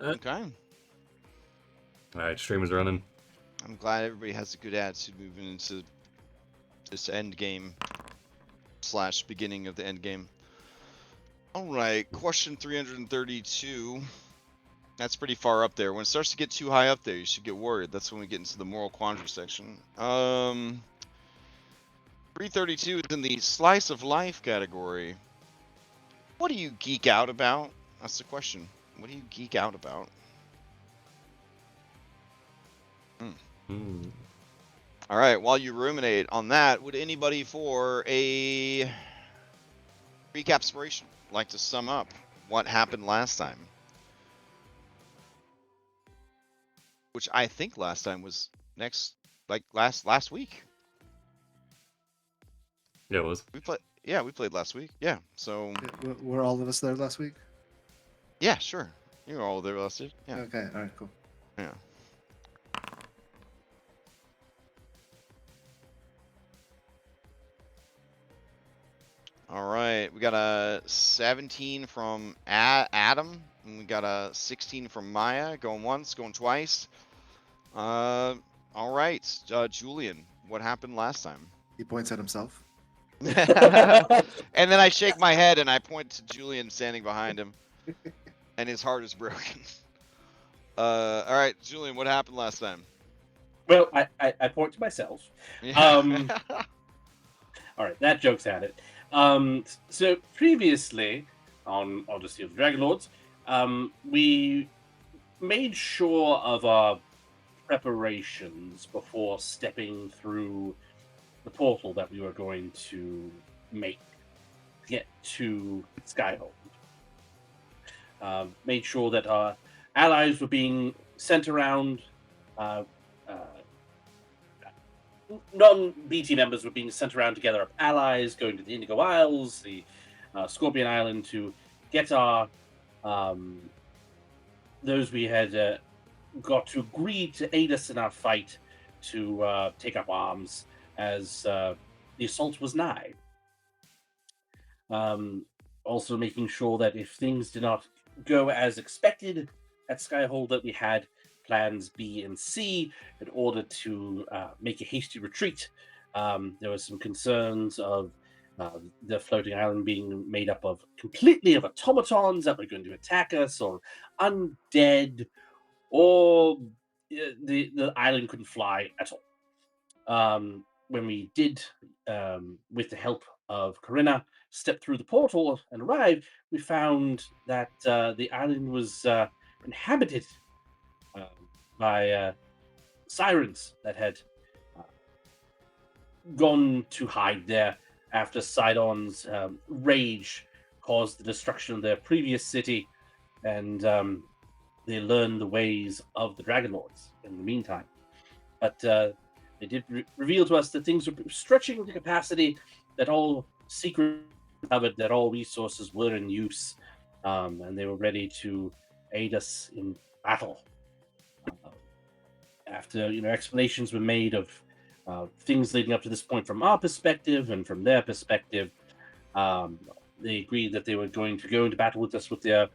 Okay. Alright, streamer's running. I'm glad everybody has a good attitude moving into this end game / beginning of the end game. All right, question 332. That's pretty far up there. When it starts to get too high up there, you should get worried. That's when we get into the moral quandary section. 332 is in the slice of life category. What do you geek out about? That's the question. What do you geek out about? All right, while you ruminate on that, would anybody for a recapspiration like to sum up what happened last time? Which I think last time was last week. Yeah, it was. We played last week. Yeah, so Were all of us there last week? yeah, sure. You were all there last week. Yeah. Okay, all right, cool. Yeah. All right, we got a 17 from Adam, and we got a 16 from Maya. Going once, going twice. All right, Julian, what happened last time? He points at himself. And then I shake my head and I point to Julian standing behind him, and his heart is broken. All right, Julian, what happened last time? Well, I point to myself. Yeah. All right, that joke's at it. So previously on Odyssey of the Dragonlords, we made sure of our preparations before stepping through the portal that we were going to make to get to Skyhold. Made sure that our allies were being sent around. Non-BT members were being sent around to gather up allies, going to the Indigo Isles, the Scorpion Island, to get our those we had got to agree to aid us in our fight to take up arms as the assault was nigh. Also making sure that if things did not go as expected at Skyhold, that we had plans B and C in order to make a hasty retreat. There were some concerns of the floating island being made up of completely of automatons that were going to attack us, or undead, or the island couldn't fly at all. When we did, with the help of Corinna, step through the portal and arrive, we found that the island was inhabited by sirens that had gone to hide there after Sidon's rage caused the destruction of their previous city, and they learned the ways of the Dragonlords in the meantime. But they did reveal to us that things were stretching to capacity, that all secrets covered, that all resources were in use, and they were ready to aid us in battle. After explanations were made of things leading up to this point from our perspective and from their perspective, they agreed that they were going to go into battle with us with their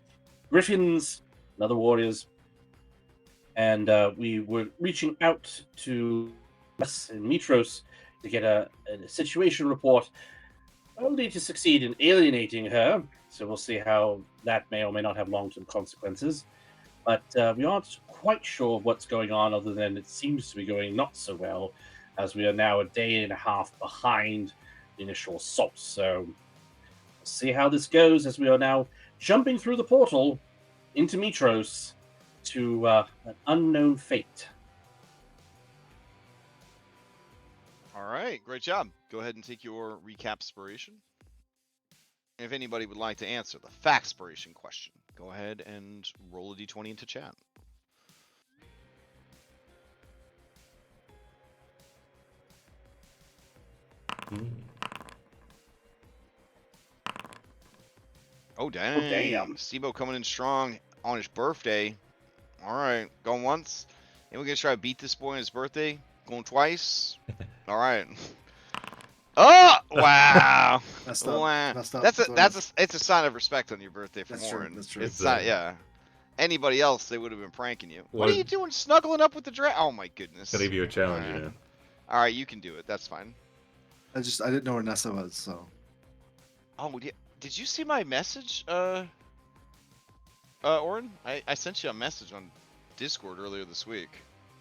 griffins and other warriors. And we were reaching out to us in Mytros to get a situation report, only to succeed in alienating her. So we'll see how that may or may not have long-term consequences. But we aren't quite sure what's going on, other than it seems to be going not so well, as we are now a day and a half behind the initial assault. So we'll see how this goes, as we are now jumping through the portal into Mytros to an unknown fate. All right, great job. Go ahead and take your recapspiration. If anybody would like to answer the factspiration question, go ahead and roll a d20 into chat. Oh, dang. damn. Sibo coming in strong on his birthday. All right, going once. And we're going to try to beat this boy on his birthday. Going twice. All right. Oh, wow. Messed up. Wow. Messed up. It's a sign of respect on your birthday for That's true, Morin. that's true. It's not, yeah. Anybody else, they would have been pranking you. What What- are you doing snuggling up with the dragon? Oh my goodness. Gotta give you a challenge, Alright. you know. Alright, you can do it. That's fine. I didn't know where Nessa was, so. Oh, did you see my message, Orin? I sent you a message on Discord earlier this week.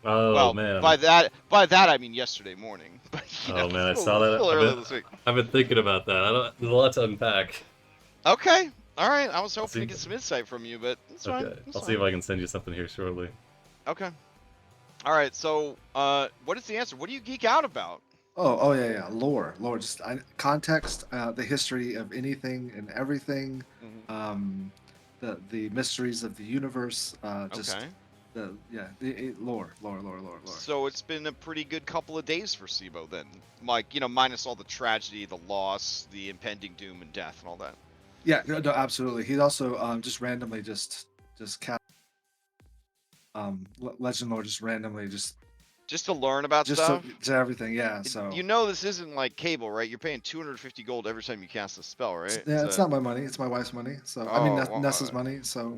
Oh Well, man. by that I mean yesterday morning. But you know, Oh man, I still, saw that. still earlier this week. I've been thinking about that. There's a lot to unpack. Okay. All right. I was hoping see. to get some insight from you, but it's fine. Okay, It's I'll fine. see if I can send you something here shortly. Okay. All right. So, what is the answer? What do you geek out about? Oh yeah. Lore. Just context, the history of anything and everything, Mhm. the mysteries of the universe, just Okay. lore. So it's been a pretty good couple of days for Sibo then. Like, minus all the tragedy, the loss, the impending doom and death and all that. Yeah, no, absolutely. He's also just randomly just cast Legend Lore just randomly Just to learn about just stuff. to everything. Yeah, so You know this isn't like cable, right? You're paying 250 gold every time you cast a spell, right? it's not my money. It's my wife's money. So I mean Nessa's money. So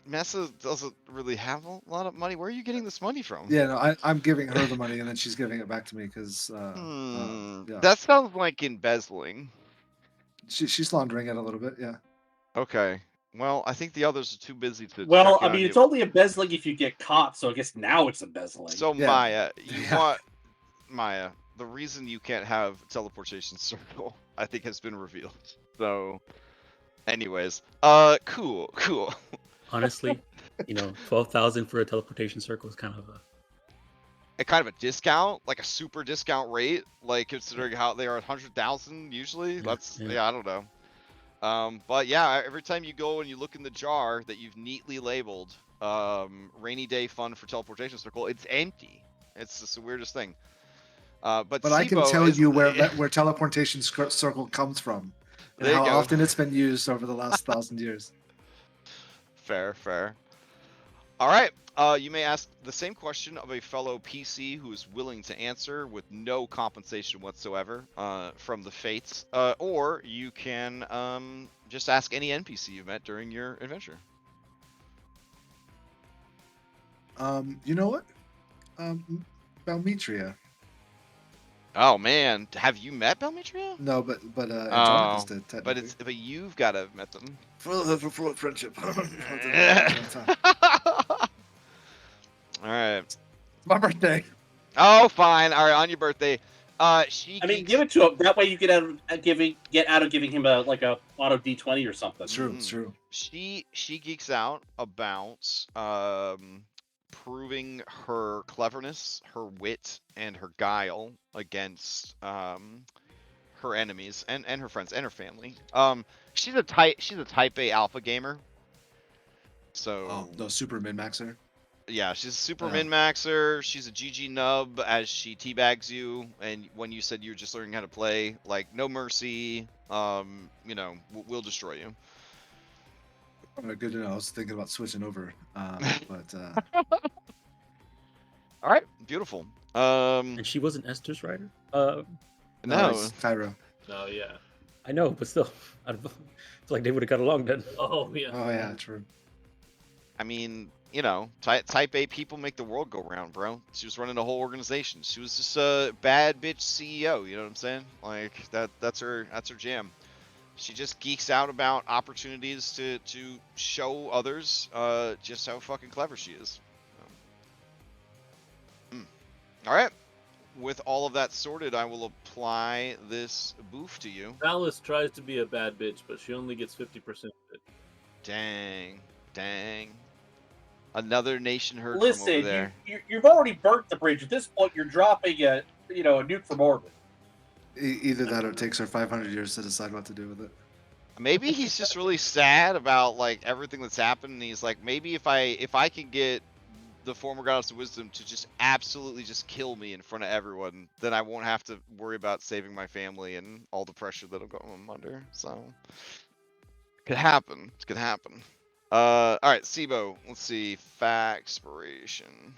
Nessa doesn't really have a lot of money. Where are you getting this money from? yeah, no, I'm giving her the money and then she's giving it back to me because yeah, That sounds like embezzling. she's laundering it a little bit. Yeah. Okay. Well, I think the others are too busy to Well, check in I mean, on it's you. only embezzling if you get caught, so I guess now it's embezzling. So Yeah. Maya, you Yeah. want Maya? The reason you can't have teleportation circle, I think, has been revealed. So, anyways, cool. Honestly, 12,000 for a teleportation circle is kind of A kind of a discount, like a super discount rate, like considering how they are at 100,000 usually. That's yeah. I don't know. But yeah, every time you go and you look in the jar that you've neatly labeled, rainy day fun for teleportation circle, it's empty. It's just the weirdest thing. But I can Sibo tell is, you where teleportation circle comes from and There you how go. often it's been used over the last 1,000 years. Fair. All right. You may ask the same question of a fellow PC who is willing to answer with no compensation whatsoever from the fates, or you can just ask any NPC you met during your adventure. You know what? Balmetria. Oh man, have you met Balmetria? No, but Andronicus did technically. But you've got to have met them. Full of friendship. All right. It's my birthday. Oh, fine. All right, on your birthday. She. I mean, geeks- give it to him. That way, you get out of giving him a auto D20 or something. It's true. It's true. She geeks out about proving her cleverness, her wit, and her guile against her enemies and her friends and her family. She's a type A alpha gamer. So Oh, no, super min maxer. yeah, she's a super Yeah. min-maxer. She's a GG nub as she teabags you, and when you said you're just learning how to play, like, no mercy, we'll destroy you. Good to know. I was thinking about switching over, but All right, beautiful. And she wasn't Esther's writer. No, it's Cairo. Oh yeah. I know, but still, I feel like they would have got along then. Oh yeah. Oh yeah, true. I mean, type A people make the world go round, bro. She was running a whole organization. She was just a bad bitch CEO. You know what I'm saying? Like that's her jam. She just geeks out about opportunities to show others just how fucking clever she is. All right. With all of that sorted, I will apply this boof to you. Alice tries to be a bad bitch, but she only gets 50% of it. Dang. Another nation heard from over Listen, there. you've already burnt the bridge. At this point, you're dropping a nuke from orbit. Either that or it takes her 500 years to decide what to do with it. Maybe he's just really sad about like everything that's happened, and he's like, maybe if I can get the former goddess of wisdom to just absolutely just kill me in front of everyone, then I won't have to worry about saving my family and all the pressure that'll go I'm under. So could happen. It could happen. All right, Sibo. Let's see. Faxpiration.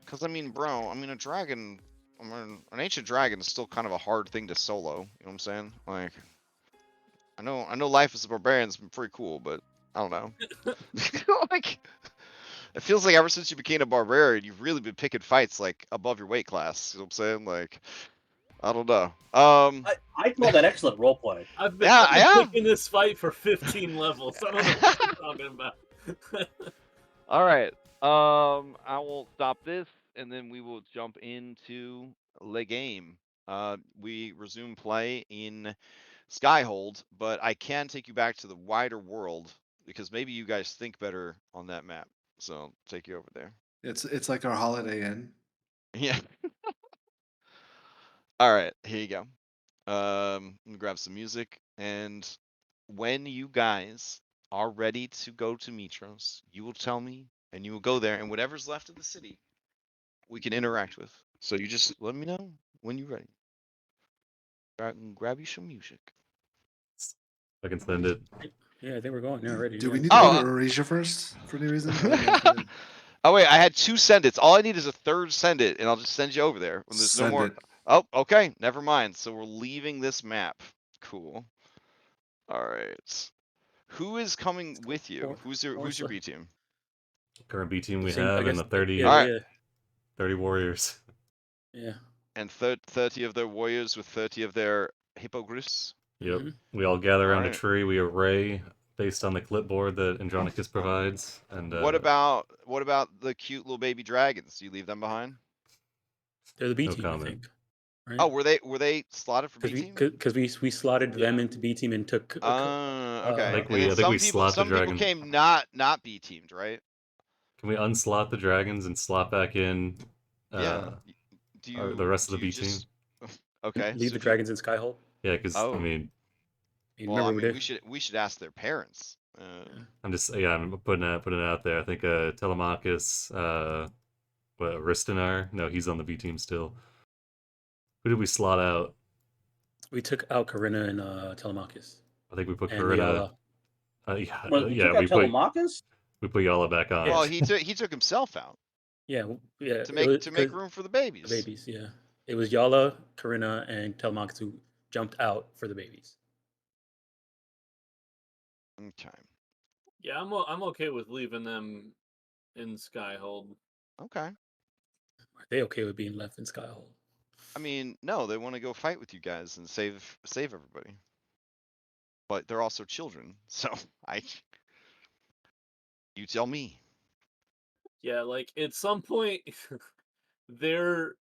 Because I mean, bro, a dragon. An ancient dragon is still kind of a hard thing to solo. You know what I'm saying? Like, I know life as a barbarian's been pretty cool, but I don't know. Like, it feels like ever since you became a barbarian, you've really been picking fights like above your weight class. You know what I'm saying? Like, I don't know. I call that excellent roleplay. I've been Yeah, picking this fight for 15 levels. I don't know what you're talking about. All right. I will stop this, and then we will jump into the game. We resume play in Skyhold, but I can take you back to the wider world because maybe you guys think better on that map. So I'll take you over there. It's like our Holiday Inn. Yeah. All right, here you go. Let me grab some music, and when you guys are ready to go to Mytros, you will tell me, and you will go there, and whatever's left of the city, we can interact with. So you just let me know when you're ready. Grab you some music. I can send it. Yeah, I think we're going now already. Do yeah. we need to go to Eurasia first for any reason? I don't know if we did. Oh wait, I had 2 send its. All I need is a third send it, and I'll just send you over there when there's no Send more. it. Oh, okay, never mind. So we're leaving this map. Cool. All right. Who is coming with you? Or- Who's your or B team? Current B team we Same- I have, and guess- the 30, Yeah, All right. yeah, 30 warriors. yeah. And 30 of their warriors with 30 of their hippogriffs. Yep. Mhm. We all gather around a Alright. tree. We array based on the clipboard that Andronicus provides. And What about the cute little baby dragons? Do you leave them behind? They're the B No team, I comment. think. Right? Oh, were they slotted for B team? Because we slotted them Yeah. into B team and took. Okay. I think And we- then I think we some slot the people dragon. came not B teamed, right? Can we unslot the dragons and slot back in Yeah. Do you the rest of the do you B team? just- Okay. Leave so the do you- dragons in Skyhold. Yeah, because Oh. I mean, You Well, I remember mean, we did? we should ask their parents. I'm putting it out there. I think Telemachus, Ristanar. No, he's on the B team still. Who did we slot out? We took out Corinna and Telemachus. I think we put And Corinna. Yala. Well, we took out Telemachus? we put Yala back on. Well, he took himself out Yeah, yeah. to it make was- to make 'cause room for the babies. the babies, yeah. It was Yala, Corinna, and Telemachus who jumped out for the babies. Okay. Yeah, I'm okay with leaving them in Skyhold. Okay. Are they okay with being left in Skyhold? I mean, no, they want to go fight with you guys and save everybody. But they're also children, so you tell me. Yeah, like at some point they're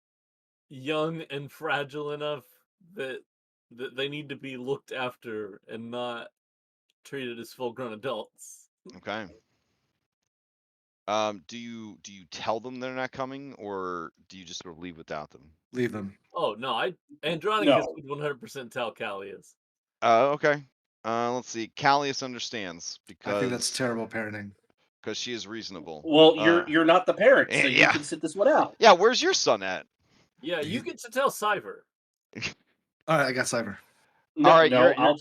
young and fragile enough that they need to be looked after and not treated as full-grown adults. Okay. Do you tell them they're not coming, or do you just sort of leave without them? Leave them. Oh no, Andronicus No. would 100% tell Callius. Okay. Let's see. Callius understands I think that's because terrible parenting. she is reasonable. Well, you're not the parent, so yeah. you can sit this one out. Yeah, where's your son at? Yeah, you get to tell Cyber. All right, I got Cyber. No, All right, no, you're- I'll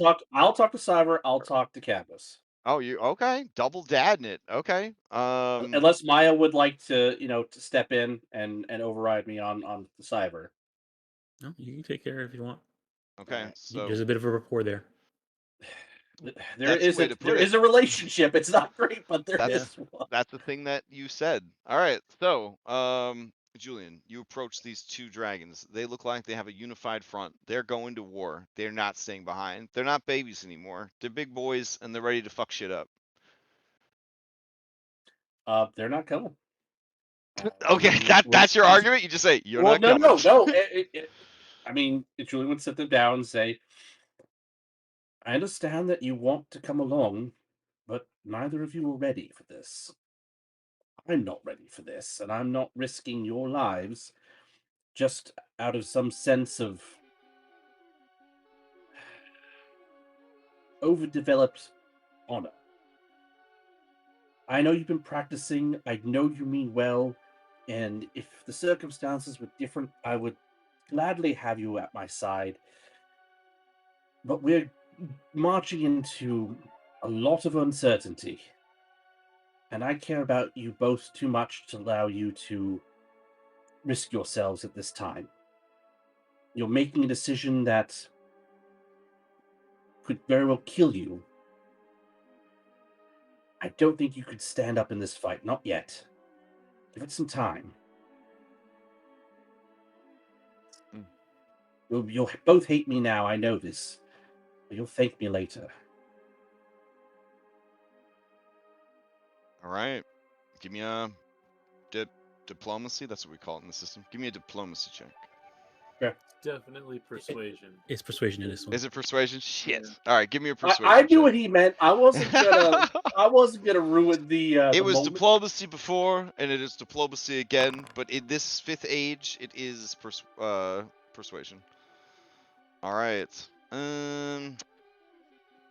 talk to Cyber. I'll talk to Campus. Oh, you okay? Double dadding it. Okay. Unless Maya would like to, to step in and override me on the Cyber. No, you can take care of it if you want. Okay. Alright. So There's a bit of a rapport there. There That's the way to put it. is a relationship. It's not great, but there That's- is one. that's the thing that you said. All right. So, Julian, you approach these 2 dragons. They look like they have a unified front. They're going to war. They're not staying behind. They're not babies anymore. They're big boys, and they're ready to fuck shit up. They're not coming. Okay, that's your argument. You just say you're Well, not no, coming. no. I mean, Julian would sit them down and say, "I understand that you want to come along, but neither of you are ready for this. I'm not ready for this, and I'm not risking your lives just out of some sense of overdeveloped honor. I know you've been practicing, I know you mean well, and if the circumstances were different, I would gladly have you at my side. But we're marching into a lot of uncertainty, and I care about you both too much to allow you to risk yourselves at this time. You're making a decision that could very well kill you. I don't think you could stand up in this fight. Not yet. Give it some time. Mm. You'll both hate me now, I know this. But you'll thank me later. All right. Give me a diplomacy. That's what we call it in the system. Give me a diplomacy check. Definitely persuasion. It's persuasion in this one. Is it persuasion? Shit. Yeah. All right. Give me a persuasion. I knew check. what he meant. I wasn't gonna ruin the. It the was moment. diplomacy before, and it is diplomacy again. But in this 5th age, it is persuasion. All right.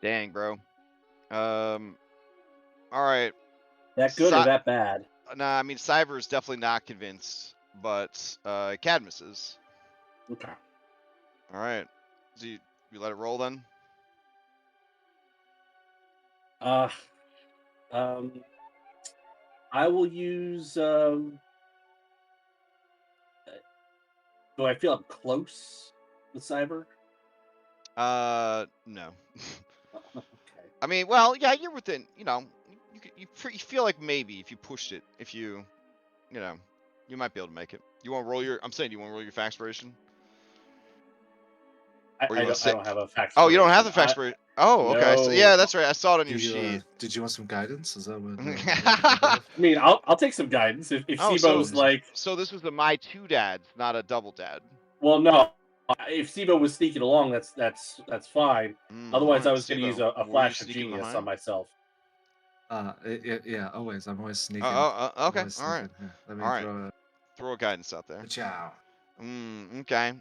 Dang, bro. All right. That good or that bad? Nah, I mean Cyber is definitely not convinced, but Cadmus is. Okay. All right. Do you let it roll then? I will use. Do I feel up close with Cyber? No. Okay. I mean, well, yeah, you're within. You know, you feel like maybe if you pushed it, if you know, you might be able to make it. You want to roll your? I'm saying, do you want to roll your faxpiration? I don't have a fax. Oh, you don't have the faxpiration. Oh, okay. So No. yeah, that's right. I saw it on Do your you, sheet. did you want some guidance? Is that what? I mean, I'll take some guidance if Oh, Sibo's so like. so this was a my 2 dads, not a double dad. Well, no. If Sibo was sneaking along, that's fine. Otherwise, Alright, I was going to Sibo, use a were you flash of sneaking genius behind? on myself. Yeah, always. I'm always sneaking. Okay, Always all right. sneaking. Here, let me All right. throw Throw a guidance out there. a chow. Okay.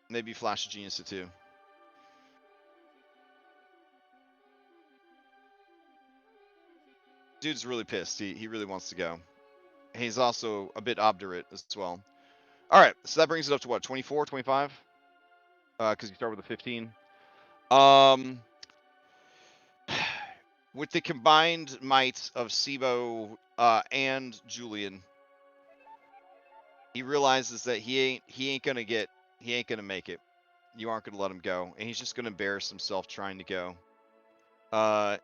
Maybe flash of genius or 2. Dude's really pissed. He really wants to go. He's also a bit obdurate as well. All right, so that brings it up to what, 24, 25? Because you start with a 15. With the combined might of Sibo and Julian, he realizes that he ain't gonna make it. You aren't gonna let him go, and he's just gonna embarrass himself trying to go.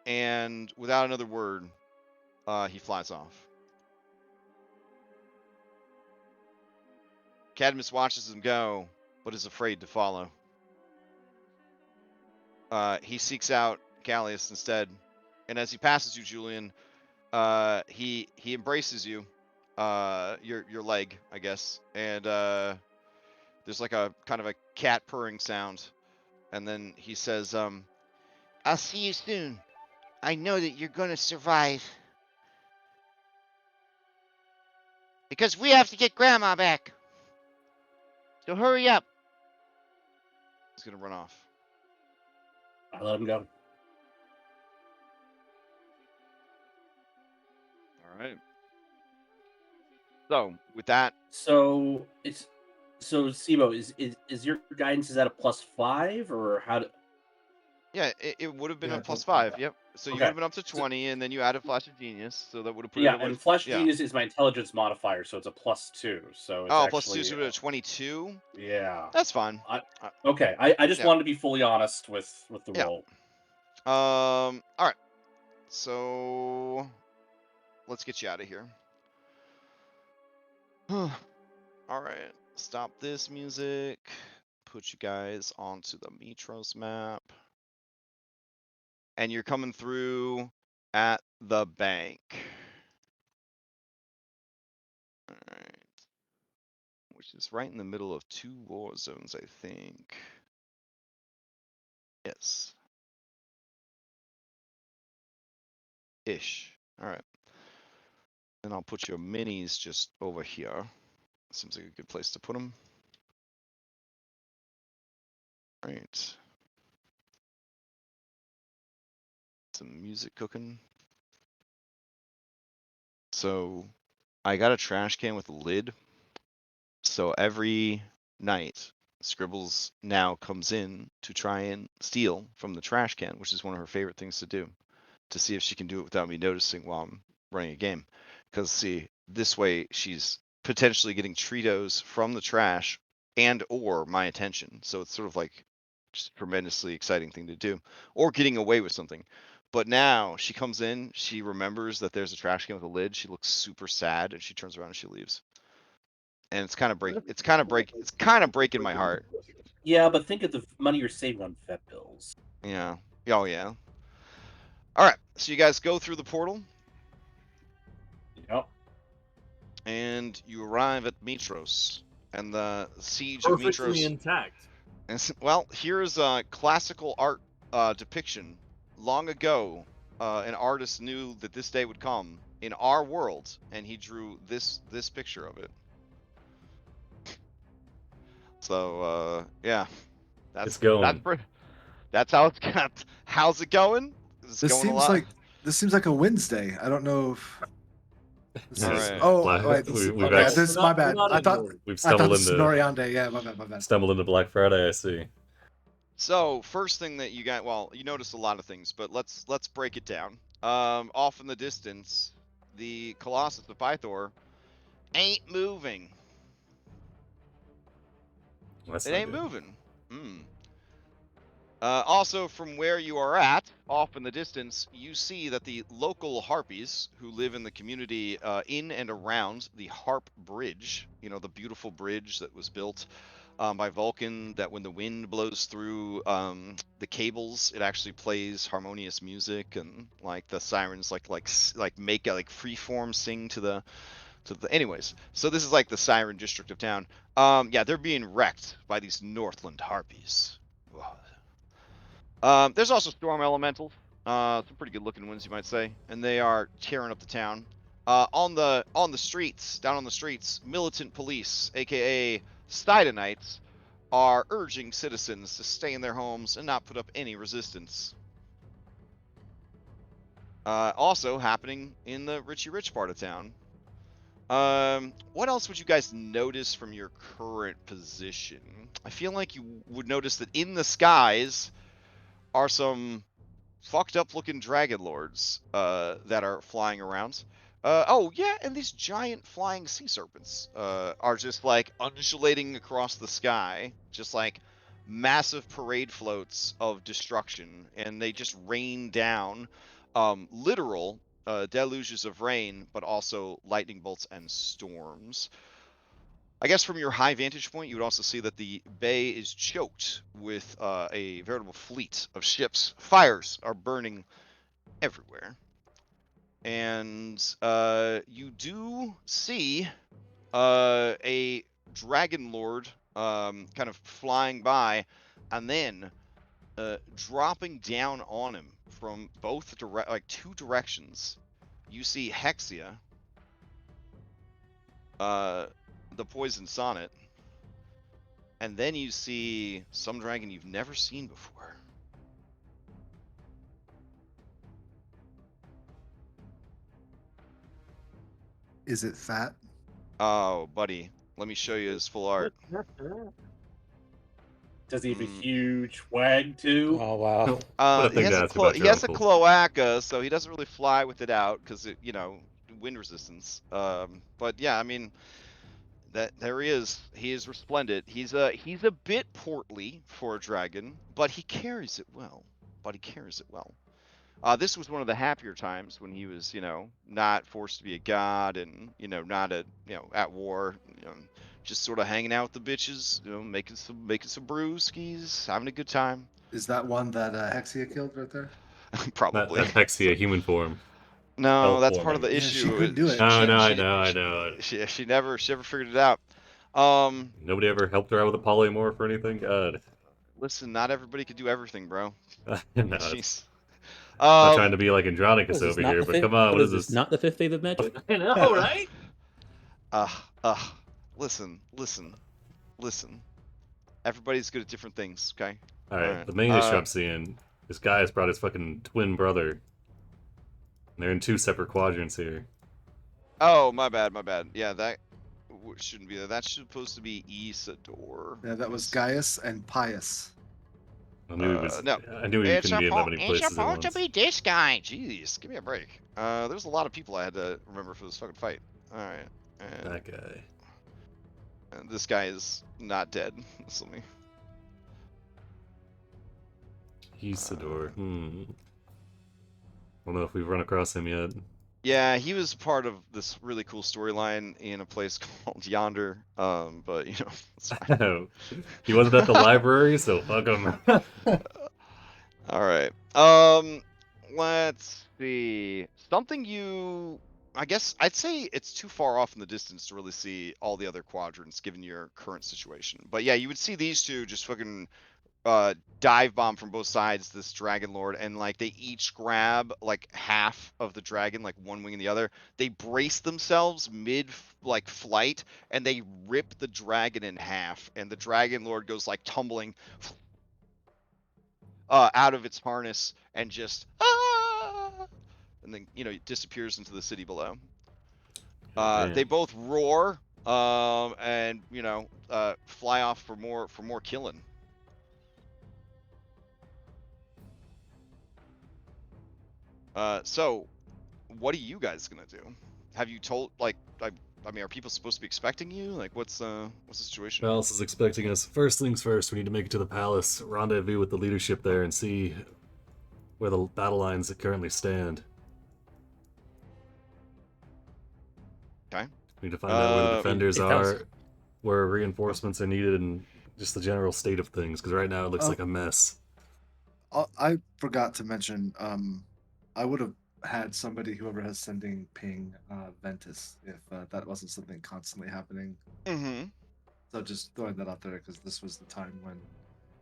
And without another word, he flies off. Cadmus watches him go, but is afraid to follow. He seeks out Callias instead, and as he passes you, Julian, he embraces you, your leg, I guess, and there's like a kind of a cat purring sound, and then he says, "I'll see you soon. I know that you're gonna survive. Because we have to get Grandma back. So hurry up." He's gonna run off. I let him go. All right. So with that, So Sibo, is your guidance, is that a +5 or how? yeah, it would have been Yeah, a plus okay. 5. Yep. So you Okay. would have been up to 20, and then you added Flash of Genius, so that would have put Yeah, it away. and Flash Yeah. Genius is my intelligence modifier, so it's a +2. So it's Oh, actually plus 2, so we're at 22. yeah. That's fine. Okay, I just Yeah. wanted to be fully honest with the Yeah. roll. All right. So let's get you out of here. All right. Stop this music. Put you guys onto the Mytros map. And you're coming through at the bank. All right. Which is right in the middle of 2 war zones, I think. Yes. Ish. All right. And I'll put your minis just over here. Seems like a good place to put them. Right. Some music cooking. So I got a trash can with a lid. So every night, Scribbles now comes in to try and steal from the trash can, which is one of her favorite things to do, to see if she can do it without me noticing while I'm running a game. Because see, this way she's potentially getting Treatos from the trash and or my attention. So it's sort of like Just a tremendously exciting thing to do, or getting away with something. But now she comes in, she remembers that there's a trash can with a lid. She looks super sad, and she turns around and she leaves. And it's kind of breaking my heart. Yeah, but think of the money you're saving on vet bills. Yeah. Oh yeah. All right. So you guys go through the portal, Yep. and you arrive at Mytros, and the siege of Perfectly Mytros. intact. Well, here's a classical art depiction. Long ago, an artist knew that this day would come in our world, and he drew this picture of it. So yeah, It's going. that's how it's got. How's it going? It's This going a seems lot. like a Wednesday. I don't know if this All is. right. Oh, wait. We've Okay, actually- this is my bad. We're not ignored. We've I thought stumbled this is into Noriande. Yeah, my bad. stumbled into Black Friday. I see. So first thing that you got, well, you notice a lot of things, but let's break it down. Off in the distance, the Colossus of Pythor ain't moving. That's It not ain't good. moving. Also, from where you are at, off in the distance, you see that the local harpies who live in the community in and around the Harp Bridge, you know, the beautiful bridge that was built by Vulcan, that when the wind blows through the cables, it actually plays harmonious music, and like the sirens like make a like freeform sing to the anyways. So this is like the siren district of town. Yeah, they're being wrecked by these Northland harpies. There's also storm elementals, some pretty good looking ones, you might say, and they are tearing up the town. On the streets, down on the streets, militant police, aka Stidonites, are urging citizens to stay in their homes and not put up any resistance. Also happening in the Richie Rich part of town. What else would you guys notice from your current position? I feel like you would notice that in the skies are some fucked up looking Dragonlords that are flying around. Oh yeah, and these giant flying sea serpents are just like undulating across the sky, just like massive parade floats of destruction, and they just rain down literal deluges of rain, but also lightning bolts and storms. I guess from your high vantage point, you would also see that the bay is choked with a veritable fleet of ships. Fires are burning everywhere. And you do see a Dragonlord kind of flying by, and then dropping down on him from both two directions. You see Hexia, the Poison Sonnet, and then you see some dragon you've never seen before. Is it fat? Oh, buddy, let me show you his full art. Does he have a huge wag too? Oh wow. What a He thing has to a ask about he your has a uncle. cloaca, so he doesn't really fly with it out because it, you know, wind resistance. But yeah, I mean, that there he is. He is resplendent. He's a bit portly for a dragon, but he carries it well. This was one of the happier times when he was, you know, not forced to be a god, and you know, not at war, you know, just sort of hanging out with the bitches, you know, making some brewskis, having a good time. Is that one that Hexia killed right there? Probably. That Hexia human form. No, Elf that's form, part I of the mean. Yeah, she issue. couldn't do it. No, I know. She never figured it out. Nobody ever helped her out with a polymorph or anything. God. Listen, not everybody could do everything, bro. No, Jeez. not trying to be like Andronicus What is this, over not here, the but fifth? come on, What is this? this? Not the fifth day of magic? I know, right? Listen. Everybody's good at different things, okay? All right, Alright, the main issue I'm seeing, this guy has brought his fucking twin brother. And they're in two separate quadrants here. Oh, my bad. Yeah, that shouldn't be there. That's supposed to be Isidore. Yeah, that was Gaius and Pius. I knew he was. No. I knew he couldn't be in that many places It's at supposed to once. be this guy. Jeez, give me a break. There's a lot of people I had to remember for this fucking fight. Alright. And That guy. this guy is not dead. So me. Isidore. I don't know if we've run across him yet. Yeah, he was part of this really cool storyline in a place called Yonder. But you know, it's fine. He wasn't at the library, so fuck him. All right. Let's see. Something you, I guess I'd say it's too far off in the distance to really see all the other quadrants given your current situation. But yeah, you would see these two just fucking dive bomb from both sides this dragon lord, and like they each grab like half of the dragon, like one wing and the other. They brace themselves mid like flight, and they rip the dragon in half, and the dragon lord goes like tumbling out of its harness and just and then disappears into the city below. Damn. They both roar and fly off for more killing. So what are you guys gonna do? Have you told, like, I mean, are people supposed to be expecting you? Like, what's the situation? Who else is expecting us? First things first, we need to make it to the palace, rendezvous with the leadership there, and see where the battle lines currently stand. Okay. We need to find out where the defenders if that was- are, where reinforcements are needed, and just the general state of things, because right now it looks like a mess. I forgot to mention. I would have had somebody, whoever has sending ping Ventus, if that wasn't something constantly happening. Mm-hmm. So just throwing that out there because this was the time when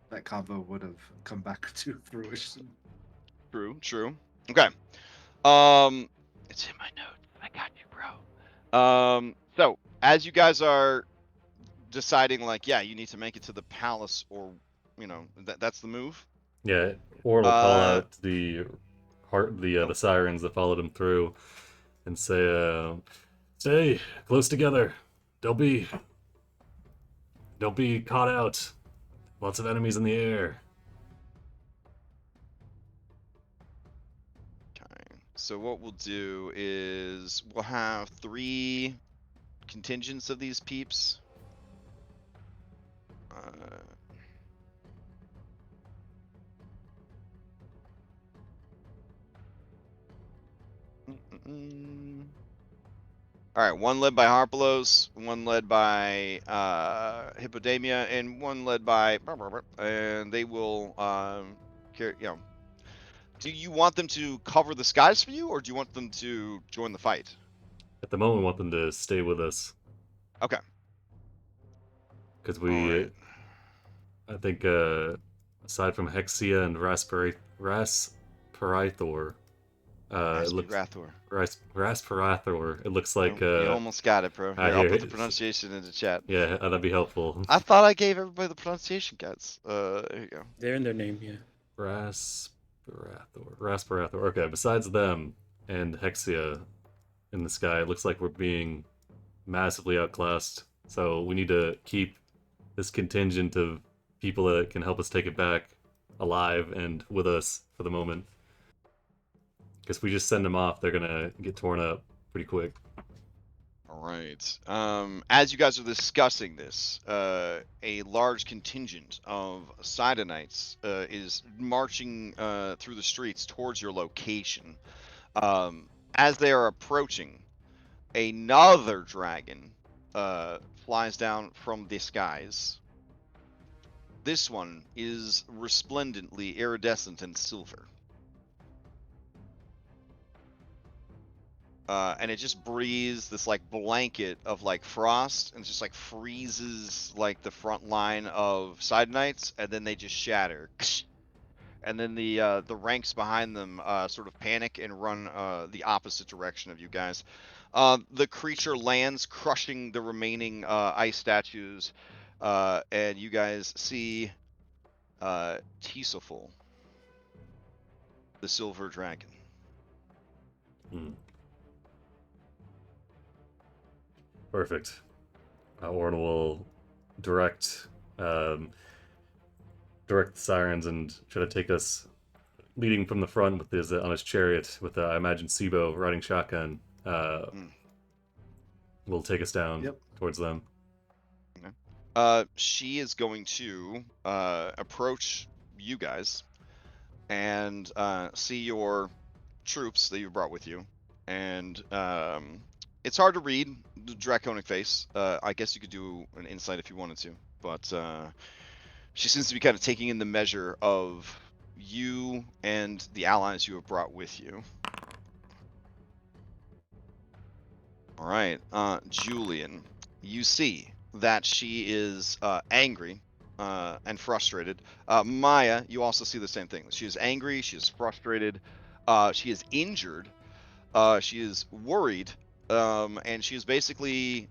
that combo would have come back to fruition. True. Okay. It's in my notes. I got you, bro. So as you guys are deciding, like, yeah, you need to make it to the palace, or that's the move. Yeah, or we'll call out the sirens that followed him through, and say, "Stay close together. Don't be caught out. Lots of enemies in the air." Okay. So what we'll do is we'll have 3 contingents of these peeps. All right, one led by Harpalos, one led by Hippodamia, and one led by, and they will carry. Do you want them to cover the skies for you, or do you want them to join the fight? At the moment, we want them to stay with us. Okay. Because Right. I think, aside from Hexia and Rasparathor, it looks Rasparathor. It looks like you almost got it, bro. Here, I'll put the pronunciation in the chat. Yeah, that'd be helpful. I thought I gave everybody the pronunciation guides. Here you go. They're in their name, yeah. Rasparathor. Okay, besides them and Hexia in the sky, it looks like we're being massively outclassed. So we need to keep this contingent of people that can help us take it back alive and with us for the moment. Because if we just send them off, they're gonna get torn up pretty quick. All right. As you guys are discussing this, a large contingent of Sidonites is marching through the streets towards your location. As they are approaching, another dragon flies down from the skies. This one is resplendently iridescent and silver. And it just breathes this like blanket of like frost, and just like freezes like the front line of Sidonites, and then they just shatter. And then the ranks behind them sort of panic and run the opposite direction of you guys. The creature lands, crushing the remaining ice statues, and you guys see Tisoful, the silver dragon. Perfect. Orn will direct the sirens and try to take us, leading from the front with his on his chariot with I imagine Sibo riding shotgun. Will take us down towards them. She is going to approach you guys, and see your troops that you brought with you, and it's hard to read the draconic face. I guess you could do an insight if you wanted to, but she seems to be kind of taking in the measure of you and the allies you have brought with you. All right, Julian, you see that she is angry and frustrated. Maya, you also see the same thing. She is angry, she is frustrated, she is injured, she is worried, and she is basically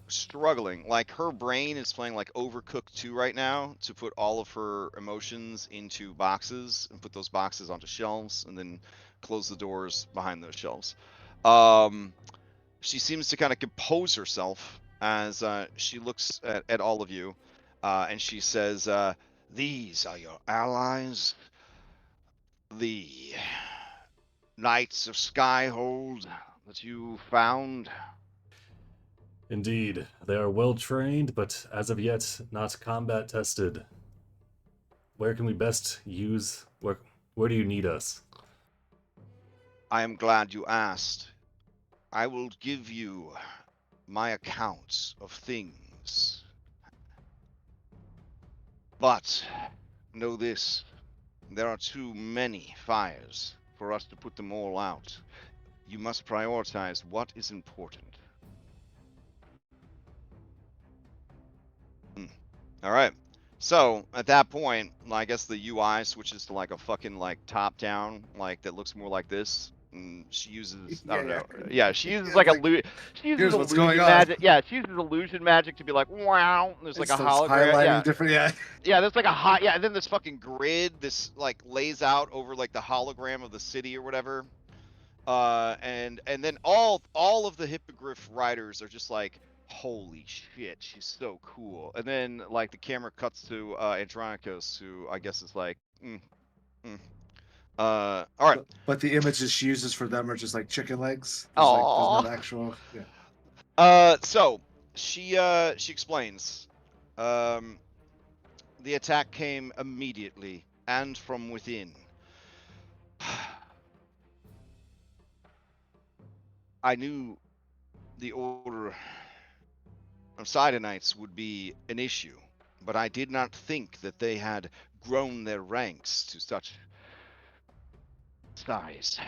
struggling. Like her brain is playing like Overcooked 2 right now to put all of her emotions into boxes and put those boxes onto shelves and then close the doors behind those shelves. She seems to kind of compose herself as she looks at all of you, and she says, "These are your allies, the Knights of Skyhold that you found." Indeed, they are well trained, but as of yet not combat tested. Where can we best use? Where do you need us? I am glad you asked. I will give you my accounts of things. But know this, there are too many fires for us to put them all out. You must prioritize what is important. All right. So at that point, I guess the UI switches to like a fucking like top down, like that looks more like this. And she uses I don't know. Yeah, she uses Yeah, like it's like, she uses here's what's going illusion on. magic. Yeah, she uses illusion magic to be like, wow. And there's like It a starts hologram. highlighting Yeah. different. Yeah. Yeah, there's like a hot. Yeah, and then this fucking grid, this like lays out over like the hologram of the city or whatever. And then all of the hippogriff riders are just like, holy shit, she's so cool. And then like the camera cuts to Andronicus, who I guess is like, mm. All right. But the images she uses for them are just like chicken legs. There's Aww. no actual. Yeah. So she explains, the attack came immediately and from within. I knew the order of Sidonites would be an issue, but I did not think that they had grown their ranks to such size.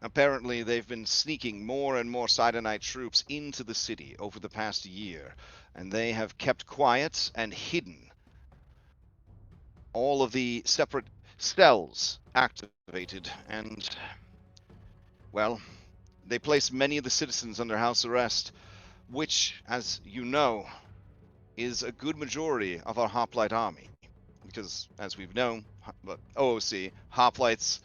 Apparently, they've been sneaking more and more Sidonite troops into the city over the past year, and they have kept quiet and hidden all of the separate cells activated, and, well, they place many of the citizens under house arrest, which, as you know, is a good majority of our hoplite army. Because, as we've known, OOC, hoplites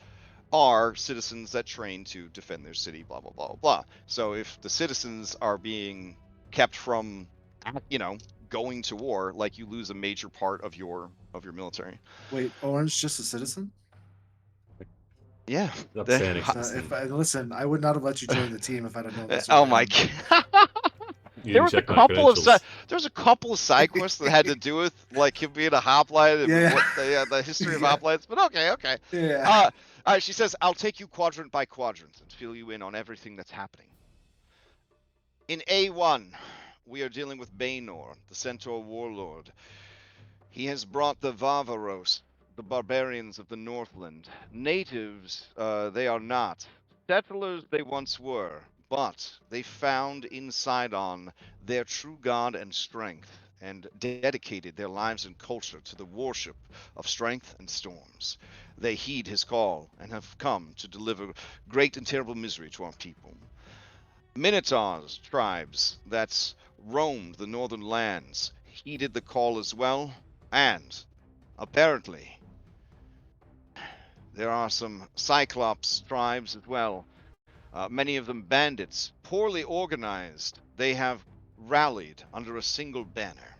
are citizens that train to defend their city, blah, blah, blah, blah. So if the citizens are being kept from, going to war, like, you lose a major part of your military. Wait, Orange just a citizen? Yeah. Upstanding Listen, I would not have let you join the team if I'd have known this. Oh my god. You There didn't was a check my couple of credentials. there's a couple of side quests that had to do with like him being a hoplite and Yeah. what the history of Yeah. hoplites. But okay. Yeah. She says, I'll take you quadrant by quadrant and fill you in on everything that's happening. In A1, we are dealing with Baynor, the Centaur warlord. He has brought the Varvaros, the barbarians of the Northland. Natives, they are not. Settlers they once were, but they found in Sidon their true god and strength, and dedicated their lives and culture to the worship of strength and storms. They heed his call, and have come to deliver great and terrible misery to our people. Minotaurs tribes that roamed the northern lands heeded the call as well, and apparently there are some Cyclops tribes as well. Many of them bandits, poorly organized. They have rallied under a single banner.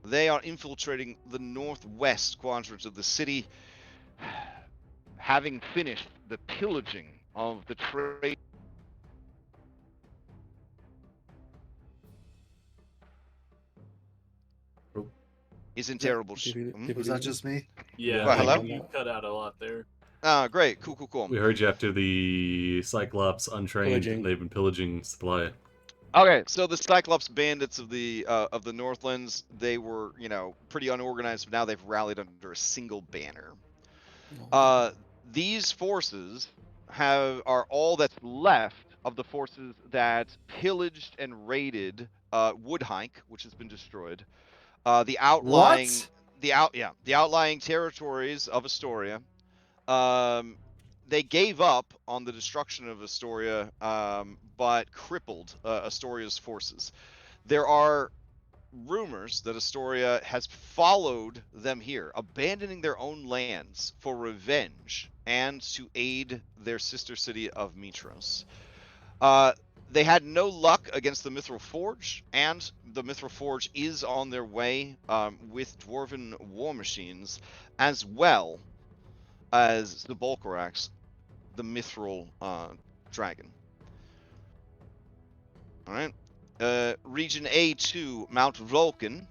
They are infiltrating the northwest quadrant of the city, having finished the pillaging of the trade. Oh. Is in terrible shape. Was that just me? Yeah, Well, hello? you cut out a lot there. Great. Cool. We heard you after the Cyclops untrained. Pillaging. They've been pillaging supply. Okay, so the Cyclops bandits of the Northlands, they were, pretty unorganized, but now they've rallied under a single banner. These forces are all that's left of the forces that pillaged and raided Woodhike, which has been destroyed. The outlying What? the outlying territories of Astoria. They gave up on the destruction of Astoria, but crippled Astoria's forces. There are rumors that Astoria has followed them here, abandoning their own lands for revenge and to aid their sister city of Mytros. They had no luck against the Mithril Forge, and the Mithril Forge is on their way with dwarven war machines, as well as the Bolkorax, the Mithril dragon. All right. Region A2, Mount Vulcan.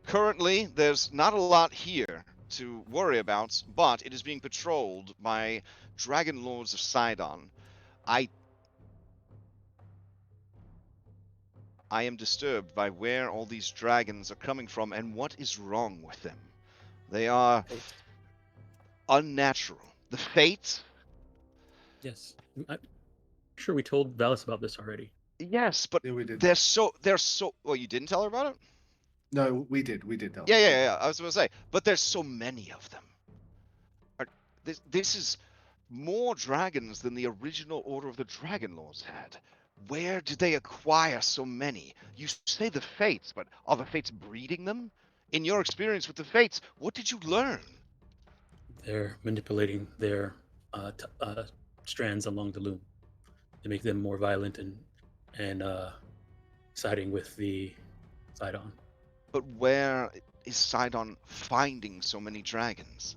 Currently, there's not a lot here to worry about, but it is being patrolled by Dragonlords of Sidon. I am disturbed by where all these dragons are coming from and what is wrong with them. They are unnatural. The Fates. Yes. I'm sure we told Valis about this already. Yes, but Yeah, we did. they're so. Well, you didn't tell her about it? No, we did. Tell. Yeah. I was going to say, but there's so many of them. This is more dragons than the original Order of the Dragonlords had. Where did they acquire so many? You say the Fates, but are the Fates breeding them? In your experience with the Fates, what did you learn? They're manipulating their strands along the loom to make them more violent and siding with the Sidon. But where is Sidon finding so many dragons?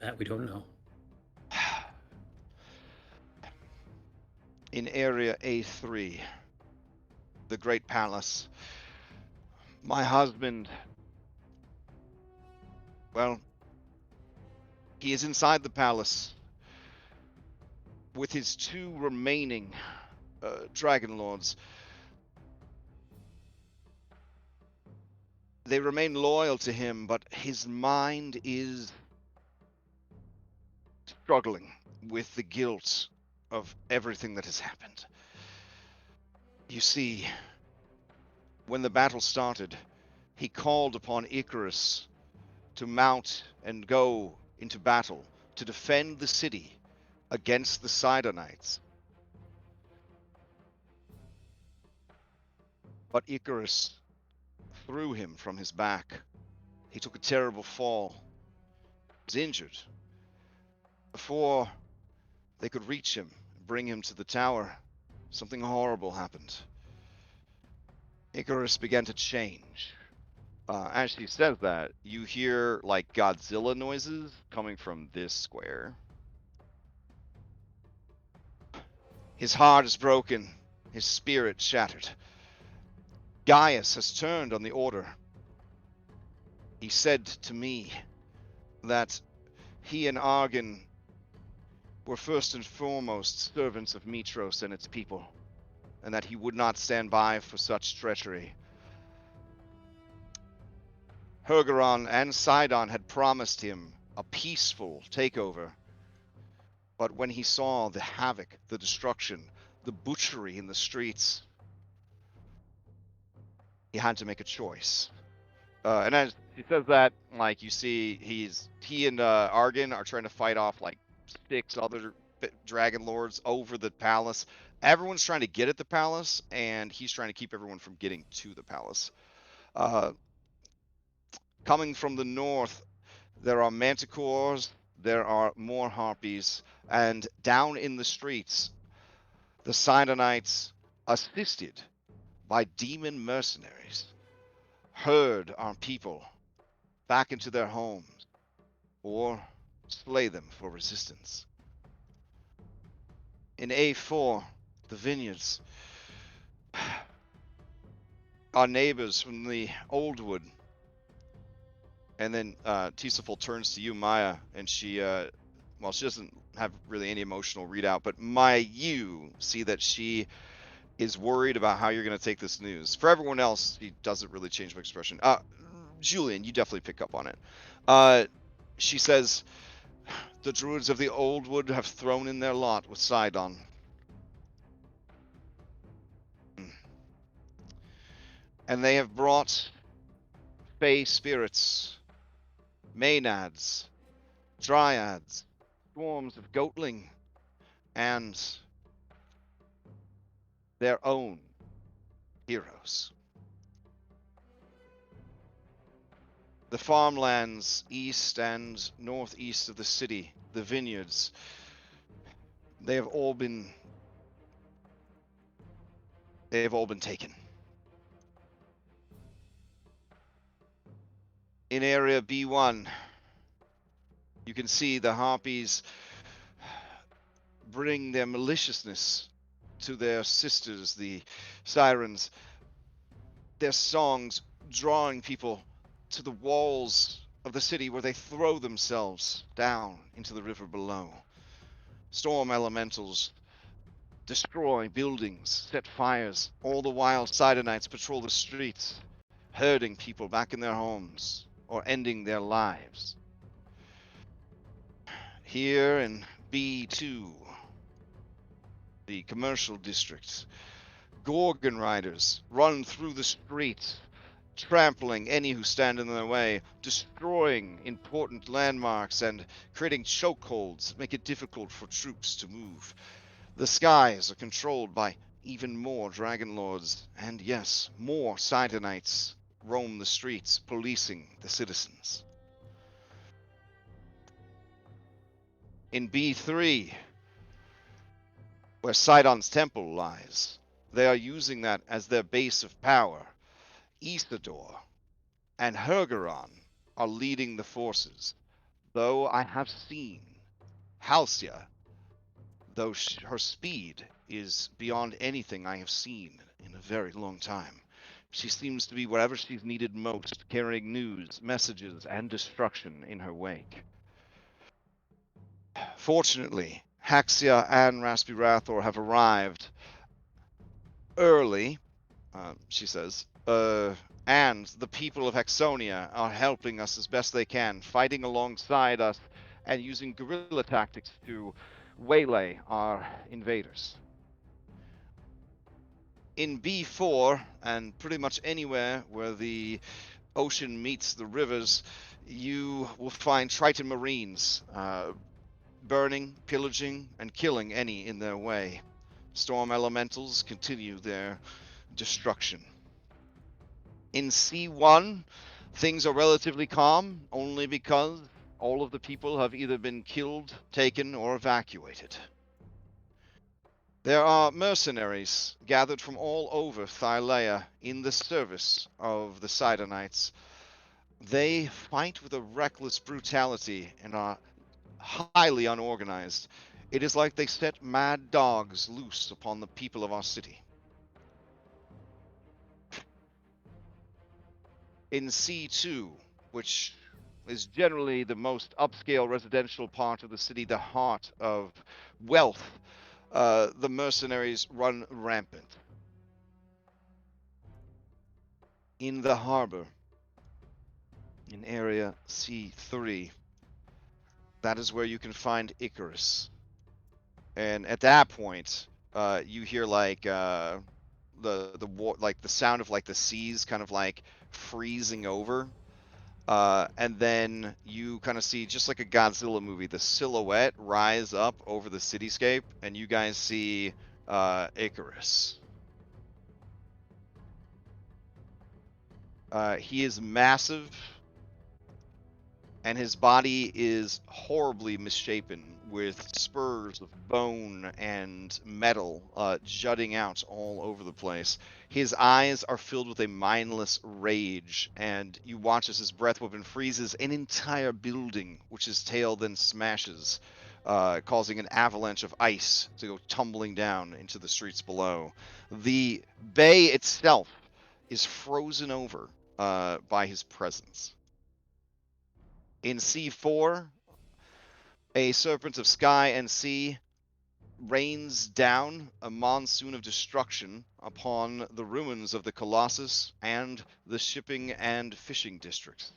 That we don't know. In Area A3, the Great Palace, my husband, well, he is inside the palace with his two remaining Dragonlords. They remain loyal to him, but his mind is struggling with the guilt of everything that has happened. You see, when the battle started, he called upon Icarus to mount and go into battle to defend the city against the Sidonites. But Icarus threw him from his back. He took a terrible fall, was injured. Before they could reach him and bring him to the tower, something horrible happened. Icarus began to change. As she says that, you hear like Godzilla noises coming from this square. His heart is broken, his spirit shattered. Gaius has turned on the Order. He said to me that he and Argon were first and foremost servants of Mytros and its people, and that he would not stand by for such treachery. Hergeron and Sidon had promised him a peaceful takeover, but when he saw the havoc, the destruction, the butchery in the streets, he had to make a choice. And as he says that, like, you see he and Argon are trying to fight off like 6 other dragon lords over the palace. Everyone's trying to get at the palace, and he's trying to keep everyone from getting to the palace. Coming from the north, there are manticores, there are more harpies, and down in the streets, the Sidonites, assisted by demon mercenaries, herd our people back into their homes, or slay them for resistance. In A4, the vineyards, our neighbors from the Oldwood And then Tisaful turns to you, Maya, and she, well, she doesn't have really any emotional readout, but Maya, you see that she is worried about how you're going to take this news. For everyone else, she doesn't really change my expression. Julian, you definitely pick up on it. She says, the druids of the Old Wood have thrown in their lot with Sidon. And they have brought fey spirits, maenads, dryads, swarms of goatling, and their own heroes. The farmlands east and northeast of the city, the vineyards, they have all been taken. In area B1, you can see the harpies bring their maliciousness to their sisters, the sirens, their songs drawing people to the walls of the city where they throw themselves down into the river below. Storm elementals destroy buildings, set fires, all the while Sidonites patrol the streets, herding people back in their homes or ending their lives. Here in B2, the commercial district, Gorgon riders run through the streets, trampling any who stand in their way, destroying important landmarks and creating chokeholds that make it difficult for troops to move. The skies are controlled by even more Dragonlords, and yes, more Sidonites roam the streets, policing the citizens. In B3, where Sidon's temple lies, they are using that as their base of power. Isidore and Hergeron are leading the forces, though I have seen Halcyon, though her speed is beyond anything I have seen in a very long time. She seems to be wherever she's needed most, carrying news, messages, and destruction in her wake. Fortunately, Haxia and Raspirathor have arrived early, she says, and the people of Hexonia are helping us as best they can, fighting alongside us and using guerrilla tactics to waylay our invaders. In B4, and pretty much anywhere where the ocean meets the rivers, you will find Triton Marines burning, pillaging, and killing any in their way. Storm elementals continue their destruction. In C1, things are relatively calm, only because all of the people have either been killed, taken, or evacuated. There are mercenaries gathered from all over Thylea in the service of the Sidonites. They fight with a reckless brutality and are highly unorganized. It is like they set mad dogs loose upon the people of our city. In C2, which is generally the most upscale residential part of the city, the heart of wealth, the mercenaries run rampant. In the harbor, in area C3, that is where you can find Icarus. And at that point, you hear like the sound of like the seas kind of like freezing over. And then you kind of see, just like a Godzilla movie, the silhouette rise up over the cityscape, and you guys see Icarus. He is massive, and his body is horribly misshapen, with spurs of bone and metal jutting out all over the place. His eyes are filled with a mindless rage, and you watch as his breath weapon freezes an entire building, which his tail then smashes, causing an avalanche of ice to go tumbling down into the streets below. The bay itself is frozen over by his presence. In C4, a serpent of sky and sea rains down a monsoon of destruction upon the ruins of the Colossus and the shipping and fishing districts.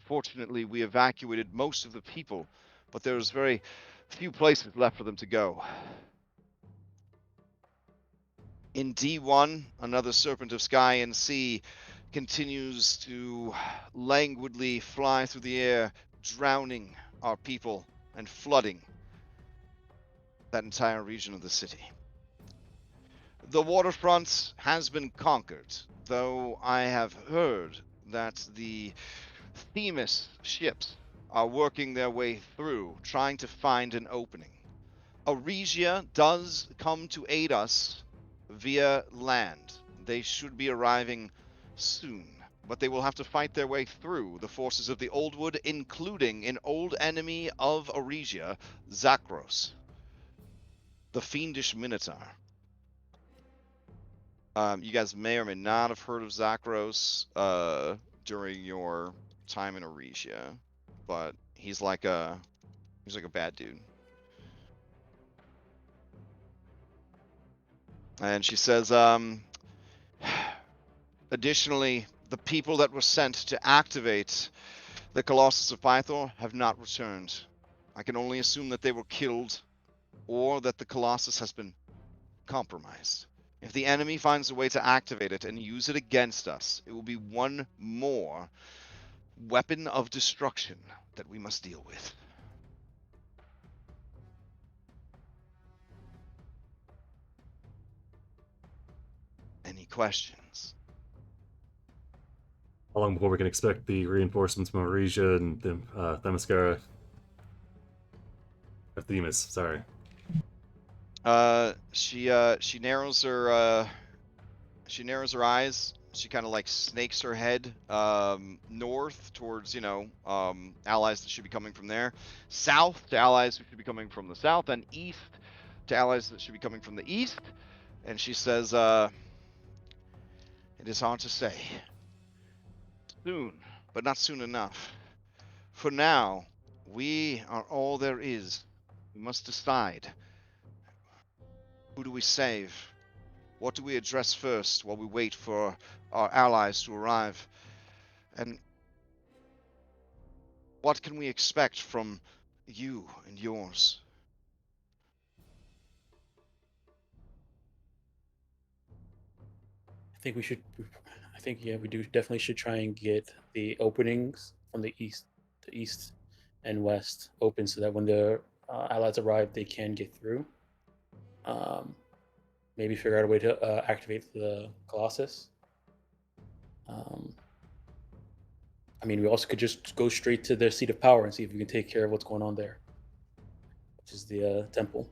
Fortunately, we evacuated most of the people, but there's very few places left for them to go. In D1, another serpent of sky and sea continues to languidly fly through the air, drowning our people and flooding that entire region of the city. The waterfront has been conquered, though I have heard that the Themis ships are working their way through, trying to find an opening. Aregia does come to aid us via land. They should be arriving soon, but they will have to fight their way through the forces of the Oldwood, including an old enemy of Aregia, Zakros, the fiendish Minotaur. You guys may or may not have heard of Zakros during your time in Aregia, but he's like a bad dude. And she says, additionally, the people that were sent to activate the Colossus of Pythor have not returned. I can only assume that they were killed or that the Colossus has been compromised. If the enemy finds a way to activate it and use it against us, it will be one more weapon of destruction that we must deal with. Any questions? How long before we can expect the reinforcements from Aresia and Themyscira? Or Themis, sorry. She narrows her eyes. She kind of like snakes her head north towards, allies that should be coming from there, south to allies who should be coming from the south, and east to allies that should be coming from the east. And she says, it is hard to say. Soon, but not soon enough. For now, we are all there is. We must decide. Who do we save? What do we address first while we wait for our allies to arrive? And what can we expect from you and yours? I think we should. I think we do definitely should try and get the openings from the east and west open, so that when the allies arrive, they can get through. Maybe figure out a way to activate the Colossus. I mean, we also could just go straight to their seat of power and see if we can take care of what's going on there, which is the temple.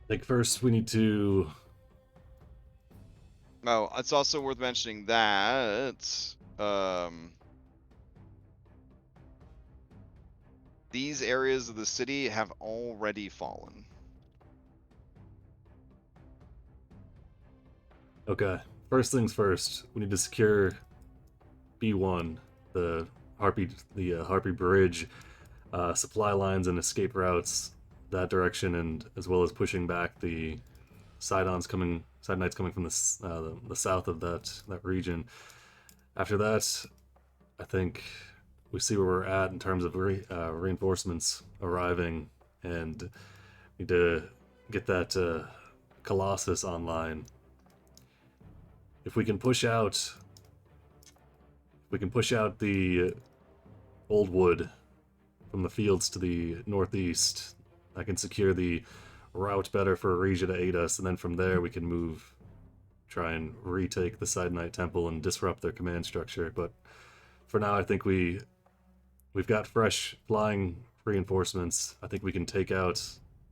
I think first we need to... Oh, it's also worth mentioning that these areas of the city have already fallen. Okay, first things first, we need to secure B1, the Harpy Bridge, supply lines and escape routes that direction, and as well as pushing back the side knights coming from the south of that region. After that, I think we see where we're at in terms of reinforcements arriving, and need to get that Colossus online. If we can push out the old wood from the fields to the northeast, I can secure the route better for Aregia to aid us, and then from there we can try and retake the Side Knight Temple and disrupt their command structure. But for now, I think we've got fresh flying reinforcements. I think we can take out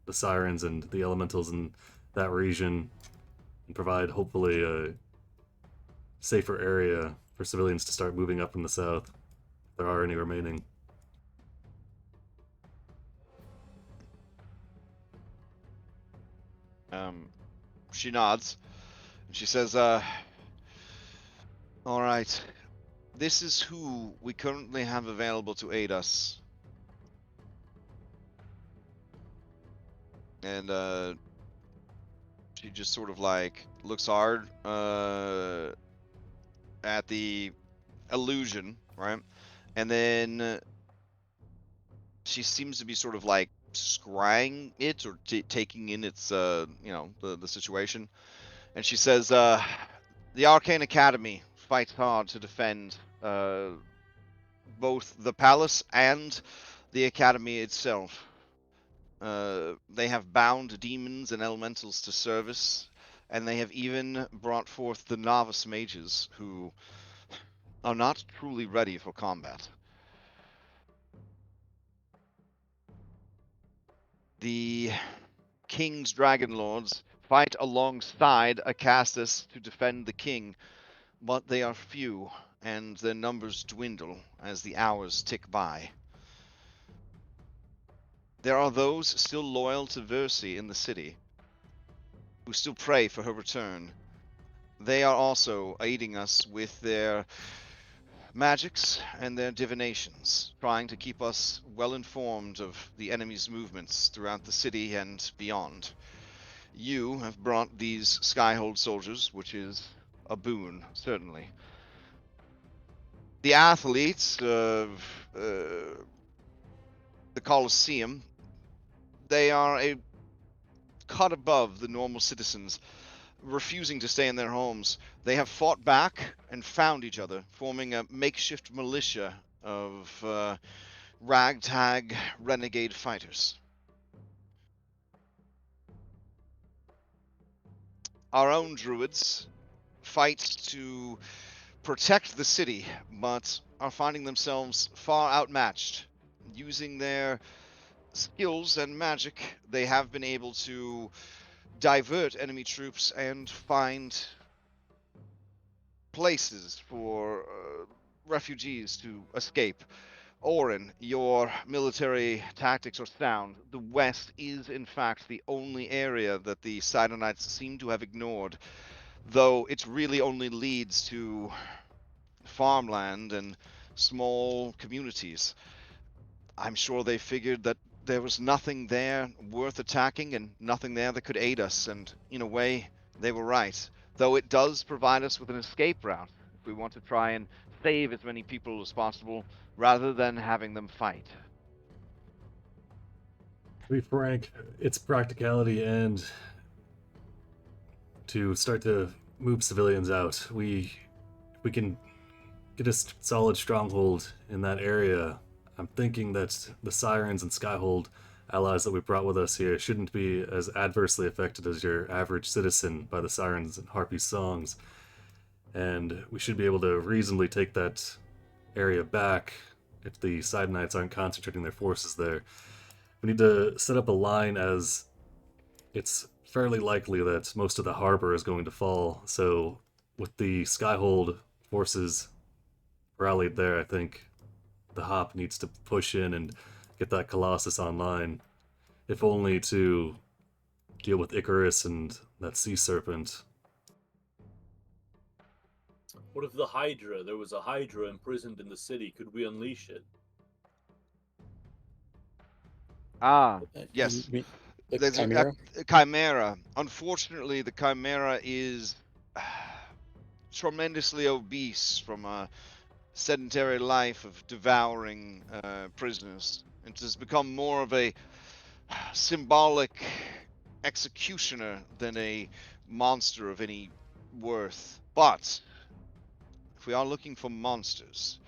the Sirens and the Elementals in that region and provide, hopefully, a safer area for civilians to start moving up from the south, if there are any remaining. She nods, and she says, all right, this is who we currently have available to aid us. And she just sort of like looks hard at the illusion, right? And then she seems to be sort of like scrying it or taking in its you know, the situation. And she says, the Arcane Academy fights hard to defend both the palace and the academy itself. They have bound demons and elementals to service, and they have even brought forth the novice mages who are not truly ready for combat. The King's Dragonlords fight alongside Acastus to defend the king, but they are few, and their numbers dwindle as the hours tick by. There are those still loyal to Versi in the city, who still pray for her return. They are also aiding us with their magics and their divinations, trying to keep us well informed of the enemy's movements throughout the city and beyond. You have brought these Skyhold soldiers, which is a boon, certainly. The athletes of the Colosseum, they are a cut above the normal citizens, refusing to stay in their homes. They have fought back and found each other, forming a makeshift militia of ragtag renegade fighters. Our own druids fight to protect the city, but are finding themselves far outmatched. Using their skills and magic, they have been able to divert enemy troops and find places for refugees to escape. Orin, your military tactics are sound. The west is, in fact, the only area that the Sidonites seem to have ignored, though it really only leads to farmland and small communities. I'm sure they figured that there was nothing there worth attacking and nothing there that could aid us, and in a way, they were right. Though it does provide us with an escape route if we want to try and save as many people as possible rather than having them fight. To be frank, it's practicality and to start to move civilians out. We can get a solid stronghold in that area. I'm thinking that the Sirens and Skyhold allies that we brought with us here shouldn't be as adversely affected as your average citizen by the Sirens and Harpy songs. And we should be able to reasonably take that area back if the Side Knights aren't concentrating their forces there. We need to set up a line, as it's fairly likely that most of the harbor is going to fall, so with the Skyhold forces rallied there, I think the Hop needs to push in and get that Colossus online, if only to deal with Icarus and that Sea Serpent. What if the Hydra? There was a Hydra imprisoned in the city. Could we unleash it? Ah, Yes. You mean the There's Chimera? a Chimera. Unfortunately, the Chimera is tremendously obese from a sedentary life of devouring prisoners. It has become more of a symbolic executioner than a monster of any worth. But if we are looking for monsters,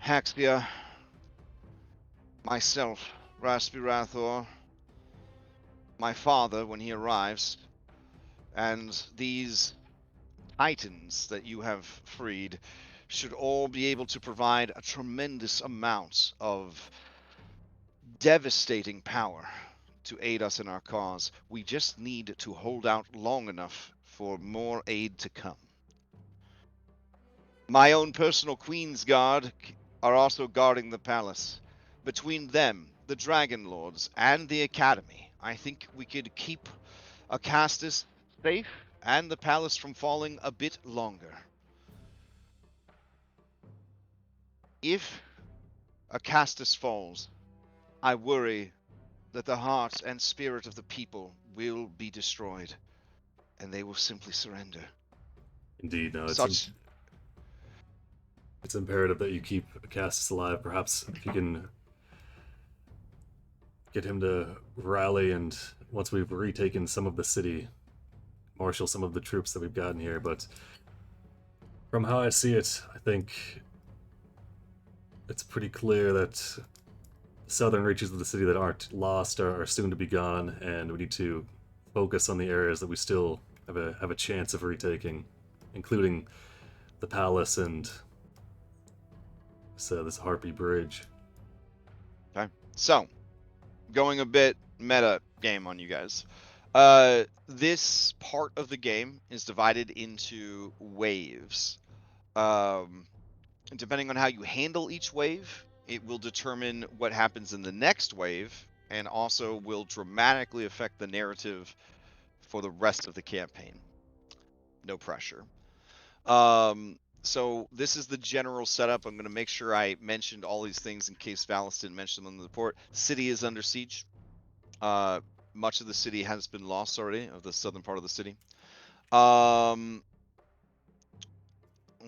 Haxia, myself, Rathor, my father when he arrives, and these titans that you have freed should all be able to provide a tremendous amount of devastating power to aid us in our cause. We just need to hold out long enough for more aid to come. My own personal Queen's Guard are also guarding the palace. Between them, the Dragonlords, and the Academy, I think we could keep Acastus safe and the palace from falling a bit longer. If Acastus falls, I worry that the heart and spirit of the people will be destroyed, and they will simply surrender. Indeed, no, Such it's imperative that you keep Castus alive. Perhaps if you can get him to rally, and once we've retaken some of the city, marshal some of the troops that we've gotten here. But from how I see it, I think it's pretty clear that the southern reaches of the city that aren't lost are soon to be gone, and we need to focus on the areas that we still have a chance of retaking, including the palace and this Harpy Bridge. okay. So, going a bit meta game on you guys. This part of the game is divided into waves. Depending on how you handle each wave, it will determine what happens in the next wave, and also will dramatically affect the narrative for the rest of the campaign. No pressure. So this is the general setup. I'm going to make sure I mentioned all these things in case Valis didn't mention them in the report. City is under siege. Much of the city has been lost already, of the southern part of the city.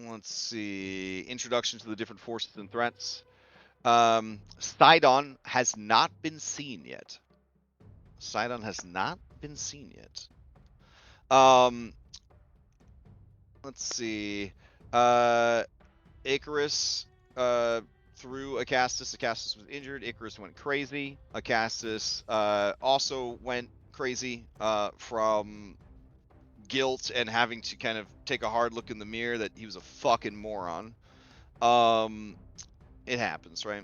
Let's see. Introduction to the different forces and threats. Sidon has not been seen yet. Sidon has not been seen yet. Let's see. Icarus threw Acastus. Acastus was injured. Icarus went crazy. Acastus also went crazy from guilt and having to kind of take a hard look in the mirror that he was a fucking moron. It happens, right?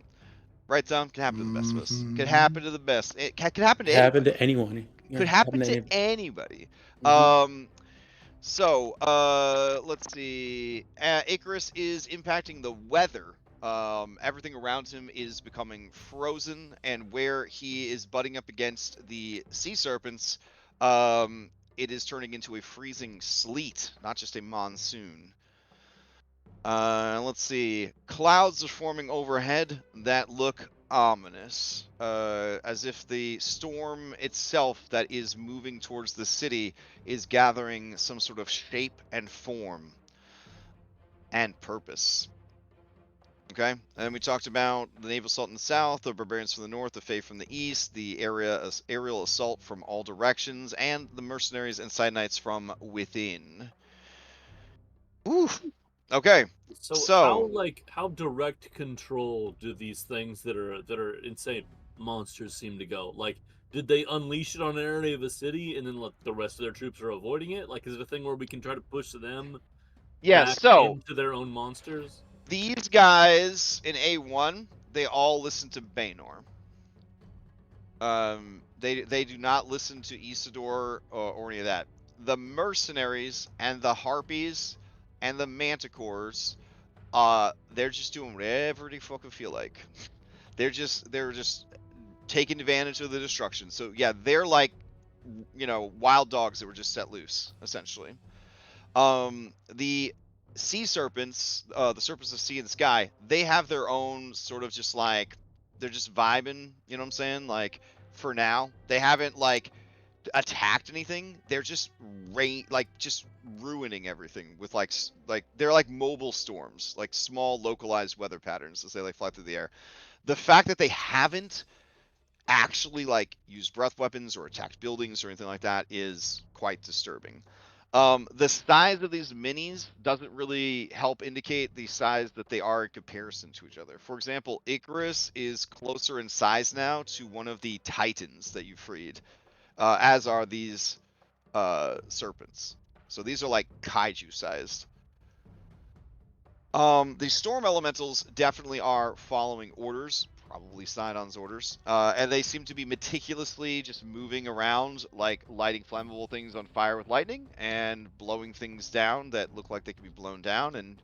Right, Tom? Could happen to the best of us. Could happen to the best. It could happen to It happened anybody. to anyone. Yeah, Could happen to anybody. anybody. Mhm. So, let's see. Icarus is impacting the weather. Everything around him is becoming frozen, and where he is butting up against the sea serpents, it is turning into a freezing sleet, not just a monsoon. Let's see. Clouds are forming overhead that look ominous, as if the storm itself that is moving towards the city is gathering some sort of shape and form and purpose. Okay, and we talked about the naval assault in the south, the barbarians from the north, the Fae from the east, the aerial assault from all directions, and the mercenaries and side knights from within. Oof. Okay, So so how direct control do these things that are insane monsters seem to go? Like, did they unleash it on an area of a city and then like the rest of their troops are avoiding it? Like, is it a thing where we can try to push them yeah, back so into their own monsters? these guys in A1, they all listen to Baynor. They do not listen to Isidore or any of that. The mercenaries and the harpies and the manticores, they're just doing whatever they fucking feel like. They're just taking advantage of the destruction. So yeah, they're like, wild dogs that were just set loose, essentially. The sea serpents, the serpents of sea and sky, they have their own sort of just like, they're just vibing, you know what I'm saying? Like, for now, they haven't like attacked anything. They're just just ruining everything with like they're like mobile storms, like small localized weather patterns as they like fly through the air. The fact that they haven't actually like used breath weapons or attacked buildings or anything like that is quite disturbing. The size of these minis doesn't really help indicate the size that they are in comparison to each other. For example, Icarus is closer in size now to one of the Titans that you freed, as are these serpents. So these are like kaiju sized. The storm elementals definitely are following orders, probably Sidon's orders, and they seem to be meticulously just moving around, like lighting flammable things on fire with lightning and blowing things down that look like they can be blown down, and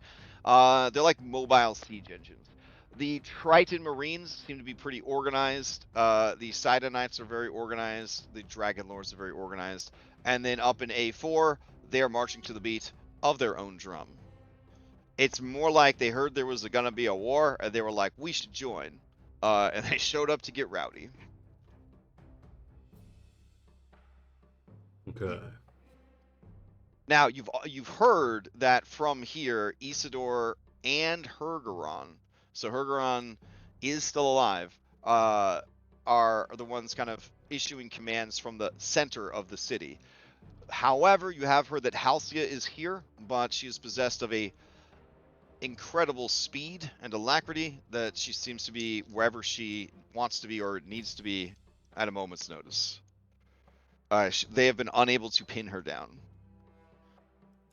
they're like mobile siege engines. The Triton Marines seem to be pretty organized. The Sidonites are very organized. The Dragonlords are very organized. And then up in A4, they are marching to the beat of their own drum. It's more like they heard there was gonna be a war, and they were like, "We should join," and they showed up to get rowdy. Okay. Now you've heard that from here, Isidore and Hergeron. So Hergeron is still alive. Are the ones kind of issuing commands from the center of the city. However, you have heard that Halcyon is here, but she is possessed of a incredible speed and alacrity that she seems to be wherever she wants to be or needs to be at a moment's notice. They have been unable to pin her down.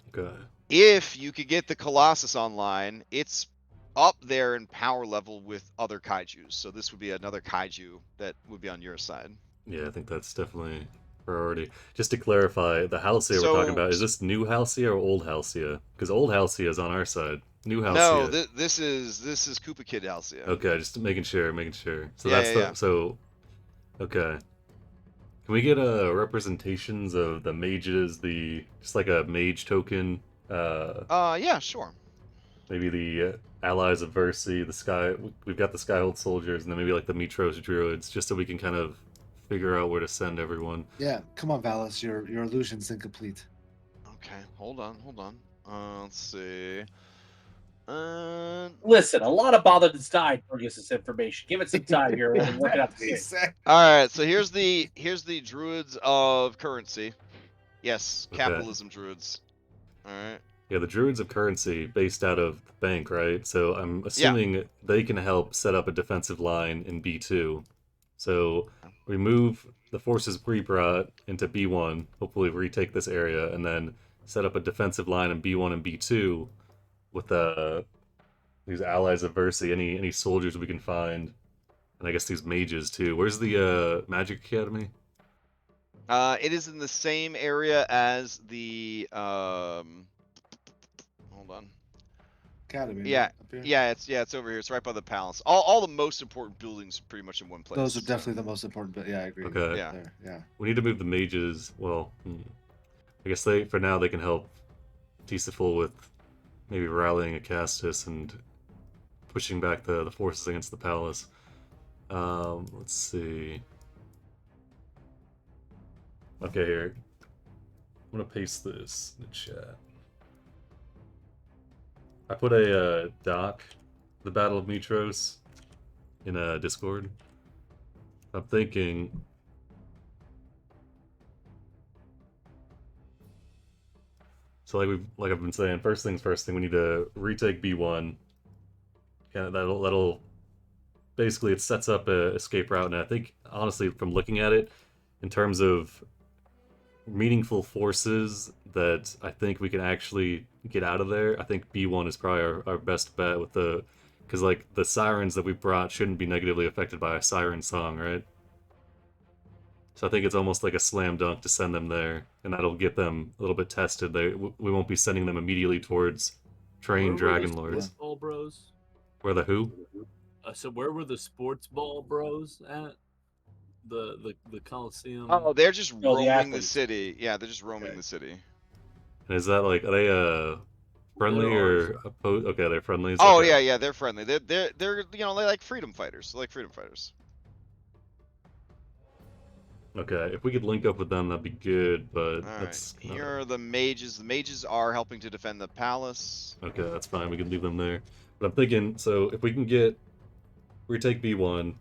Okay. If you could get the Colossus online, it's up there in power level with other kaijus. So this would be another kaiju that would be on your side. Yeah, I think that's definitely priority. Just to clarify, the Halcyon we're talking about, is this new Halcyon or old Halcyon? Because old Halcyon is on our side. New Halcyon. No, this is Koopa Kid Halcyon. Okay, just making sure. So Yeah, that's yeah. so. Okay. Can we get representations of the mages? Just like a mage token. Yeah, sure. Maybe the allies of Versi, the Sky. We've got the Skyhold soldiers, and then maybe like the Mytros druids, just so we can kind of figure out where to send everyone. Yeah, come on, Valis, your illusion's incomplete. Okay, hold on. Let's see. Listen, a lot of Baldur died bringing us this information. Give it some time here. We're working out the kinks. All right, so here's the druids of currency. Yes, Okay. capitalism druids. All right. Yeah, the druids of currency based out of the bank, right? So I'm assuming they can help set up a defensive line in B2. So we move the forces we brought into B1, hopefully retake this area, and then set up a defensive line in B1 and B2 with these allies of Versi, any soldiers we can find, and I guess these mages too. Where's the Magic Academy? It is in the same area as the hold on. Academy. Yeah, right? Up here? it's over here. It's right by the palace. All the most important buildings are pretty much in one place. Those are definitely the most important, but yeah, I agree. Okay. Yeah. There, yeah. We need to move the mages. Well, I guess for now they can help Tisaful with maybe rallying Acastus and pushing back the forces against the palace. Let's see. Okay, here. I'm gonna paste this in the chat. I put a doc, the Battle of Mytros, in a Discord. I'm thinking. So like I've been saying, first thing, we need to retake B1. Yeah, that'll basically it sets up a escape route, and I think honestly, from looking at it, in terms of meaningful forces that I think we can actually get out of there, I think B1 is probably our best bet with because like the sirens that we brought shouldn't be negatively affected by a siren song, right? So I think it's almost like a slam dunk to send them there, and that'll get them a little bit tested. We won't be sending them immediately towards trained Dragonlords. Sports ball bros? Where the who? So where were the sports ball bros at? The Coliseum. Oh, they're just Oh, the roaming the athletes. city. Yeah, they're just roaming Okay. the city. And is that like, are they friendly They're or opposed? Okay, they're friendly. Oh Okay. yeah, they're friendly. They're they like freedom fighters. They're like freedom fighters. Okay, if we could link up with them, that'd be good. But All that's right. Here are the mages. The mages are helping to defend the palace. okay. That's fine. We can leave them there. But I'm thinking, so if we can retake B1,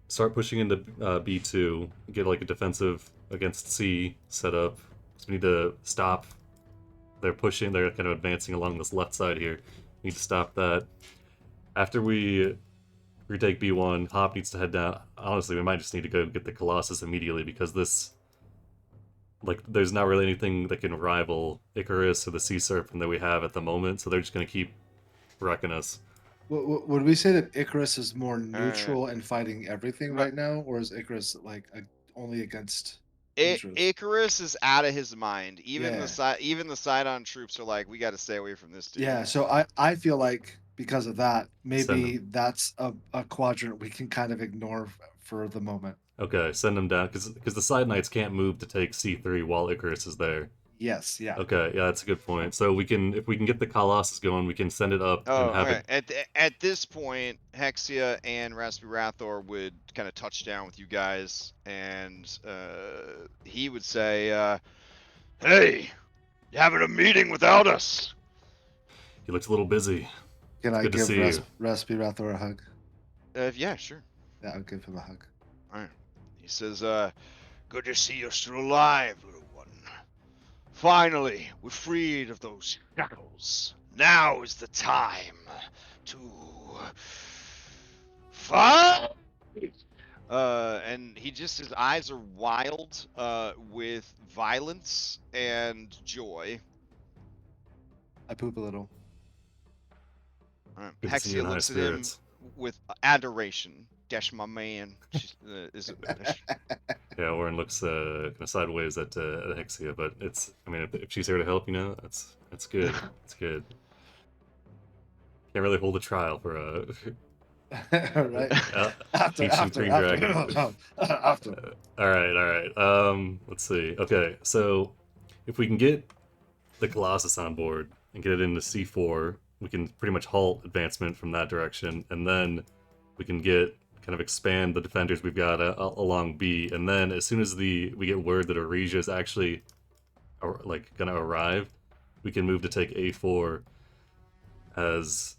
start pushing into B2, get like a defensive against C set up. So we need to stop. They're pushing. They're kind of advancing along this left side here. We need to stop that. After we retake B1, Hop needs to head down. Honestly, we might just need to go get the Colossus immediately because there's not really anything that can rival Icarus or the Sea Serpent that we have at the moment, so they're just going to keep wrecking us. Would we say that Icarus is more neutral and fighting everything Right. right now, or is Icarus like only against Mytros? Icarus is out of his mind. Even Yeah. even the Sidon troops are like, we got to stay away from this dude. Yeah, so I feel like because of that, maybe Send that's a quadrant we can kind of ignore for the moment. Okay, send them down, because the Side Knights can't move to take C3 while Icarus is there. Yes, yeah. Okay, yeah, that's a good point. So if we can get the Colossus going, we can send it up Oh, and have okay. it. At this point, Hexia and Raspberry Rathor would kind of touch down with you guys, and he would say, "Hey, you having a meeting without us?" He looks a little busy. Can I Good to give see you. Raspy Rathor a hug? Yeah, sure. Yeah, I'll give him a hug. All right. He says, "Good to see you're still alive, little one. Finally, we're freed of those shackles. Now is the time to fight." And his eyes are wild, with violence and joy. I poop a little. All right. Good to see you Hexia in high looks at him spirits. with adoration. Dash, my man. Yeah, Oren looks kind of sideways at Hexia, but I mean, if she's here to help, that's good. It's good. Can't really hold a trial for a Right? ancient green dragon. After. All right. Let's see. Okay, so if we can get the Colossus on board and get it into C4, we can pretty much halt advancement from that direction, and then we can kind of expand the defenders we've got along B, and then as soon as we get word that Aresia is actually gonna arrive, we can move to take A4 as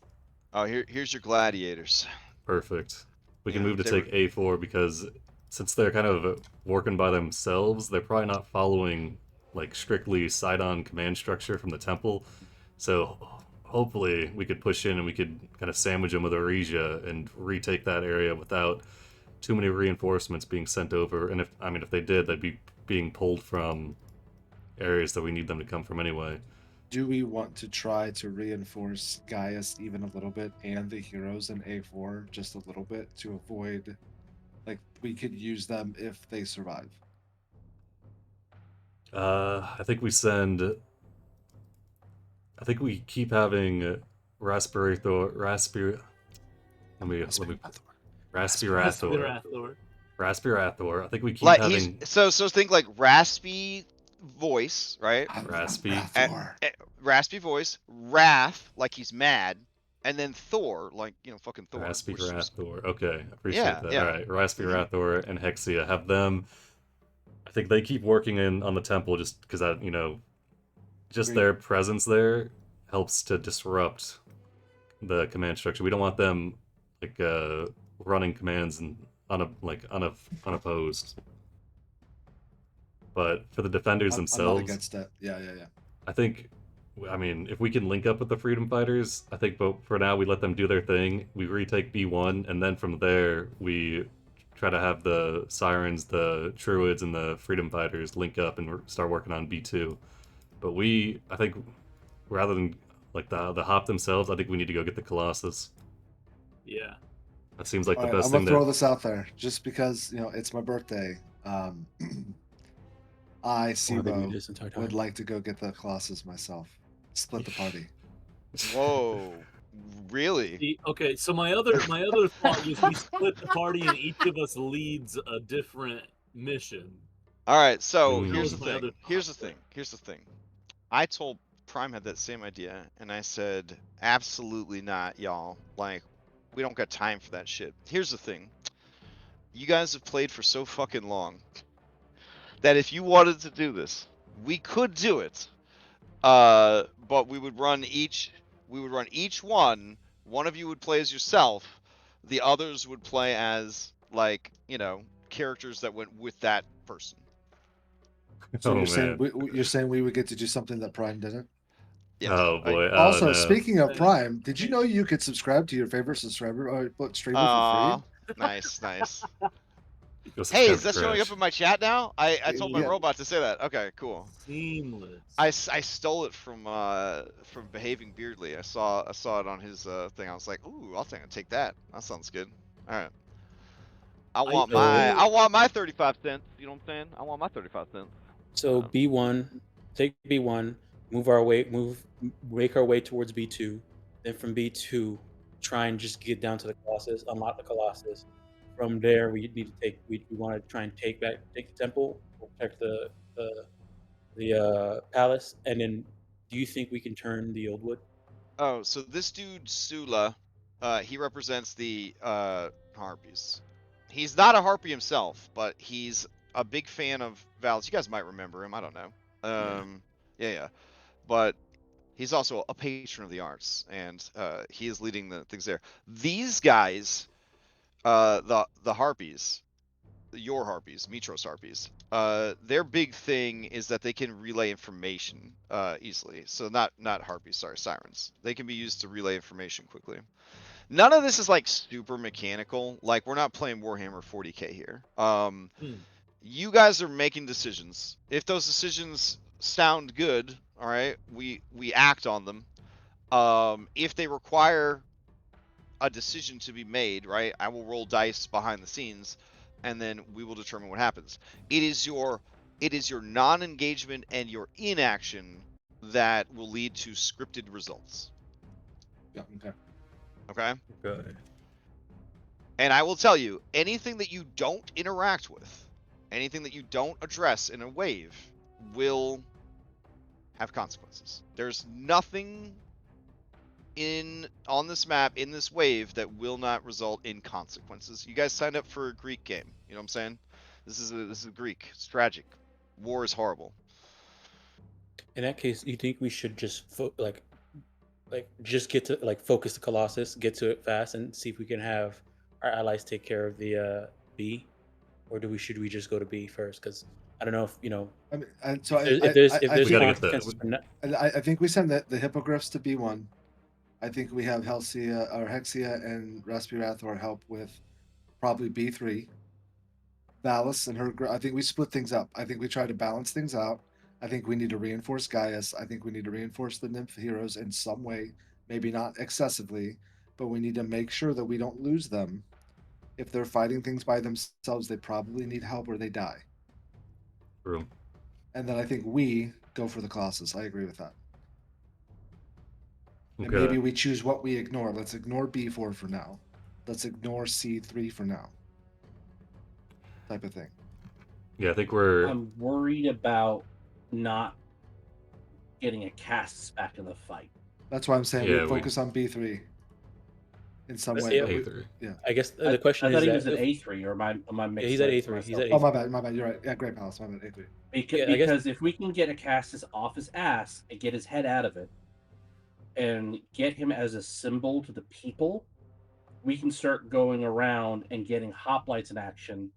Oh, here's your gladiators. perfect. We can Yeah, move to they take A4 because since they're kind of working by themselves, they're probably not following like strictly side-on command structure from the temple. So hopefully we could push in and we could kind of sandwich them with Aresia and retake that area without too many reinforcements being sent over. And if they did, they'd be being pulled from areas that we need them to come from anyway. Do we want to try to reinforce Gaius even a little bit and the heroes in A4 just a little bit to avoid, like, we could use them if they survive? I think we keep having Raspberry Raspberry Rathor. Rathor. I think we keep Like having so think like raspy voice, right? Raspy. Raspy voice, wrath, like he's mad, and then Thor, like fucking Thor. Raspy which is- Rathor. Okay, appreciate Yeah, that. yeah. All right, Raspy Mhm. Rathor and Hexia, have them. I think they keep working on the temple just because just Agreed. their presence there helps to disrupt the command structure. We don't want them running commands and unopposed. But for the defenders I'm not themselves, against that. Yeah. I think, I mean, if we can link up with the Freedom Fighters, I think, but for now we let them do their thing. We retake B1, and then from there we try to have the Sirens, the Druids, and the Freedom Fighters link up and start working on B2. But I think, rather than like the hop themselves, I think we need to go get the Colossus. Yeah. That seems like All the right, best I'm thing gonna throw this out there just because it's my birthday. I, Why have they Sibo, muted this entire time? would like to go get the Colossus myself. Split the party. Whoa, really? Okay, so my other thought was we split the party and each of us leads a different mission. All right, so Mm. here's That the was my thing. other Here's the thought thing. Here's the thing. I told Prime had that same idea, and I said, absolutely not, y'all. Like, we don't got time for that shit. Here's the thing. You guys have played for so fucking long that if you wanted to do this, we could do it. But we would run each one. One of you would play as yourself. The others would play as characters that went with that person. So Oh, you're saying man. you're saying we would get to do something that Prime didn't? Yes. Oh boy. Also, no. speaking of Thanks. Prime, did you know you could subscribe to your favorite streamer for free? Nice. Go Hey, subscribe is to that showing up Crash. in my chat now? I told my Yeah. robot to say that. Okay, cool. Seamless. I stole it from Behaving Beardly. I saw it on his thing. I was like, ooh, I'll take that. That sounds good. All right. I want my 35 cents. You know what I'm saying? I want my 35 cents. So B1, take B1, make our way towards B2. Then from B2, try and just get down to the Colossus, unlock the Colossus. From there, we need to we want to try and take the temple, protect the the palace, and then do you think we can turn the old wood? Oh, so this dude Sula, he represents the harpies. He's not a harpy himself, but he's a big fan of Val's. You guys might remember him. I don't know. Yeah. But he's also a patron of the arts, and he is leading the things there. These guys, the harpies, your harpies, Mytros harpies, their big thing is that they can relay information easily. So not harpies, sorry, sirens. They can be used to relay information quickly. None of this is like super mechanical. Like we're not playing Warhammer 40k here. You guys are making decisions. If those decisions sound good, all right, we act on them. If they require a decision to be made, right, I will roll dice behind the scenes, and then we will determine what happens. It is your non-engagement and your inaction that will lead to scripted results. Yeah, okay. Okay. Good. And I will tell you, anything that you don't interact with, anything that you don't address in a wave, will have consequences. There's nothing on this map, in this wave, that will not result in consequences. You guys signed up for a Greek game. You know what I'm saying? This is Greek. It's tragic. War is horrible. In that case, you think we should just just get to focus the Colossus, get to it fast, and see if we can have our allies take care of the B, or should we just go to B first? Because I don't know if I mean, and so if there's We gotta get that. consequences for not. I think we send the hippogriffs to B1. I think we have Hexia and Raspirathor help with probably B3. Valis and her. I think we split things up. I think we try to balance things out. I think we need to reinforce Gaius. I think we need to reinforce the nymph heroes in some way, maybe not excessively, but we need to make sure that we don't lose them. If they're fighting things by themselves, they probably need help or they die. True. And then I think we go for the Colossus. I agree with that. And Okay. maybe we choose what we ignore. Let's ignore B4 for now. Let's ignore C3 for now. Type of thing. Yeah, I think we're. I'm worried about not getting a Casts back in the fight. That's why I'm saying Yeah, we focus on B3 in some way. Yeah, A3. I guess the question I is thought he that was at A3, or am I yeah, mixing he's at it A3. myself? He's at Oh, A3. my bad. You're right. Yeah, Great Palace. My bad. A3. Yeah, I guess- Because if we can get a Castus off his ass and get his head out of it, and get him as a symbol to the people, we can start going around and getting hoplites in action,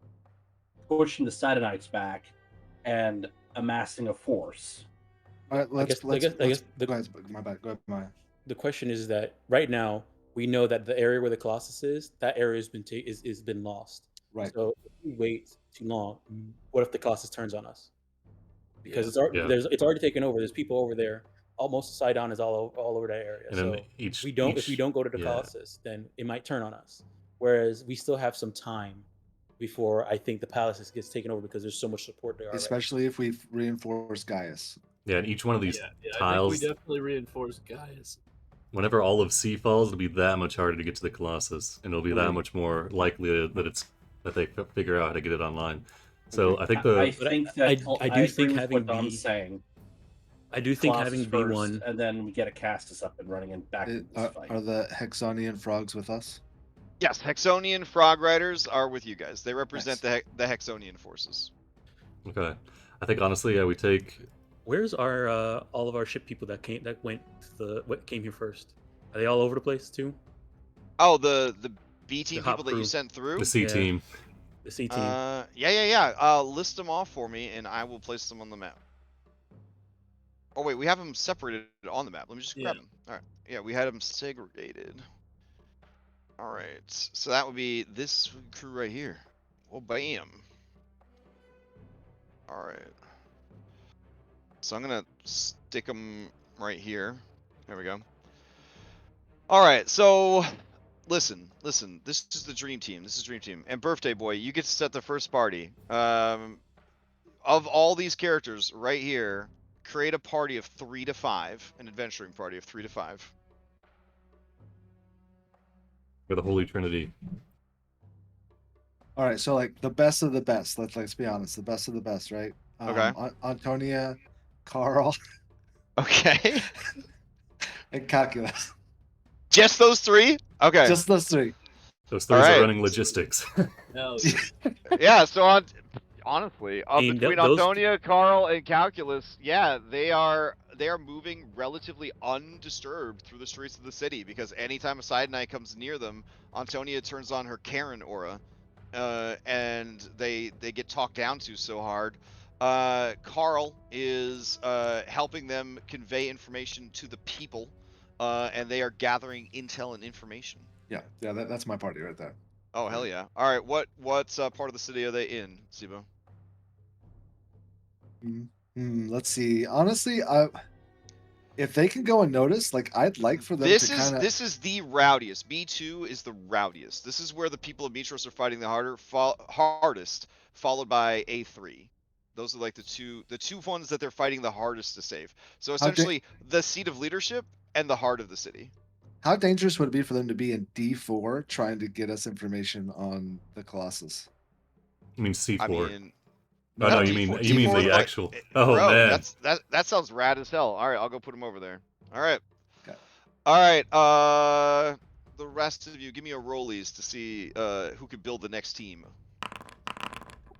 pushing the Sidonites back, and amassing a force. All right, I guess go ahead. My bad. Go ahead, Maya. The question is that right now we know that the area where the Colossus is, that area has been is been lost. Right. So if we wait too long, what if the Colossus turns on us? Because Yeah. it's already taken over. There's people over there. Almost Sidon is all over that area. And so then if if we don't go to the Colossus, then it might turn on us. Whereas we still have some time before I think the palace gets taken over because there's so much support there. Especially if we reinforce Gaius. Yeah, and each one of these I tiles. think we definitely reinforce Gaius. Whenever all of C falls, it'll be that much harder to get to the Colossus, and it'll be that much more likely that they figure out how to get it online. So I think I think that I do think agree with having what Dom's saying. I do think Colossus having first, B1, and then we get a Castus up and running and back into this fight. Are the Hexonian frogs with us? Yes, Hexonian Frog Riders are with you guys. They represent the Hexonian forces. Okay, I think honestly, yeah, we take. where's our all of our ship people that came here first? Are they all over the place too? Oh, the B team The hop people that you crew. sent through. The C Yeah. team. The C team. Yeah. List them off for me, and I will place them on the map. Oh wait, we have them separated on the map. Let me just grab them. All right. Yeah, we had them segregated. All right. So that would be this crew right here. Well, bam. All right. So I'm gonna stick them right here. There we go. All right. So listen. This is the dream team. This is dream team. And birthday boy, you get to set the first party. Of all these characters right here, create a party of 3 to 5, an adventuring party of 3 to 5. For the Holy Trinity. All right, so like the best of the best. Let's be honest, the best of the best, right? Okay. Antonia, Carl, Okay. and calculus. Just those three? Okay. Just those three. Those All threes are right. running logistics. No, Yeah, so honestly, mean, between those Antonia, Carl, and Calculus, yeah, they are moving relatively undisturbed through the streets of the city because anytime a side knight comes near them, Antonia turns on her Karen aura, and they get talked down to so hard. Carl is helping them convey information to the people, and they are gathering intel and information. Yeah, that's my party right there. Oh hell yeah! All right, what part of the city are they in, Sibo? Let's see. Honestly, if they can go unnoticed, like I'd like for them This to is kind of. this is the rowdiest. B2 is the rowdiest. This is where the people of Mytros are fighting the hardest, followed by A3. Those are like the two ones that they're fighting the hardest to save. So How, essentially, the seat of leadership and the heart of the city. how dangerous would it be for them to be in D4 trying to get us information on the Colossus? I mean C4. I mean, Oh no, you D4 mean D4 the like, actual. Oh bro, man. that sounds rad as hell. All right, I'll go put him over there. All right. Okay. All right. The rest of you, give me a rollies to see who could build the next team.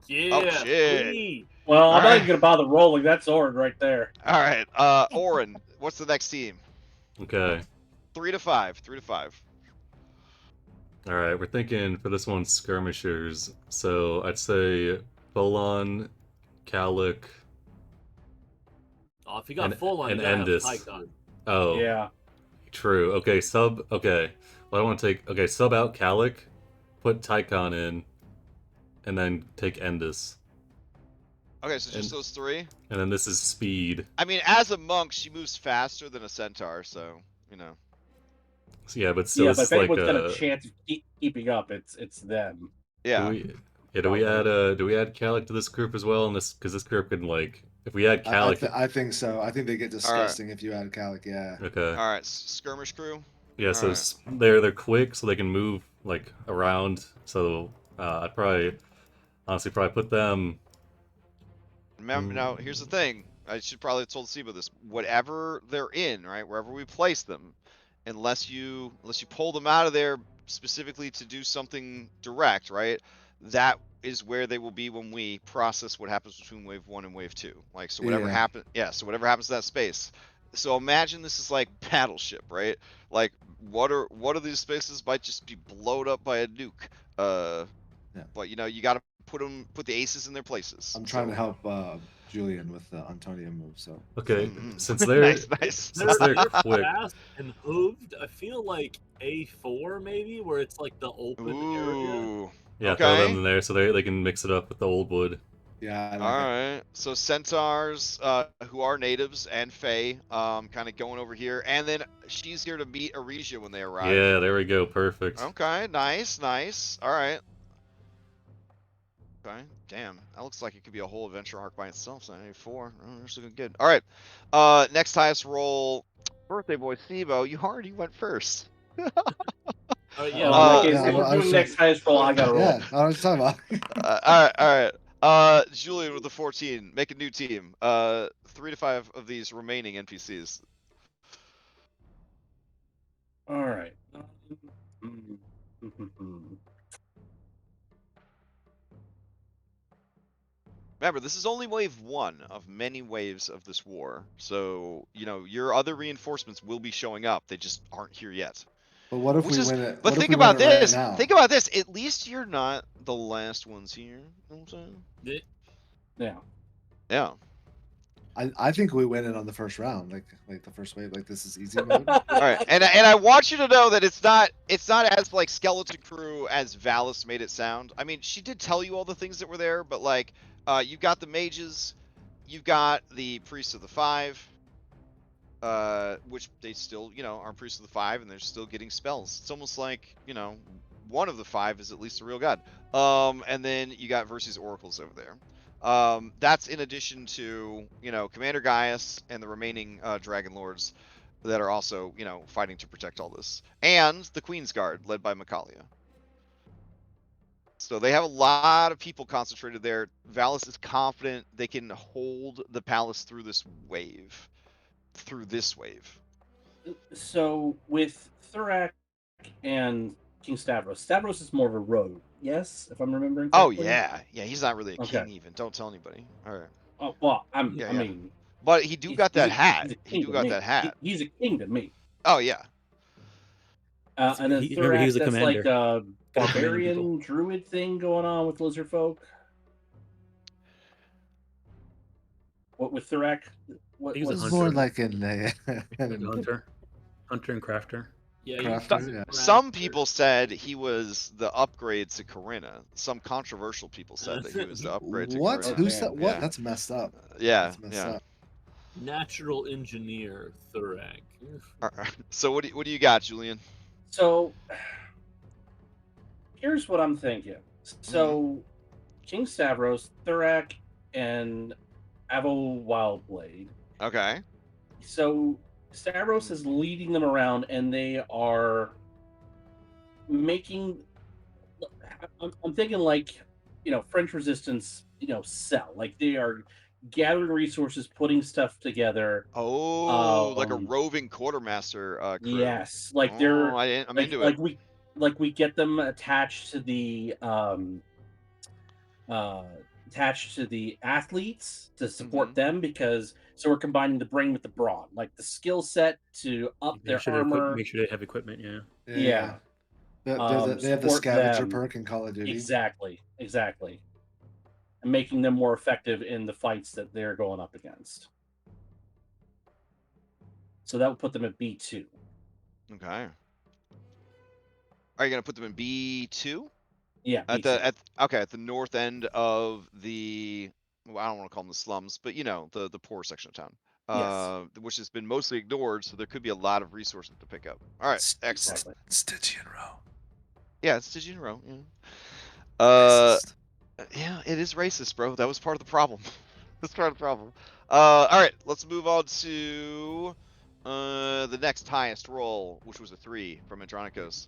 yeah, shit. please. Well, I'm not Alright. even gonna bother rolling. That's Orin right there. All right. Oren, what's the next team? Okay. 3 to 5. 3 to 5. All right, we're thinking for this one skirmishers. So I'd say Bolon, Kalik. Oh, if you got And- full on, and you gotta have Endis. Tycon. Oh, Yeah. true. Okay, sub. Okay, well, I want to take. Okay, sub out Kalik, put Tycon in, and then take Endis. Okay, so just And- those three. And then this is speed. I mean, as a monk, she moves faster than a centaur, so you know. So, yeah, but still, Yeah, this but is if like anyone's got a chance of keeping up, it's them. Yeah. do we add Kalik to this group as well? And this because this group can like if we add Kalik. I think so. I think they get disgusting if you add Calic. Yeah. Okay. All right, skirmish crew. Yeah, so Alright. they're quick, so they can move like around. So I'd probably honestly put them. Remember, now here's the thing. I should probably have told Sibo this. Whatever they're in, right, wherever we place them, unless you pull them out of there specifically to do something direct, right? That is where they will be when we process what happens between wave 1 and wave 2. Like, so whatever so whatever happens to that space. So imagine this is like Battleship, right? Like, what are these spaces might just be blown up by a nuke. But you know, you got to put the aces in their places. I'm trying to help Julian with the Antonio move. So Okay, Mhm. since they're nice. since they're They're quick. fast and hooved. I feel like A4 maybe, where it's like the open area. Ooh. Yeah, throw them Okay. in there so they can mix it up with the old wood. yeah, I like All it. right. So centaurs, who are natives and fae, kind of going over here, and then she's here to meet Arisia when they arrive. Yeah, there we go. Perfect. Okay. Nice. Nice. All right. Okay. Damn. That looks like it could be a whole adventure arc by itself. So 94. Oh, that's looking good. All right. Next highest roll, birthday boy Sibo. You already went first. Yeah, Well, in Uh, that case, yeah, if we're I doing was next highest roll, I gotta roll. Yeah, I was talking about. All right. All right. Julian with the 14. Make a new team. 3 to 5 of these remaining NPCs. All right. Remember, this is only wave 1 of many waves of this war. So, you know, your other reinforcements will be showing up. They just aren't here yet. But what if Which we is, win it? but what if think we win about it right this. now? Think about this. At least you're not the last ones here. You know what I'm saying? Yeah. Yeah. I think we win it on the first round, like the first wave. Like this is easy mode. All right. And I want you to know that it's not as like skeleton crew as Valis made it sound. I mean, she did tell you all the things that were there, but like you've got the mages, you've got the priests of the 5, which they still, you know, are priests of the 5 and they're still getting spells. It's almost like, you know, one of the 5 is at least a real god. And then you got Versus oracles over there. That's in addition to, you know, Commander Gaius and the remaining Dragonlords that are also, you know, fighting to protect all this. And the Queen's Guard, led by Makalia. So they have a lot of people concentrated there. Valis is confident they can hold the palace through this wave. So with Thurak and King Stavros, Stavros is more of a rogue. Yes, if I'm remembering Oh correctly. yeah, he's not really a Okay. king even. Don't tell anybody. All right. Oh well, I Yeah. mean, But he do got that hat. he's a He king do to got me. that hat. He's a king to me. Oh yeah. And then Remember, he Thurak, was the that's like commander. a Gotta command the people. barbarian druid thing going on with lizard folk. What with Thurak? What, He was a It's what's more hunter. like in Like a hunter and crafter. Yeah, Crafter, he's a yeah. Some crafter. people said he was the upgrade to Corinna. Some controversial people said that he was the upgrade to What? Corinna. Who Oh, said damn. what? Yeah. That's messed up. Yeah. That's messed Yeah. up. Natural engineer Thurak. All right. So what do you got, Julian? So here's what I'm thinking. So King Stavros, Thurak, and Avo Wildblade. Okay. So Stavros is leading them around, and they are making. I'm thinking like, French Resistance, cell. Like they are gathering resources, putting stuff together. Oh, like a roving quartermaster crew. Yes, like Oh, they're I'm into like it. we get them attached to the athletes to support them, because so we're combining the brain with the brawn, like the skill set to up Make their sure armor. make sure they have equipment. Yeah. Yeah. They have the Support scavenger them. perk in Call of Duty. Exactly, and making them more effective in the fights that they're going up against. So that would put them at B2. Okay. Are you gonna put them in B2? Yeah, At B2. at the north end of the, well, I don't want to call them the slums, but the poor section of town. Yes. Which has been mostly ignored, so there could be a lot of resources to pick up. All right, excellent. Exactly. Stygian row. Yeah, it's Stygian row. Yeah. Racist. Yeah, it is racist, bro. That was part of the problem. That's part of the problem. All right, let's move on to the next highest roll, which was a 3 from Andronicos.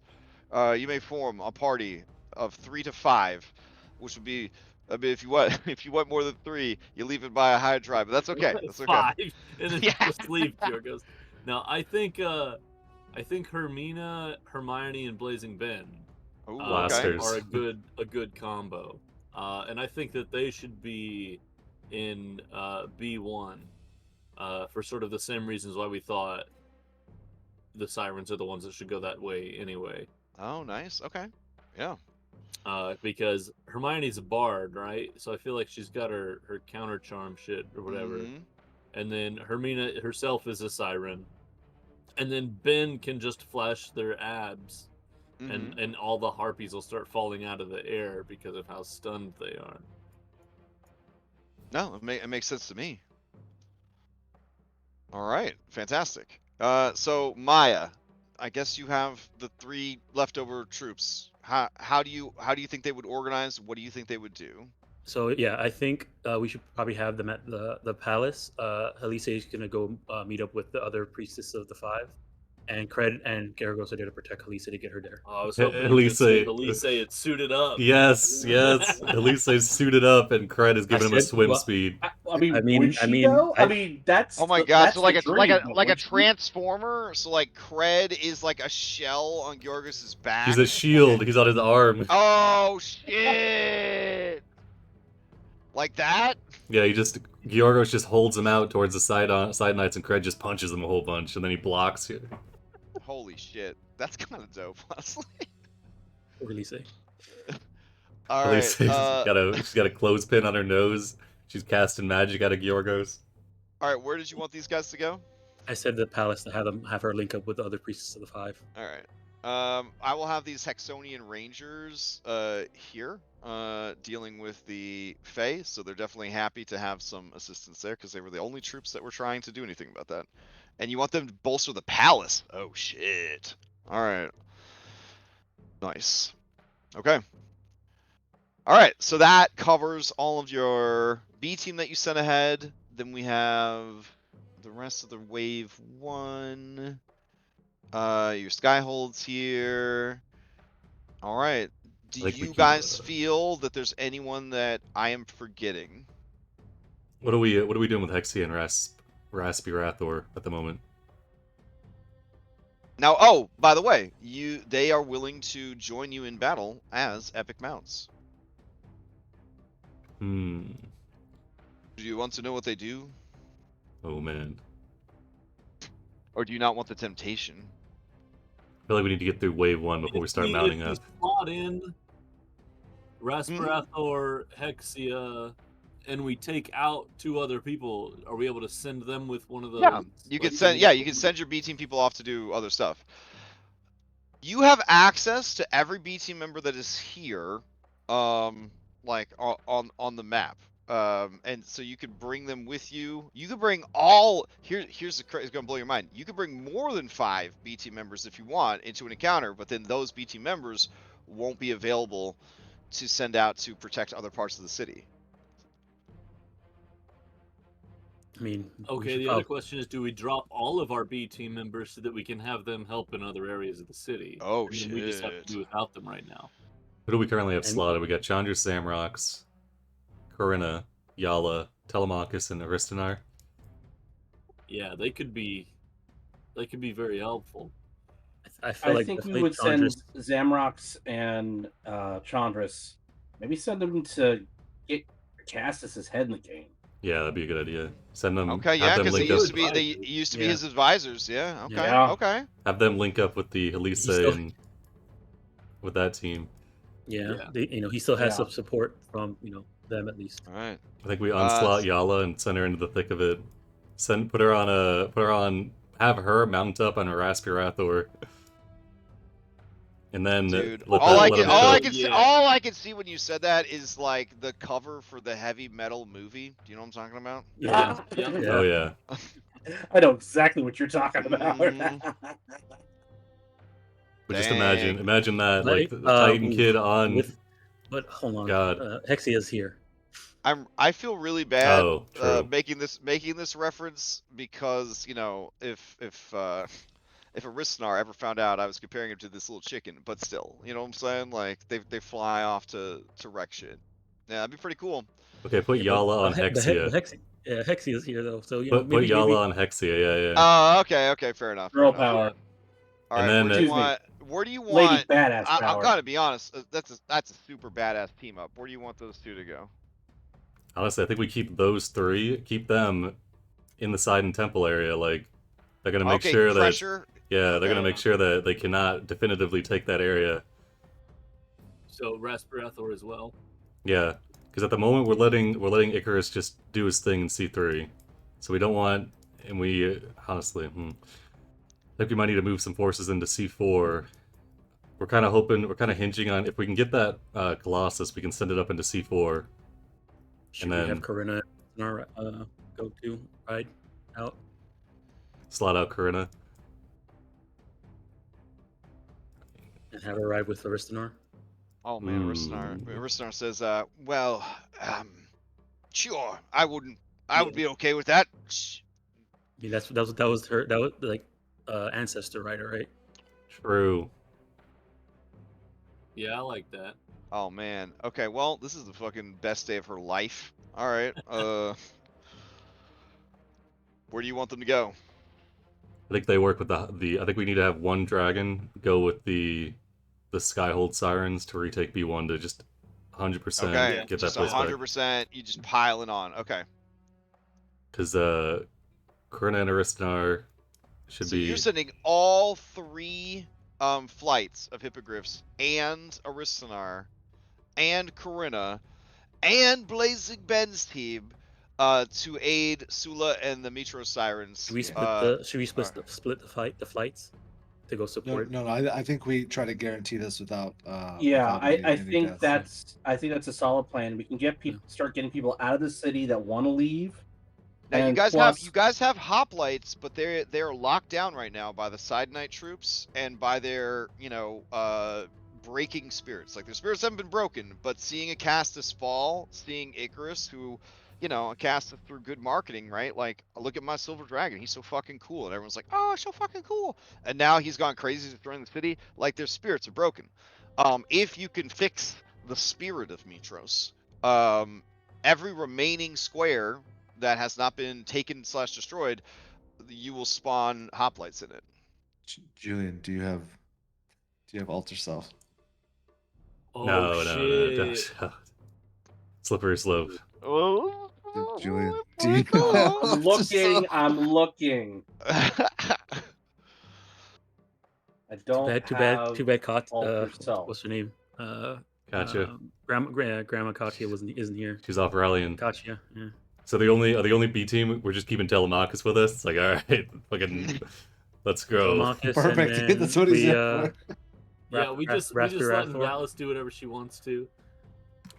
You may form a party of 3 to 5, which would be, I mean, if you want if you want more than 3, you leave it by a high drive. But that's okay. That's okay. 5, and then Yeah. just leave Kyrgos. Now I think Hermina, Hermione, and Blazing Ben Ooh, Blasters. are a good combo, and I think that they should be in B1 for sort of the same reasons why we thought the Sirens are the ones that should go that way anyway. Oh, nice. Okay. Yeah. Because Hermione's a bard, right? So I feel like she's got her counter charm shit or whatever. Mhm. And then Hermina herself is a siren. And then Ben can just flash their abs, and all the harpies will start falling out of the air because of how stunned they are. No, it makes sense to me. All right, fantastic. So Maya, I guess you have the 3 leftover troops. How do you think they would organize? What do you think they would do? So yeah, I think we should probably have them at the palace. Elise is gonna go meet up with the other priestess of the 5, and Cred and Garagos are there to protect Elise to get her there. Oh, I was hoping you could say Elise had suited up. Yes. Elise is suited up, and Cred is giving him a swim speed. I mean, would she though? I mean, that's Oh my god! So like a a transformer. So like Cred is like a shell on Georgus's back. He's a shield. He's on his arm. Oh shit! Like that? Yeah, Georgos just holds him out towards the side knights, and Cred just punches him a whole bunch, and then he blocks you. Holy shit! That's kind of dope, honestly. Or Elise. All right. She's got a clothespin on her nose. She's casting magic out of Georgos. All right. Where did you want these guys to go? I said the palace to have her link up with the other priestess of the 5. All right. I will have these Hexonian Rangers here dealing with the Fae, so they're definitely happy to have some assistance there because they were the only troops that were trying to do anything about that. And you want them to bolster the palace? Oh shit! All right. Nice. Okay. All right. So that covers all of your B team that you sent ahead. Then we have the rest of the wave 1. Your Skyholds here. All right. Do think we you keep, guys feel that there's anyone that I am forgetting? What are we doing with Hexia and Raspy Rathor at the moment? Now, oh, by the way, they are willing to join you in battle as epic mounts. Hmm. Do you want to know what they do? Oh man. Or do you not want the temptation? I feel like we need to get through wave 1 before we start mounting if we up. slot in Rasparathor, Hexia, and we take out 2 other people, are we able to send them with one of the? Yeah, you could send. Yeah, you can send your B team people off to do other stuff. You have access to every B team member that is here, like on the map. And so you could bring them with you. You could bring all. Here's it's gonna blow your mind. You could bring more than 5 B team members if you want into an encounter, but then those B team members won't be available to send out to protect other parts of the city. I mean, we Okay, should the other question is, do we drop all of our B team members so that we can have them help in other areas of the city? Oh, and then we just have to shit. do without them right now. Who do we currently have And- slotted? We got Chandra Samrox, Corinna, Yala, Telemachus, and Aristonar. Yeah, they could be very helpful. I feel I like think we definitely would send Chandra's- Zamrox and Chandras. Maybe send them to get Castus's head in the game. Yeah, that'd be a good idea. Send them. Okay, have yeah, them because link they up. used to be Yeah. his advisors. Yeah. Okay. Yeah. Okay. Have them link up with the Helise still- and with that team. Yeah, he still has Yeah. some support from them at least. All right. I think we unslot Yala and send her into the thick of it. Have her mount up on a Raspirathor. And then Dude, let all I let can them all kill I it. can see, Yeah. all I can see when you said that is like the cover for the Heavy Metal movie. Do you know what I'm talking about? Yeah. Yeah. Oh yeah. I know exactly what you're talking about. Mhm. But just Dang. imagine that, like the Like, Titan kid on. But hold on, God. Hexia's here. I feel really bad Oh, true. making this reference because if Aristonar ever found out I was comparing him to this little chicken, but still, you know what I'm saying? Like they fly off to wreck shit. Yeah, that'd be pretty cool. Okay, put Yala on Hexia. Hexia's here though, so Put maybe Yala on Hexia. Yeah, yeah. Oh, okay, fair enough. Girl fair enough. power. All And right, then- where do you Excuse me. want? Where do you Lady want? badass I'm power. gonna be honest. That's a super badass team up. Where do you want those 2 to go? Honestly, I think we keep those 3. Keep them in the side and temple area. Like they're gonna make Okay, sure that. pressure. Yeah, they're Okay. gonna make sure that they cannot definitively take that area. So Rasparathor as well. Yeah, because at the moment we're letting Icarus just do his thing in C3, so we don't want, and we honestly, I think we might need to move some forces into C4. We're kind of hinging on if we can get that Colossus, we can send it up into C4. should and we then- have Corinna in our go to ride out? Slot out Corinna. And have her ride with Aristonar? Oh man, Aristonar says, well, sure, I would be okay with that. I mean, that was her like ancestor rider, right? True. Yeah, I like that. Oh man. Okay, well, this is the fucking best day of her life. All right. Where do you want them to go? I think they work with the. I think we need to have one dragon go with the Skyhold sirens to retake B1 to just 100% Okay, get that just place back. 100%. You just piling on. Okay. Because Corinna and Aristonar should So be. you're sending all 3 flights of hippogriffs and Aristonar and Corinna and Blazing Ben's team to aid Sula and the Mytros sirens. Should we split the flights to go No, support? no, I think we try to guarantee this without. Yeah, without I any think deaths. that's a solid plan. We can get people start getting people out of the city that want to leave. Now you And guys plus- have hoplites, but they're locked down right now by the side knight troops and by their breaking spirits. Like their spirits haven't been broken, but seeing a Castus fall, seeing Icarus, who a Castus through good marketing, right? Like look at my silver dragon, he's so fucking cool, and everyone's like, oh, so fucking cool. And now he's gone crazy destroying the city. Like their spirits are broken. If you can fix the spirit of Mytros, every remaining square that has not been taken / destroyed, you will spawn hoplites in it. Julian, do you have alter self? Oh No, shit! don't. Slippery slope. Oh, Julian, do you have I'm alter self? looking. I'm looking. I don't have Too bad. alter self. What's her name? Gotcha. Grandma Katya isn't here. She's off rallying. Katya, yeah. So the only B team, we're just keeping Telemachus with us. It's like, all right, fucking, let's go. Telemachus, Perfect. and then That's what he's we, there for. Yeah, we just letting Rathor. Valis do whatever she wants to.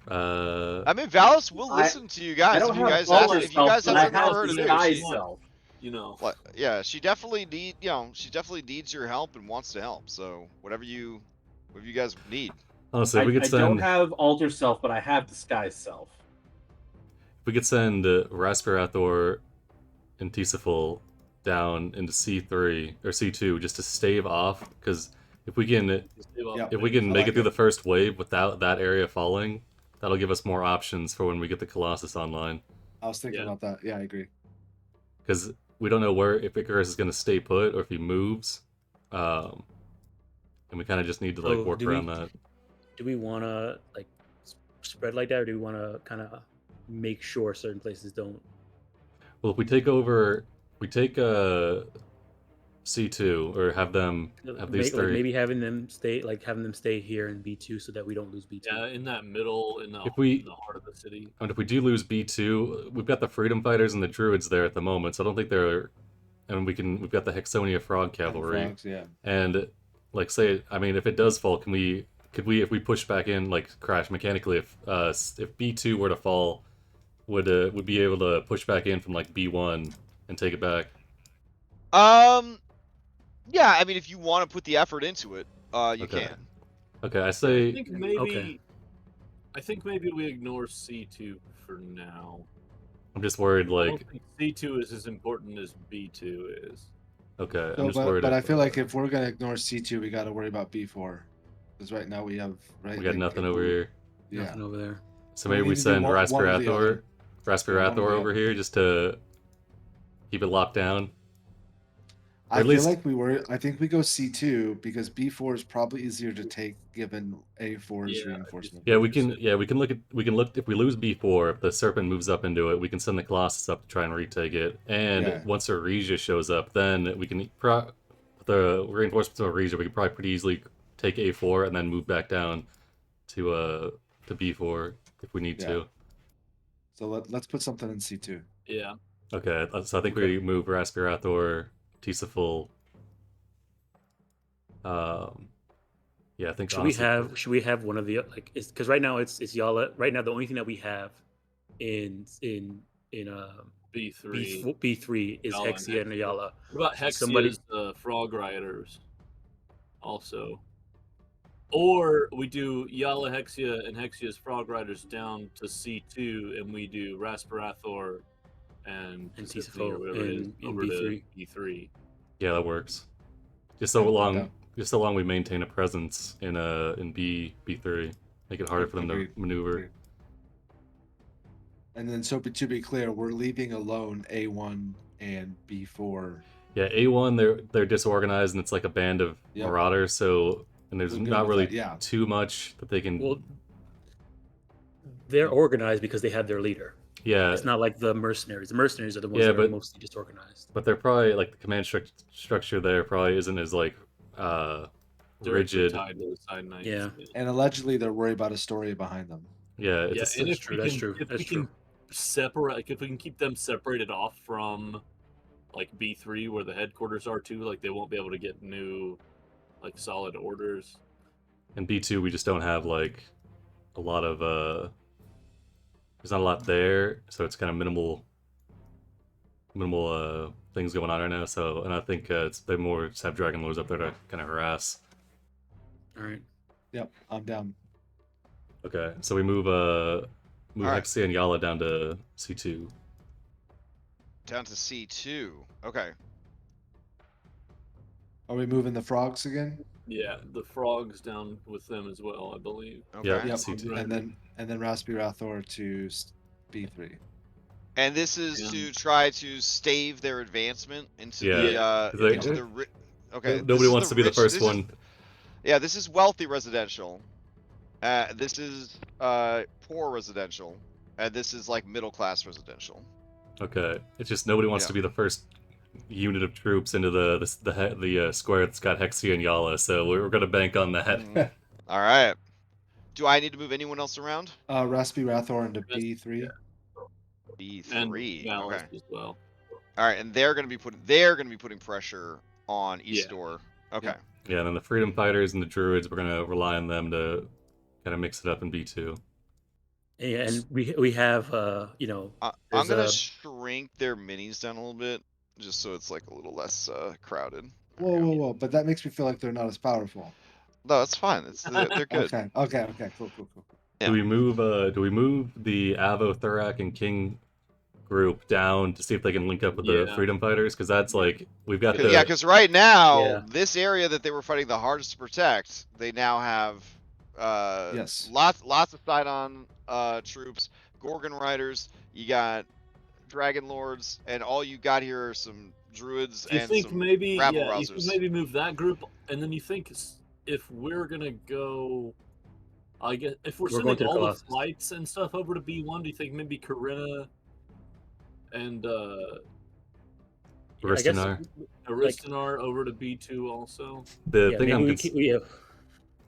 I mean, Valis will listen to you guys. I don't If you have guys alter ask, if you guys self, have but I something have for her to do, disguise she, self. You know. yeah, she definitely needs your help and wants to help. So whatever you guys need. Honestly, I we could don't send have alter self, but I have disguise self. Raspirathor and Tisaful down into C3 or C2 just to stave off, because if we can Yep. if we can I make like it through it. the first wave without that area falling, that'll give us more options for when we get the Colossus online. I was thinking Yeah. about that. Yeah, I agree. Because we don't know if Icarus is going to stay put or if he moves, and we kind of just need to like So work do we- around that. Do we want to like spread like that, or do we want to kind of make sure certain places don't? Well, if we take C2 or have them have these three. Maybe having them stay here in B2 so that we don't lose B2. Yeah, in that middle, in the heart of the city. And if we do lose B2, we've got the Freedom Fighters and the Druids there at the moment, so I don't think they're. And we've got the Hexonia Frog Cavalry. Frogs, yeah. And like if it does fall, could we if we push back in like Crash mechanically, if B2 were to fall, would be able to push back in from like B1 and take it back? Yeah, I mean, if you want to put the effort into it, you Okay. can. Okay, I say. I think maybe. Okay. I think maybe we ignore C2 for now. I'm just worried. I Like, don't think C2 is as important as B2 is. okay, So, I'm just worried. but I feel like if we're gonna ignore C2, we got to worry about B4, because right now we have we got nothing over here. Yeah. Nothing over there. So We maybe we need to do send one or the other. Raspirathor Yeah, one or the over here just to keep it locked down. I at feel least- like I think we go C2 because B4 is probably easier to take given A4's Yeah, reinforcement. Yeah, we can look if we lose B4, if the Serpent moves up into it, we can send the Colossus up to try and retake it. And Yeah. once Aresia shows up, then we can with the reinforcements of Aresia, we can probably pretty easily take A4 and then move back down to B4 if we need to. So let's put something in C2. Yeah. Okay, so I think we move Raspirathor, Tisaful. Yeah, I think. Should we have one of the because right now it's Yala. Right now the only thing that we have in B3. B3 is Yala and Hexia and Ayala. What about Hexia's Somebody- Frog Riders? Also. Or we do Yala Hexia and Hexia's Frog Riders down to C2, and we do Raspirathor and Tisaful or whatever it is, in over B3. to B3. Yeah, that works. Just so Yeah, long we maintain a presence in B3, make it harder for them Agreed. to maneuver. Agreed. And then, so to be clear, we're leaving alone A1 and B4. Yeah, A1 they're disorganized and it's like a band of Yep. marauders. So and there's We're good not with really that, yeah. too much that they can. Well, they're organized because they have their leader. yeah, It's not like the mercenaries. The mercenaries are the ones Yeah, that are but- mostly disorganized. but they're probably like the command structure there probably isn't as like Directly rigid. tied to the side knights. Yeah. And allegedly, they're worried about a story behind them. Yeah, Yeah, it's and that's if true, we that's can, true, if that's we true. can separate, if we can keep them separated off from like B3 where the headquarters are too, like they won't be able to get new like solid orders. in B2 we just don't have like a lot of there's not a lot there, so it's kind of minimal things going on right now. So, and I think they more just have Dragonlords up there to kind of harass. All right. Yep, I'm down. Okay, so we move Alright. Hexia and Yala down to C2. Down to C2. Okay. Are we moving the frogs again? Yeah, the frogs down with them as well, I believe. Okay. Yep. Yep. C2. And then Raspirathor to B3. And this is And- to try to stave their advancement into Yeah, the 'cause they- into the okay. this Nobody is wants to be the rich- first this is- one. yeah, this is wealthy residential. This is poor residential, and this is like middle class residential. Okay, it's just nobody wants Yeah. to be the first unit of troops into the square that's got Hexia and Yala, so we're gonna bank on that. Mhm. All right. Do I need to move anyone else around? Raspirathor into Yes, B3. yeah. And B3. Malice Okay. as well. All right, and they're gonna be putting pressure on East Yeah. Door. Okay. Yeah, and then the Freedom Fighters and the Druids, we're gonna rely on them to kind of mix it up in B2. Yeah, and we have I'm there's gonna a- shrink their minis down a little bit, just so it's like a little less crowded. There Whoa, we go. whoa, whoa! But that makes me feel like they're not as powerful. No, it's fine. They're good. Okay. Cool. Yeah. Do we move the Avo, Thurak, and King group down to see if they can link up with the Yeah. Freedom Fighters? Because that's like we've got the Yeah, because right now, Yeah. this area that they were fighting the hardest to protect, they now have Yes. lots of Sidon troops, Gorgon Riders, you got Dragonlords, and all you got here are some Druids Do you and think some maybe rabble you think rousers. maybe move that group, and then you think if we're gonna go, I guess if we're We're going sending to the all the Colossus. flights and stuff over to B1, do you think maybe Corinna and I guess Aristanar. Aristanar over to B2 also? The yeah, thing maybe I'm we have.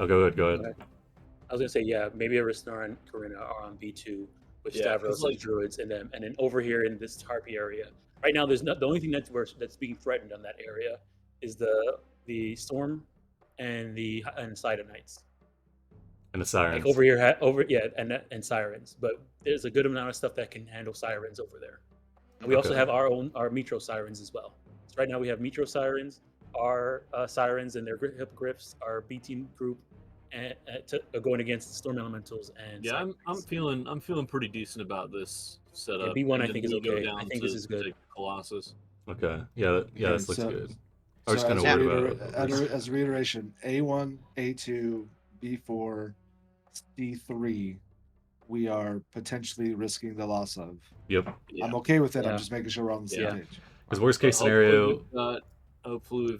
Oh, go ahead. I was gonna say yeah, maybe Aristar and Corinna are on B2 with Yeah, 'cause, Stavros like- and the Druids and them, and then over here in this Harpy area. Right now, there's not the only thing that's being threatened on that area is the Storm and the Sidon Knights. And the Sirens. Like over here, and Sirens. But there's a good amount of stuff that can handle Sirens over there. And we also Okay. have our Mytros Sirens as well. So right now we have Mytros Sirens, our Sirens and their Hippogriffs, our B team group, and going against the Storm Elementals and Yeah, Siren I'm Knights. feeling pretty decent about this setup. B1 I And think then is we go okay. down I think to this is good. take Colossus. Okay. Yeah, Okay, this looks so- good. I was So just as, kind a of worried reiter- about as a reiteration, A1, A2, B4, D3, we are potentially risking the loss of. Yep. Yeah. I'm okay with it. Yeah. I'm just making sure we're on the same Yeah. page. Because worst case Hopefully scenario, we've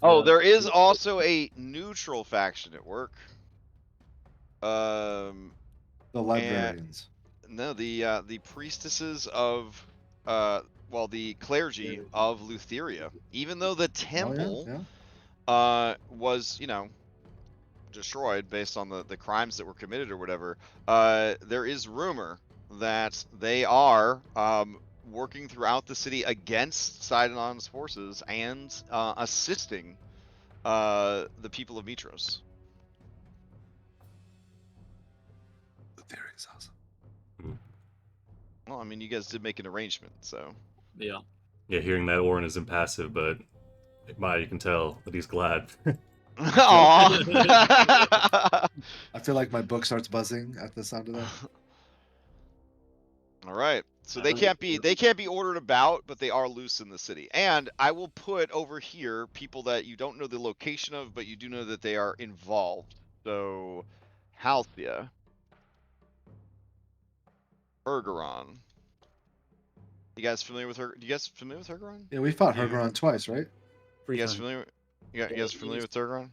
Oh, got- there is also a neutral faction at work. The librarians. No, the priestesses of the clergy of Lutheria. Even though the temple was, destroyed based on the crimes that were committed or whatever, there is rumor that they are working throughout the city against Sidon's forces and assisting the people of Mytros. The theory is awesome. Well, I mean, you guys did make an arrangement, so. Yeah. yeah, hearing that Orin is impassive, but you can tell that he's glad. Aww. I feel like my book starts buzzing at the sound of that. All right. So they can't be ordered about, but they are loose in the city. And I will put over here people that you don't know the location of, but you do know that they are involved. So Halthia, Ergeron. You guys familiar with her? You guys familiar with Ergeron? Yeah, we fought You- Hergeron twice, right? You guys Free familiar? You guys familiar with Ergeron?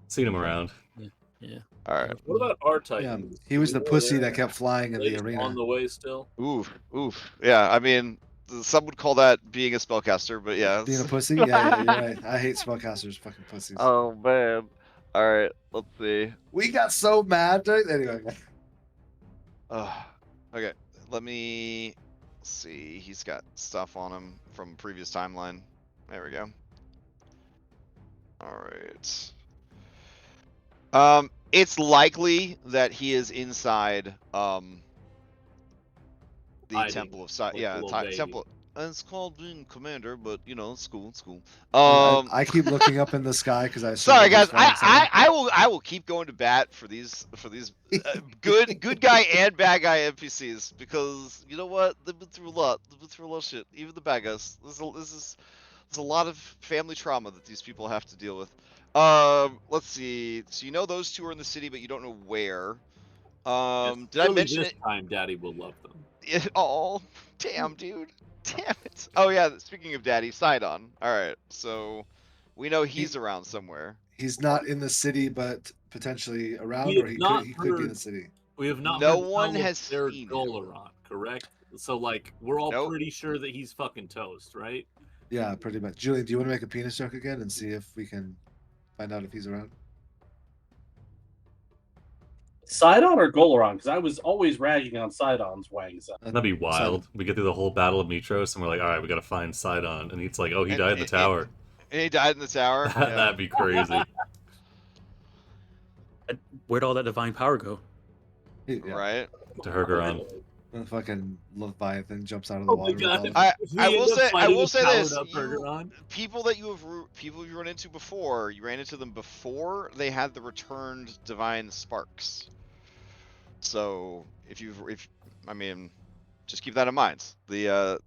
Seen him around. Yeah. All right. What about our Yeah, Titans? he was the We know pussy they're that kept flying in at the least arena. on the way still. Oof. Yeah. I mean, some would call that being a spellcaster, but yeah. Being a pussy? Yeah, you're right. I hate spellcasters, fucking pussies. Oh man. All right. Let's see. We got so mad, dude. Anyway, Okay. Let me see. He's got stuff on him from previous timeline. There we go. All right. It's likely that he is inside the Hiding, Temple of Sight. like a Yeah, little baby. Temple. It's called being commander, but it's cool. It's cool. I keep looking up in the sky because I. assume Sorry that he's guys, flying somewhere. I will keep going to bat for these good guy and bad guy NPCs, because you know what, they've been through a lot of shit, even the bad guys. There's a lot of family trauma that these people have to deal with. Let's see. So you know those two are in the city, but you don't know where. Yes, Did I surely mention this it? time Daddy will love them. Oh, damn, dude. Damn it. Oh yeah. Speaking of Daddy, Sidon. All right. So we know he's around somewhere. He's not in the city, but potentially We around, or have not he could be in heard. the city. We have not No heard the one tell of has their seen him. Dolaran, correct? So like we're all Nope. pretty sure that he's fucking toast, right? Yeah, pretty much. Julian, do you want to make a penis joke again and see if we can find out if he's around? Sidon or Golaron? Because I was always ragging on Sidon's wangs. That'd be wild. We get through the whole battle of Mytros, and we're like, all right, we gotta find Sidon, and he's like, oh, he died in the tower. And he died in the tower. Yeah. That'd be crazy. Where'd all that divine power go? Yeah. Right. To Hergeron. The fucking Leviathan jumps out of the Oh my water. with god! all- I will say this. Up People that you've run into before, you ran into them before they had the returned divine sparks. So I mean, just keep that in mind. The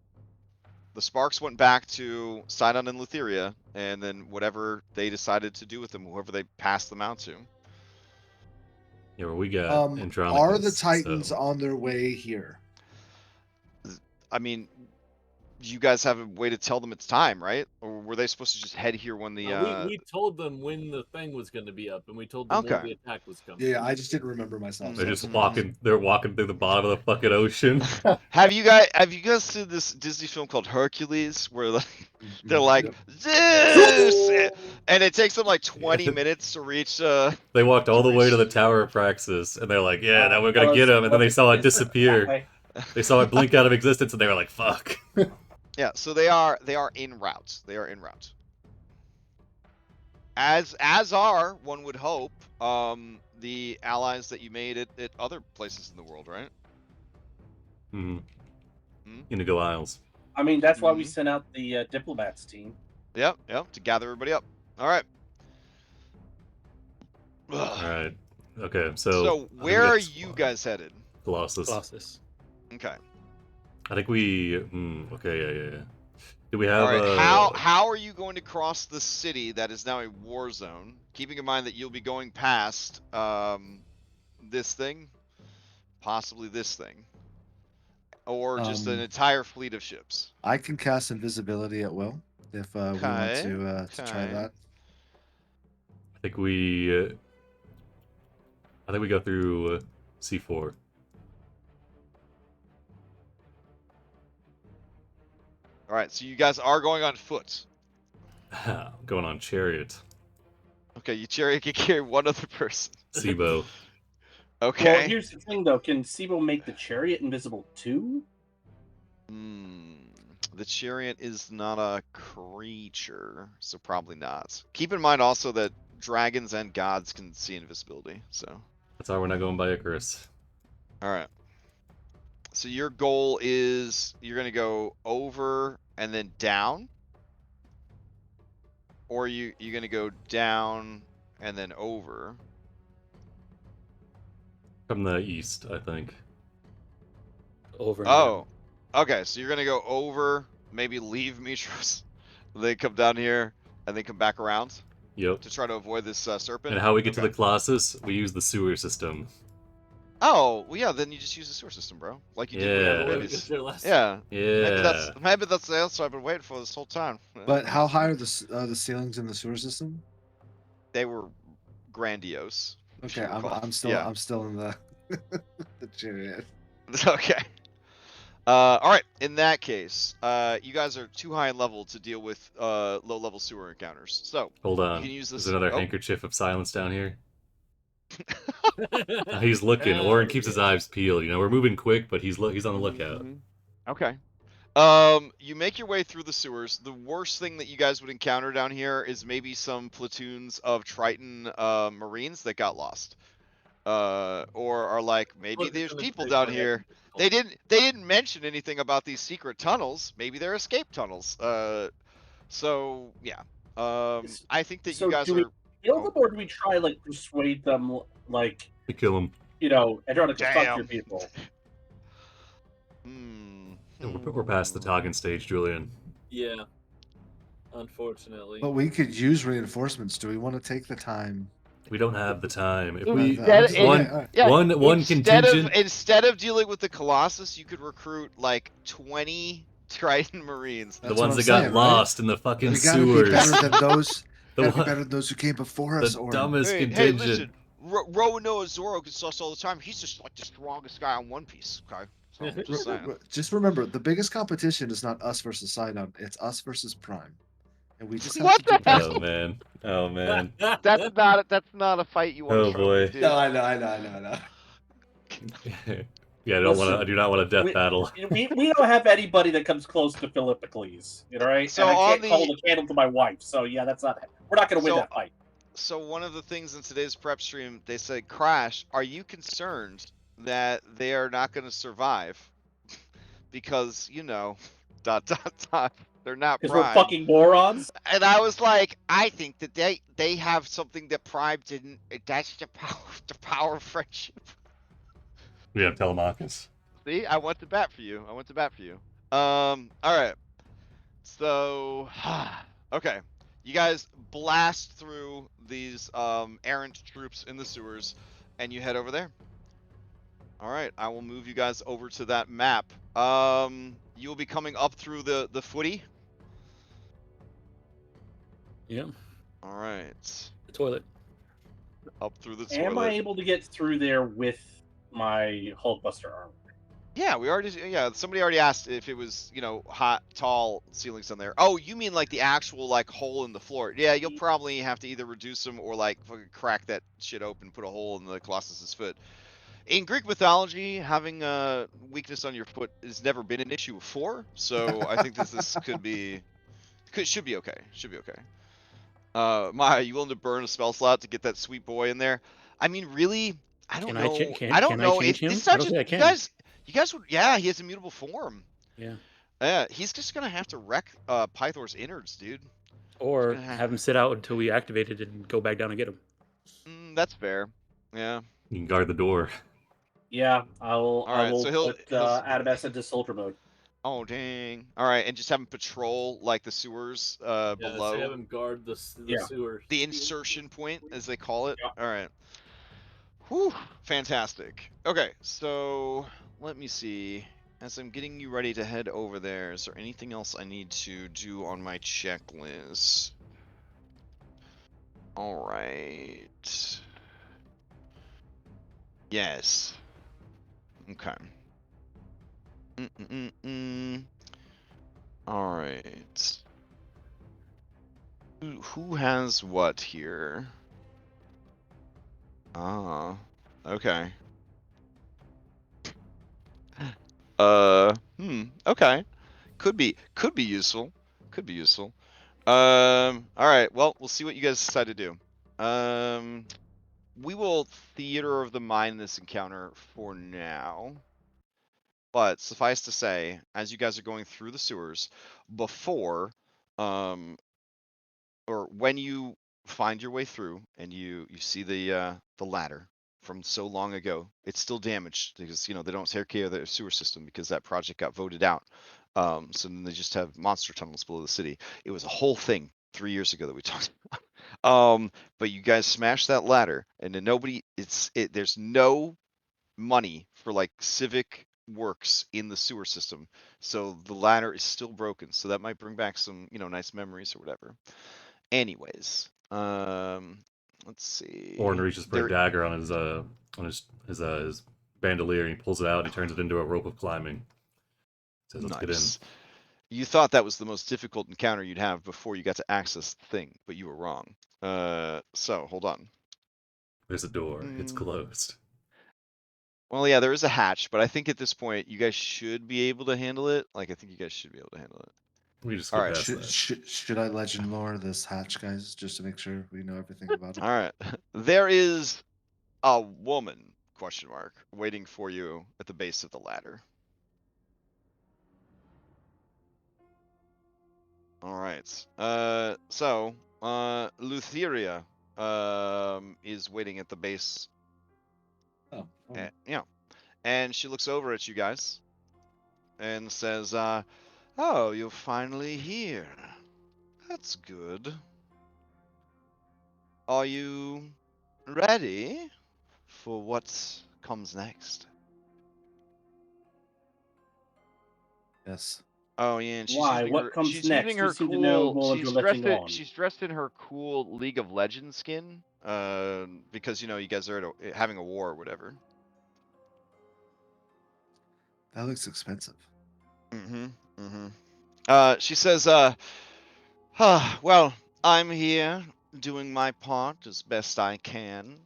sparks went back to Sidon and Lutheria, and then whatever they decided to do with them, whoever they passed them out to. Yeah, well, we got Andronicus. Are the Titans so- on their way here? I mean, you guys have a way to tell them it's time, right? Or were they supposed to just head here when the? We told them when the thing was going to be up, and we told them when Okay. the attack was coming. Yeah, I just didn't remember myself. They're so just it's- walking. They're walking through the bottom of the fucking ocean. Have you guys seen this Disney film called Hercules, where like, they're like Yep. Zeus, and it takes them like 20 minutes to reach. They walked all the way to the Tower of Praxis, and they're like, "Yeah, now we're gonna get him." And then they saw it disappear. They saw it blink out of existence, and they were like, "Fuck." Yeah, so they are en route. They are en route. As are, one would hope, the allies that you made at other places in the world, right? Hmm. Hmm? Indigo Isles. I mean, that's why we Mhm. sent out the diplomats team. Yep, to gather everybody up. All right. All right. Okay, So so. I think where are that's you fine. guys headed? Colossus. Colossus. Okay. I think we. Okay, yeah. Do we have? All right. How are you going to cross the city that is now a war zone? Keeping in mind that you'll be going past this thing, possibly this thing, or just an entire fleet of ships. I can cast invisibility at will if we want to try Okay. that. I think we. I think we go through C4. All right. So you guys are going on foot. Going on chariot. Okay. You chariot can carry one other person. Sibo. Okay. Well, here's the thing, though. Can Sibo make the chariot invisible too? The chariot is not a creature, so probably not. Keep in mind also that dragons and gods can see invisibility, so. That's why we're not going by Icarus. Alright. So your goal is you're going to go over and then down? Or you're going to go down and then over? From the east, I think. Over. And Oh. Okay, so you're going to go over, maybe leave Mytros, then come down here, and then come back around Yep. to try to avoid this serpent? And how we get to Okay. the Colossus, we use the sewer system. Oh, well, yeah, then you just use the sewer system, bro. Like you did with Yeah. the we babies. got there last Yeah. Yeah. Maybe that's the answer I've been waiting for this whole time. But how high are the ceilings in the sewer system? They were grandiose. if Okay, you recall. I'm still Yeah. I'm still in the the chariot. Okay. All right. In that case, you guys are too high in level to deal with low-level sewer encounters. So Hold you on. can use this. There's another oh. handkerchief of silence down here. He's looking. Orin keeps his eyes peeled. You know, we're moving quick, but he's on the lookout. Okay. You make your way through the sewers. The worst thing that you guys would encounter down here is maybe some platoons of Triton Marines that got lost. Or are like, maybe there's people down here. They didn't mention anything about these secret tunnels. Maybe they're escape tunnels. So yeah. I think that So you guys do we are. kill them, or do we try like persuade them, like We kill him. Andronicus, fuck Damn. your people? Hmm. We're past the talking stage, Julian. Yeah. unfortunately. But we could use reinforcements. Do we want to take the time? We don't have the time. If Dude, we that- Okay, one all right. Yeah, one Instead contingent, of dealing with the Colossus, you could recruit like 20 Triton Marines. the That's ones what that I'm got saying, lost in the fucking We gotta be better sewers. than those. The Gotta be one- better than those who came before us. the Or dumbest Hey, contingent. listen, Roanoa Zoro gets us all the time. He's just like the strongest guy on One Piece. Okay, so I'm just saying. just remember, the biggest competition is not us versus Sidon. It's us versus Prime, and we just have What to do the better. Oh man. Oh man. that's not a fight you want Oh to boy. dude. No, I know. Yeah, I do not want a death we- battle. we don't have anybody that comes close to Philippocles, you know, right? So and I on can't call the candle to my wife. So yeah, that's not. We're not going to win So- that fight. So one of the things in today's prep stream, they said, Crash, are you concerned that they are not going to survive? Because, you know, ... they're not Because we're Prime. fucking morons. And I was like, I think that they have something that Prime didn't. That's the power of friendship. We have Telemachus. See, I went to bat for you. All right. So, okay. You guys blast through these errant troops in the sewers, and you head over there. All right, I will move you guys over to that map. You'll be coming up through the footy. Yeah, All right, the toilet. up through the Am I toilet. able to get through there with my Hulkbuster armor? Yeah, somebody already asked if it was, hot, tall ceilings on there. Oh, you mean like the actual like hole in the floor? Yeah, you'll probably have to either reduce them or like fucking crack that shit open, put a hole in the Colossus's foot. In Greek mythology, having a weakness on your foot has never been an issue before, so I think this should be okay. Should be okay. Maya, you willing to burn a spell slot to get that sweet boy in there? I mean, really, I don't know. I don't know. change him? It's I not don't just think I you can. guys would. Yeah, he has immutable form. Yeah. Yeah, he's just gonna have to wreck Pythor's innards, dude. Or gonna have him sit out until we activate it and go back down and get him. That's fair. Yeah. You can guard the door. Yeah, I will so he'll put Adamas into soldier mode. Oh dang! All right, and just have him patrol like the sewers Yeah, below. so have him guard the sewers. The insertion point, as they call it. Yeah. All right. Whew, fantastic. Okay, so let me see. As I'm getting you ready to head over there, is there anything else I need to do on my checklist? All right. Yes. Okay. All right. Who has what here? Ah, okay. Okay. Could be useful. All right. Well, we'll see what you guys decide to do. We will theater of the mind this encounter for now. But suffice to say, as you guys are going through the sewers, before, or when you find your way through and you see the ladder from so long ago, it's still damaged because they don't take care of their sewer system because that project got voted out. So then they just have monster tunnels below the city. It was a whole thing 3 years ago that we talked about. But you guys smashed that ladder, and then there's no money for like civic works in the sewer system, so the ladder is still broken. So that might bring back some nice memories or whatever. Anyways, let's see. Orin reaches for a dagger on his bandolier, and he pulls it out. He turns it into a rope of climbing. Says, "Let's get in." You thought that was the most difficult encounter you'd have before you got to access the thing, but you were wrong. So hold on. There's a door. It's closed. Well, yeah, there is a hatch, but I think at this point you guys should be able to handle it. I think you guys should be able to handle it. We just All go right. past that. Should I legend lore this hatch, guys, just to make sure we know everything about it? All right. There is a woman, ? Waiting for you at the base of the ladder. All right. So, Lutheria, is waiting at the base. Oh, And she looks over at you guys and says, "Oh, you're finally here. That's good. Are you ready for what comes next? Yes. Oh yeah, and Why? What comes she's using next? We her seem to know cool more than you're letting on. she's dressed in her cool League of Legends skin. Because you guys are having a war or whatever. That looks expensive. Mm-hmm. Mm-hmm. She says, well, I'm here doing my part as best I can.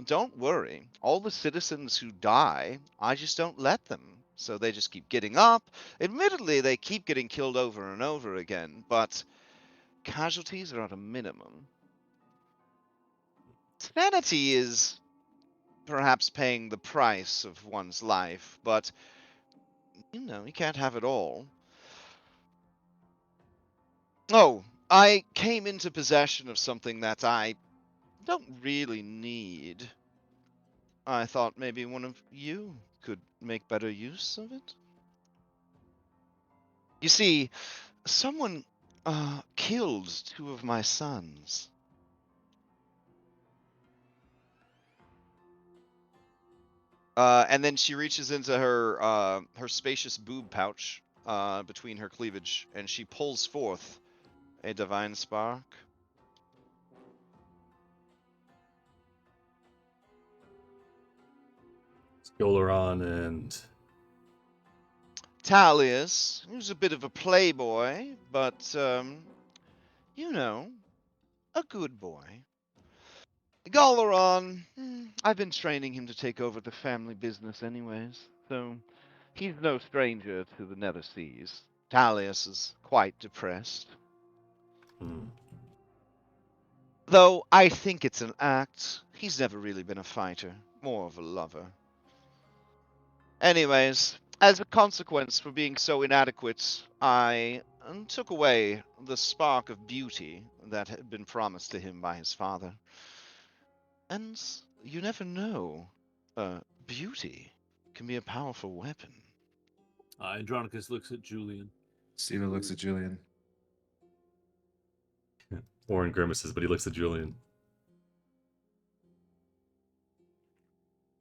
Don't worry. All the citizens who die, I just don't let them. So they just keep getting up. Admittedly, they keep getting killed over and over again, but casualties are at a minimum. Sanity is perhaps paying the price of one's life, but you can't have it all. Oh, I came into possession of something that I don't really need. I thought maybe one of you could make better use of it. You see, someone killed two of my sons. And then she reaches into her spacious boob pouch between her cleavage, and she pulls forth a divine spark. Scolaron and Talius, who's a bit of a playboy, but a good boy. Galaron, I've been training him to take over the family business anyways, so he's no stranger to the Nether Seas. Talius is quite depressed. hmm, Though I think it's an act. He's never really been a fighter, more of a lover. Anyways, as a consequence for being so inadequate, I took away the spark of beauty that had been promised to him by his father. And you never know. Beauty can be a powerful weapon. Andronicus looks at Julian. Steven looks at Julian. Warren grimaces, but he looks at Julian.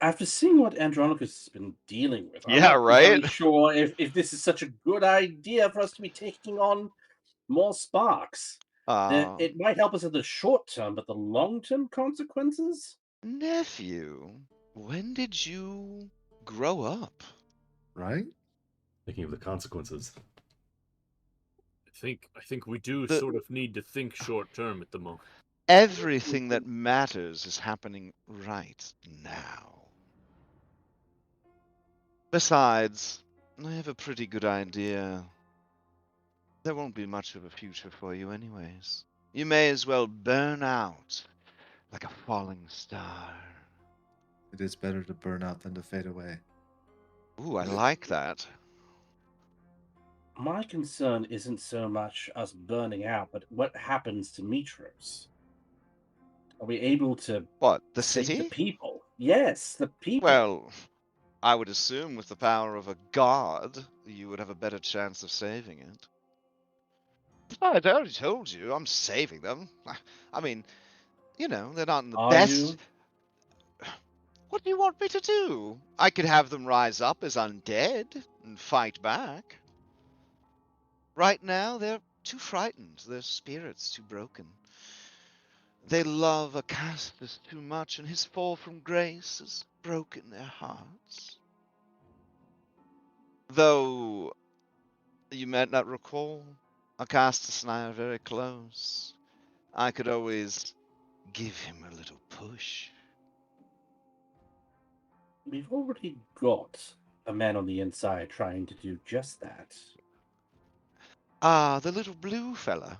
After seeing what Andronicus has been dealing with, I'm Yeah, not right? entirely sure if this is such a good idea for us to be taking on more sparks. It might help us in the short term, but the long-term consequences? Nephew, when did you grow up? Right? Thinking of the consequences. I think we do The- sort of need to think short term at the moment. Everything that matters is happening right now. Besides, I have a pretty good idea. There won't be much of a future for you anyways. You may as well burn out like a falling star. It is better to burn out than to fade away. Ooh, I like that. My concern isn't so much us burning out, but what happens to Mytros. Are we able to What, the save the city? people? Yes, the people. Well, I would assume with the power of a god, you would have a better chance of saving it. Besides, I already told you, I'm saving them. I mean, they're not in the Are best. you? What do you want me to do? I could have them rise up as undead and fight back. Right now, they're too frightened. Their spirits too broken. They love Acastus too much, and his fall from grace has broken their hearts. Though you might not recall, Acastus and I are very close. I could always give him a little push. We've already got a man on the inside trying to do just that. Ah, the little blue fella.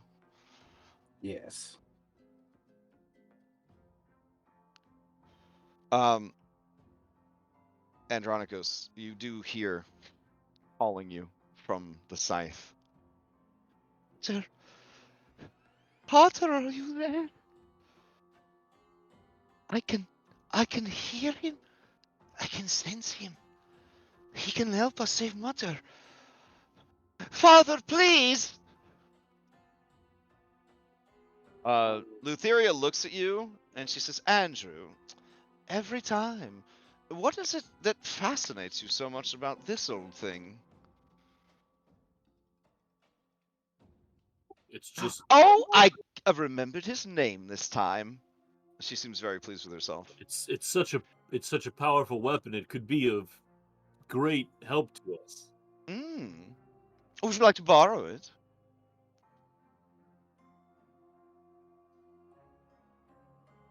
Yes. Andronicus, you do hear calling you from the scythe. Sir, Potter, are you there? I can hear him. I can sense him. He can help us save Mother. Father, please! Lutheria looks at you and she says, Andrew, every time, what is it that fascinates you so much about this old thing? It's just Oh, I remembered his name this time. She seems very pleased with herself. it's such a powerful weapon. It could be of great help to us. Would you like to borrow it?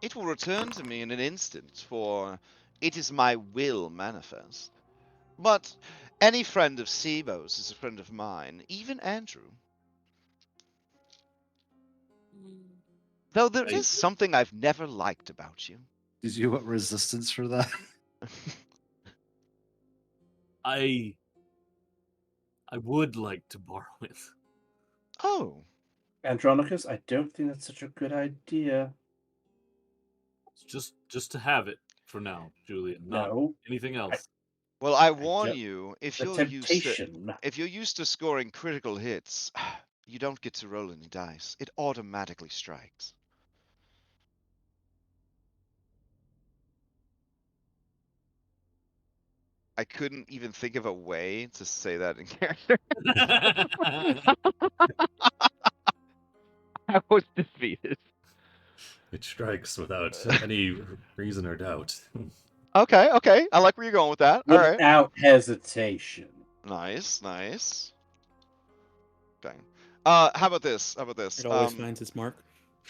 It will return to me in an instant, for it is my will manifest. But any friend of Sibo's is a friend of mine, even Andrew. Though there is something I've never liked about you. Did you want resistance for that? I would like to borrow it. Oh. Andronicus, I don't think that's such a good idea. Just to have it for now, Julian. Not No. anything else. Well, I warn you, The temptation. if you're used to scoring critical hits, you don't get to roll any dice. It automatically strikes. I couldn't even think of a way to say that in character. I was defeated. It strikes without any reason or doubt. Okay. I like where you're going with that. All right. Without hesitation. Nice. Okay. How about this? It always finds its mark.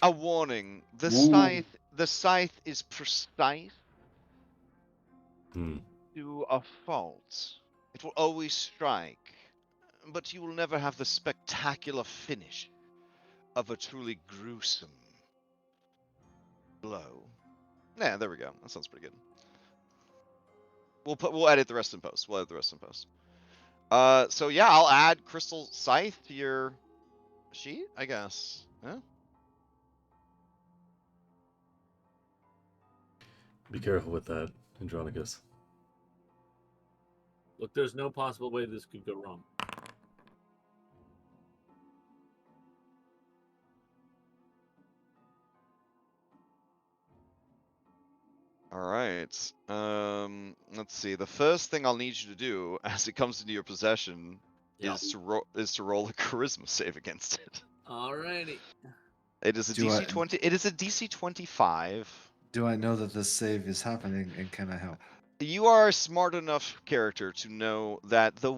A warning. The Ooh. scythe is precise Hmm. to a fault. It will always strike, but you will never have the spectacular finish of a truly gruesome blow. Yeah, there we go. That sounds pretty good. We'll edit the rest in post. So yeah, I'll add Crystal Scythe to your sheet, I guess. Yeah. Be careful with that, Andronicus. Look, there's no possible way this could go wrong. All right. Let's see. The first thing I'll need you to do, as it comes into your possession, Yeah. is to roll a charisma save against it. Alrighty. It is a DC 20. It is a DC 25. Do I know that this save is happening, and can I help? You are a smart enough character to know that the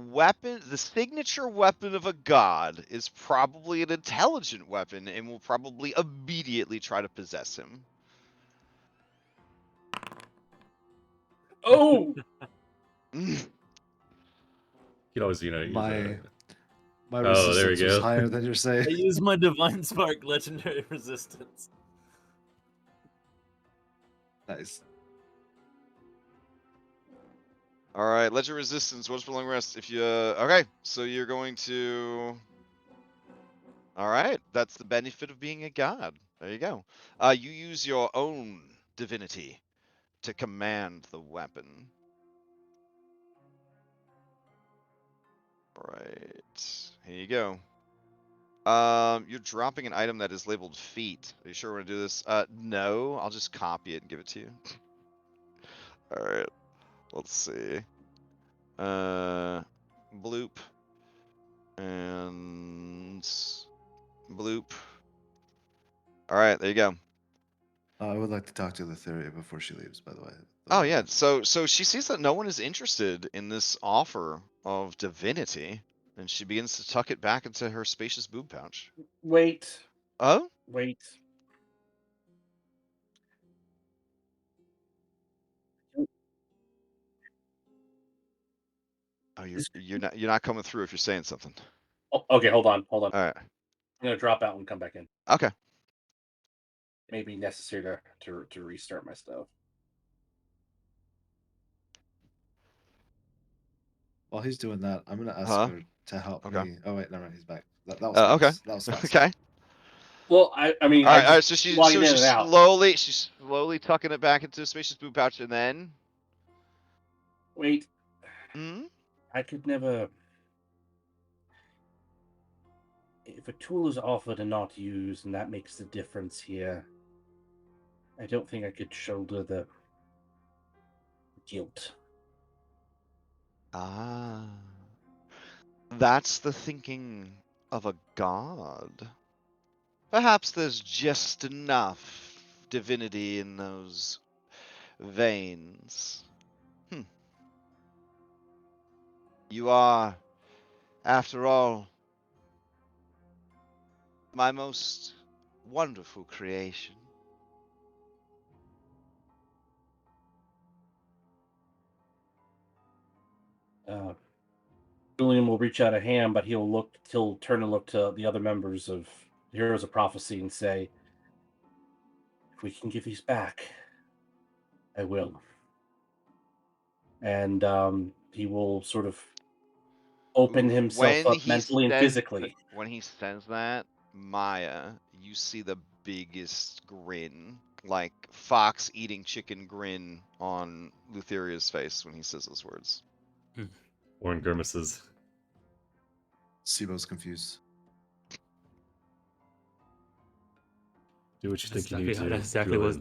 signature weapon of a god, is probably an intelligent weapon and will probably immediately try to possess him. Oh! You can always, use My Oh, there we resistance was go. higher than your I save. use my Divine Spark legendary resistance. Nice. All right, legend resistance. What's for long rest? If you okay, so you're going to. All right, that's the benefit of being a god. There you go. You use your own divinity to command the weapon. All right, here you go. You're dropping an item that is labeled feet. Are you sure we're gonna do this? No, I'll just copy it and give it to you. All right, let's see. Bloop and bloop. All right, there you go. I would like to talk to Lutheria before she leaves, by the way. Oh yeah, so she sees that no one is interested in this offer of divinity, and she begins to tuck it back into her spacious boob pouch. Wait. Oh? Wait. Oh, you're not coming through if you're saying something. Oh, okay, hold on. All right. I'm gonna drop out and come back in. Okay. It may be necessary to restart my stuff. While he's doing that, I'm gonna ask Huh? her to help Okay. me. Oh wait, never mind. He's back. That was Okay. fast. That was fast. Okay. Well, I mean, All I right. All right. just So she's slide in and out. slowly tucking it back into the spacious boob pouch, and then. Wait, Hmm. I could never. if a tool is offered and not used, and that makes the difference here, I don't think I could shoulder the guilt. Ah. That's the thinking of a god. Perhaps there's just enough divinity in those veins. You are, after all, my most wonderful creation. Julian will reach out a hand, but he'll turn and look to the other members of the Heroes of Prophecy and say, if we can give these back, I will. And he will sort of open himself up mentally and physically. When he says that, Maya, you see the biggest grin, like fox eating chicken grin on Lutheria's face when he says those words. Warren grimaces. Sibo's confused. Do what you That's think you need to. that exactly was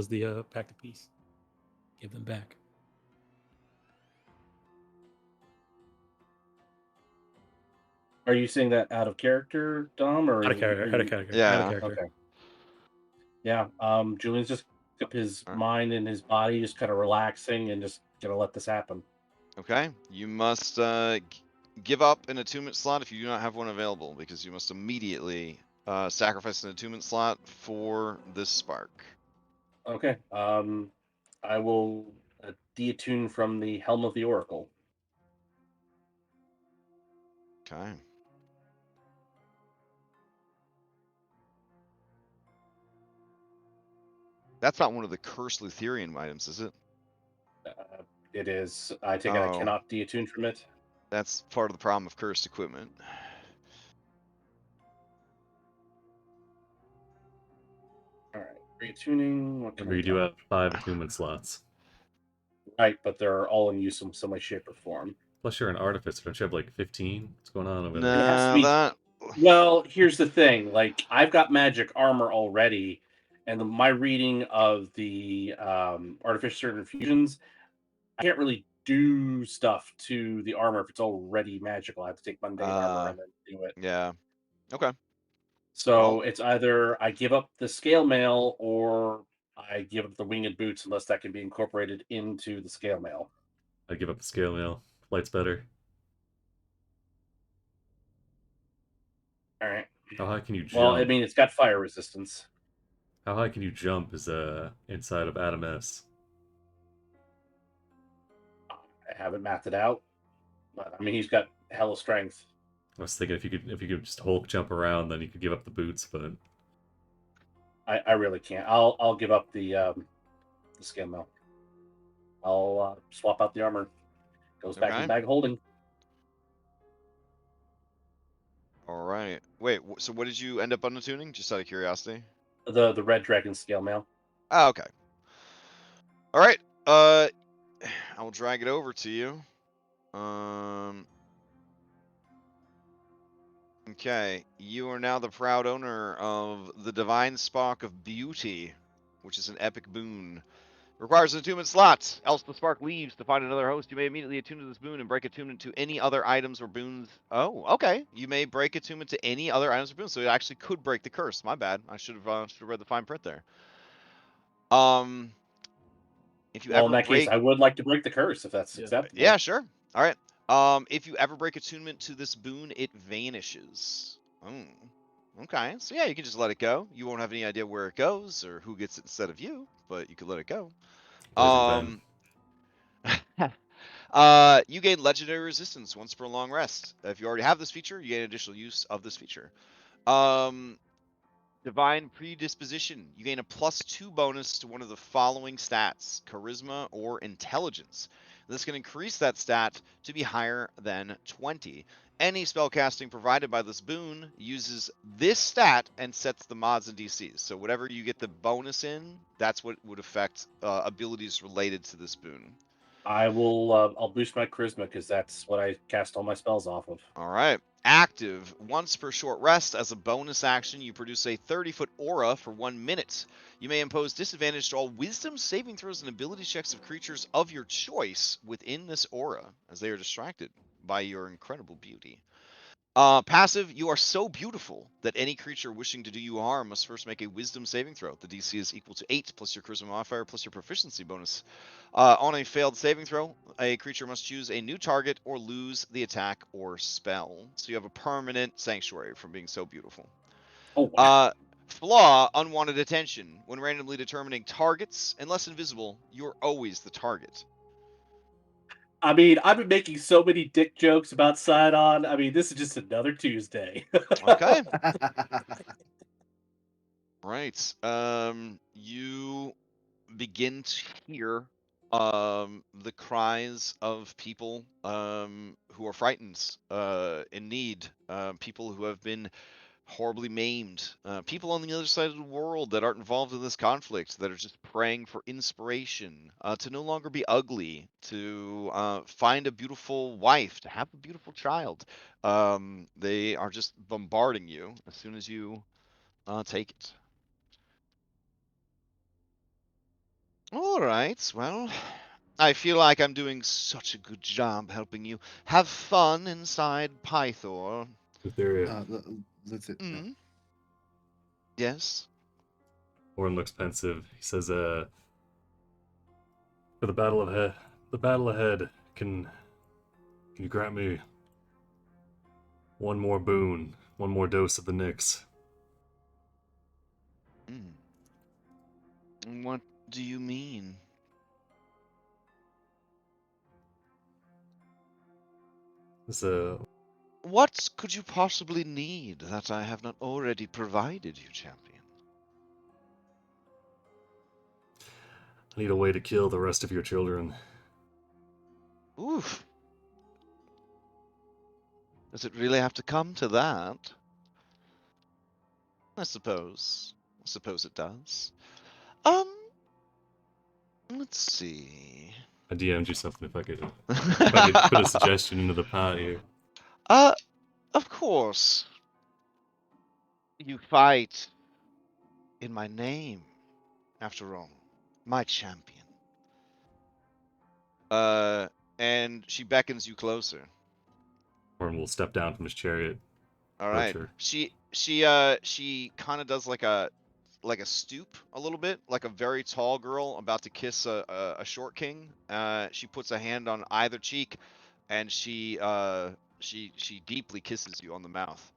the pact of peace. Give them back. Are you saying that out of character, Dom, or Out of character. Out of character. Yeah. Out of character. Okay. Yeah. Julian's just up his Alright. mind and his body, just kind of relaxing and just gonna let this happen. Okay, you must give up an attunement slot if you do not have one available, because you must immediately sacrifice an attunement slot for this spark. Okay. I will deattune from the Helm of the Oracle. Okay. That's not one of the cursed Lutherian items, is it? It is. I take it I Oh. cannot deattune from it. That's part of the problem of cursed equipment. All right. Reattuning. What can Remember, I you do do? have 5 attunement slots. Right, but they're all in use in some way, shape, or form. Plus, you're an artificer. Don't you have like 15? What's going on over there? It has to Nah, be- that. Well, here's the thing. Like, I've got magic armor already, and my reading of the artificer infusions, I can't really do stuff to the armor if it's already magical. I have to take mundane armor and then do it. Yeah. Okay. So Well- it's either I give up the scale mail or I give up the winged boots, unless that can be incorporated into the scale mail. I give up the scale mail. Light's better. All right. How high can you jump? Well, I mean, it's got fire resistance. How high can you jump is inside of Adam S? I haven't mapped it out, but I mean, he's got hella strength. I was thinking if you could just Hulk jump around, then you could give up the boots, but I really can't. I'll give up the scale mail. I'll swap out the armor. Goes back in Okay. the bag of holding. All right. Wait. So what did you end up unattuning? Just out of curiosity. The red dragon scale mail. Oh, okay. All right. I will drag it over to you. Okay. You are now the proud owner of the Divine Spark of Beauty, which is an epic boon. Requires an attunement slot, else the spark leaves to find another host. You may immediately attune to this boon and break attunement to any other items or boons. Oh, okay. You may break attunement to any other items or boons, so it actually could break the curse. My bad. I should have read the fine print there. If you Well, ever in that break, case, I would like to break the curse if that's acceptable. yeah, sure. All right. If you ever break attunement to this boon, it vanishes. Okay. So yeah, you can just let it go. You won't have any idea where it goes or who gets it instead of you, but you could let it go. Poison You gain legendary resistance once per long rest. If you already have this feature, you gain additional use of this feature. Divine predisposition. You gain a +2 bonus to one of the following stats: charisma or intelligence. This can increase that stat to be higher than 20. Any spellcasting provided by this boon uses this stat and sets the mods and DCs. So whatever you get the bonus in, that's what would affect abilities related to this boon. I will. I'll boost my charisma because that's what I cast all my spells off of. All right. Active. Once per short rest, as a bonus action, you produce a 30-foot aura for 1 minute. You may impose disadvantage to all wisdom saving throws and ability checks of creatures of your choice within this aura, as they are distracted by your incredible beauty. Passive, you are so beautiful that any creature wishing to do you harm must first make a wisdom saving throw. The DC is equal to 8 plus your charisma modifier plus your proficiency bonus. On a failed saving throw, a creature must choose a new target or lose the attack or spell. So you have a permanent sanctuary from being so beautiful. Oh wow! Flaw, unwanted attention. When randomly determining targets, unless invisible, you're always the target. I mean, I've been making so many dick jokes about Sidon. I mean, this is just another Tuesday. Okay. Right. You begin to hear the cries of people who are frightened, in need, people who have been horribly maimed, people on the other side of the world that aren't involved in this conflict, that are just praying for inspiration, to no longer be ugly, to find a beautiful wife, to have a beautiful child. They are just bombarding you as soon as you take it. All right, well, I feel like I'm doing such a good job helping you. Have fun inside Pythor. Etheria. That's it. Yeah. Mm, yes. Orin looks pensive. He says, for the battle ahead, can you grant me one more boon, one more dose of the Nyx? What do you mean? This, What could you possibly need that I have not already provided you, champion? I need a way to kill the rest of your children. Oof. Does it really have to come to that? I suppose. I suppose it does. Let's see. I DM'd you something if I could put a suggestion into the pot here. Of course. You fight in my name, after all. My champion. And she beckons you closer. Orin will step down from his chariot. All Approach right. her. She kind of does like a stoop a little bit, like a very tall girl about to kiss a short king. She puts a hand on either cheek, and she deeply kisses you on the mouth.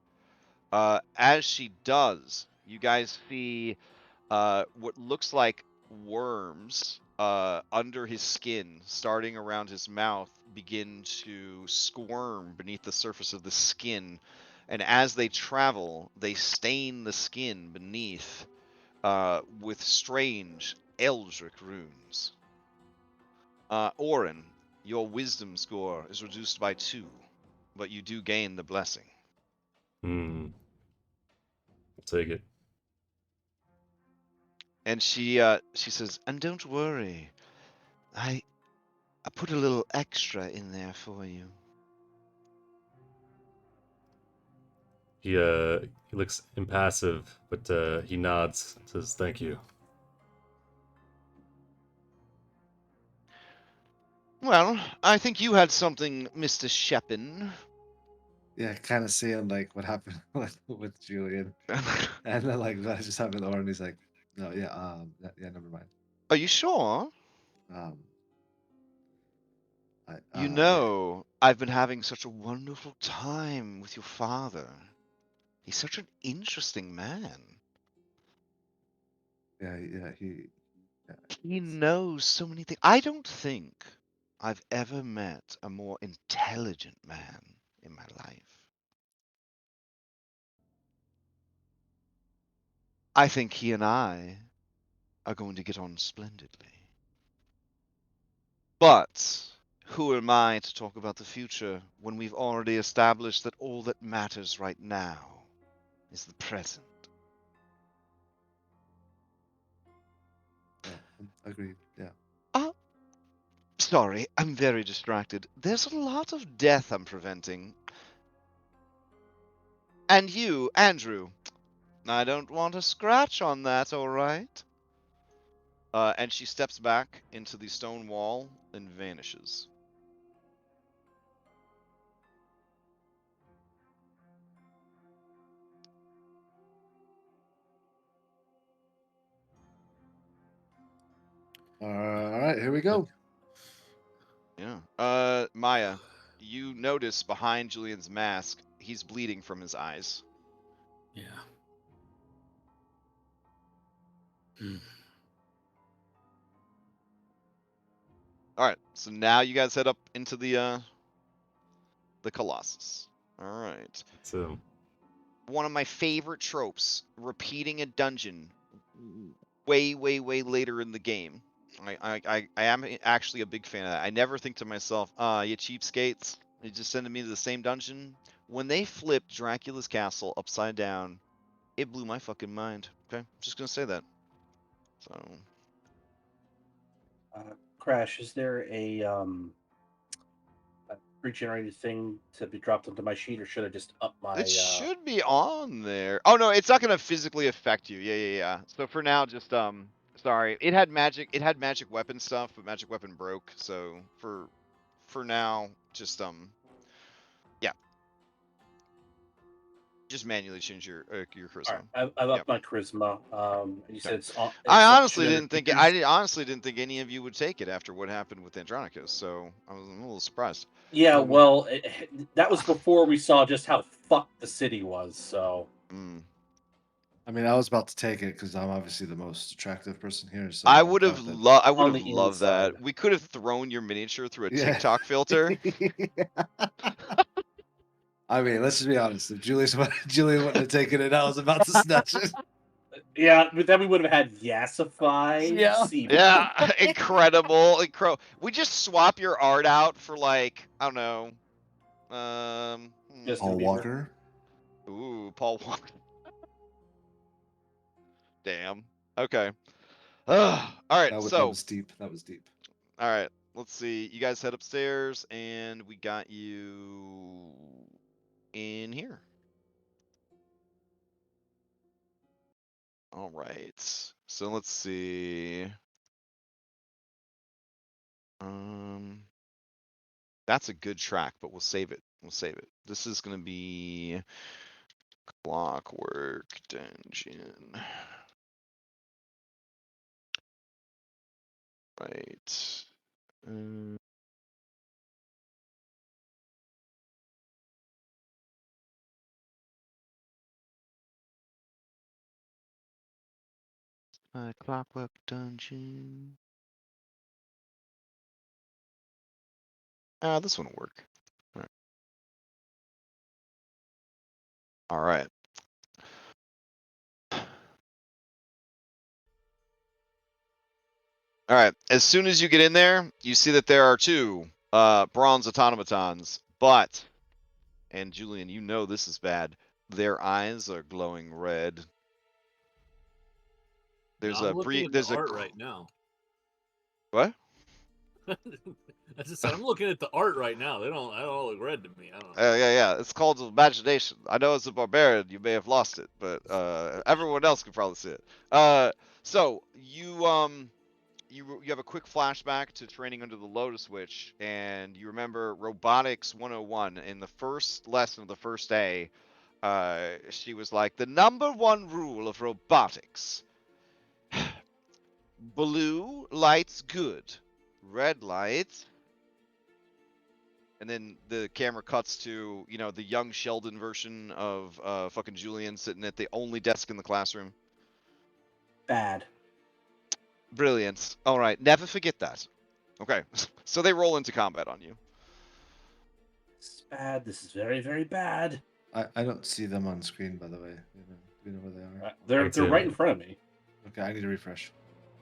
As she does, you guys see what looks like worms under his skin, starting around his mouth, begin to squirm beneath the surface of the skin. And as they travel, they stain the skin beneath with strange eldritch runes. Orin, your wisdom score is reduced by 2, but you do gain the blessing. I'll take it. And she says, "And don't worry, I put a little extra in there for you." He looks impassive, but he nods, says thank you. Well, I think you had something, Mr. Shepin. Yeah, kind of seeing like what happened with Julian, and then like that just happened to Orin. He's like, no, yeah, never mind. Are you sure? Um, You yeah, know, I've been having such a wonderful time with your father. He's such an interesting man. yeah, He knows so many things. I don't think I've ever met a more intelligent man in my life. I think he and I are going to get on splendidly. But who am I to talk about the future when we've already established that all that matters right now is the present? agreed. Yeah. Uh, Sorry, I'm very distracted. There's a lot of death I'm preventing. And you, Andrew. I don't want to scratch on that, alright? And she steps back into the stone wall and vanishes. All right, here we go. Yeah. Maya, you notice behind Julian's mask, he's bleeding from his eyes. Yeah. Hmm. Alright, so now you guys head up into the Colossus. Alright. So One of my favorite tropes, repeating a dungeon way, way, way later in the game. I am actually a big fan of that. I never think to myself, you cheapskates, you just sending me to the same dungeon. When they flipped Dracula's castle upside down, it blew my fucking mind. Okay, I'm just gonna say that. So Crash, is there a pre-generated thing to be dropped onto my sheet, or should I just up my? it should be on there. Oh no, it's not gonna physically affect you. Yeah. So for now, just sorry. It had magic weapon stuff, but magic weapon broke. So for now, just yeah, just manually change your All charisma. right, I've Yep. upped my charisma. You said Okay. it's on. I It's honestly should didn't think features. I honestly didn't think any of you would take it after what happened with Andronicus. So I was a little surprised. Yeah, Um, well, that was before we saw just how fucked the city was. So mm. I mean, I was about to take it because I'm obviously the most attractive person here. So I I'm would have fine with loved. I would on have the loved inside. that. We could have thrown your miniature through a Yeah. TikTok filter. I mean, let's just be honest. If Julian wouldn't have taken it, I was about to snatch it. Yeah, but then we would have had Yassify. Yeah. Yeah, incredible. We just swap your art out for like I don't know. Justin Paul Bieber. Walker. Ooh, Paul Walker. Damn. Okay. All right. That So was deep. That was deep. all right. Let's see. You guys head upstairs, and we got you in here. All right. So let's see. That's a good track, but we'll save it. We'll save it. This is gonna be Clockwork Dungeon. Right. Clockwork Dungeon. This one will work. All right. All right. As soon as you get in there, you see that there are two bronze automatons, but, and Julian, you know this is bad. Their eyes are glowing red. There's I'm a looking at there's the a art right now. what? I just said I'm looking at the art right now. They don't look red to me. I don't know. Yeah. It's called imagination. I know as a barbarian you may have lost it, but everyone else can probably see it. So you have a quick flashback to training under the Lotus Witch, and you remember Robotics 101 in the first lesson of the first day. She was like, the number one rule of robotics: blue lights good, red lights. And then the camera cuts to, the young Sheldon version of fucking Julian sitting at the only desk in the classroom. Bad. Brilliant. All right, never forget that. Okay, so they roll into combat on you. This is bad. This is very, very bad. I don't see them on screen, by the way. Do you know where they are? They're right in front of me. Okay, I need to refresh.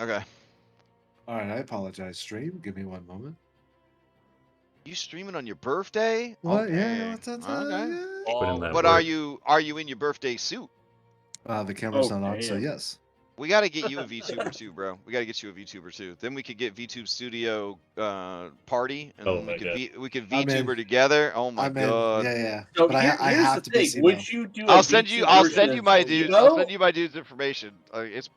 Okay. All right, I apologize, stream. Give me one moment. You streaming on your birthday? What? Okay. Yeah, what's that? Okay. Yeah. put in that But work. are you in your birthday suit? The camera's not on, so damn. yes. We gotta get you a VTuber too, bro. We gotta get you a VTuber too. Then we could get VTube Studio party, and Oh then my God. we could I'm in. VTuber together. Oh my I'm in. god. Yeah. So But I here's the have to be thing: SEMO. would you do? I'll send you my dudes. I'll send SEMO? you my dude's information. It's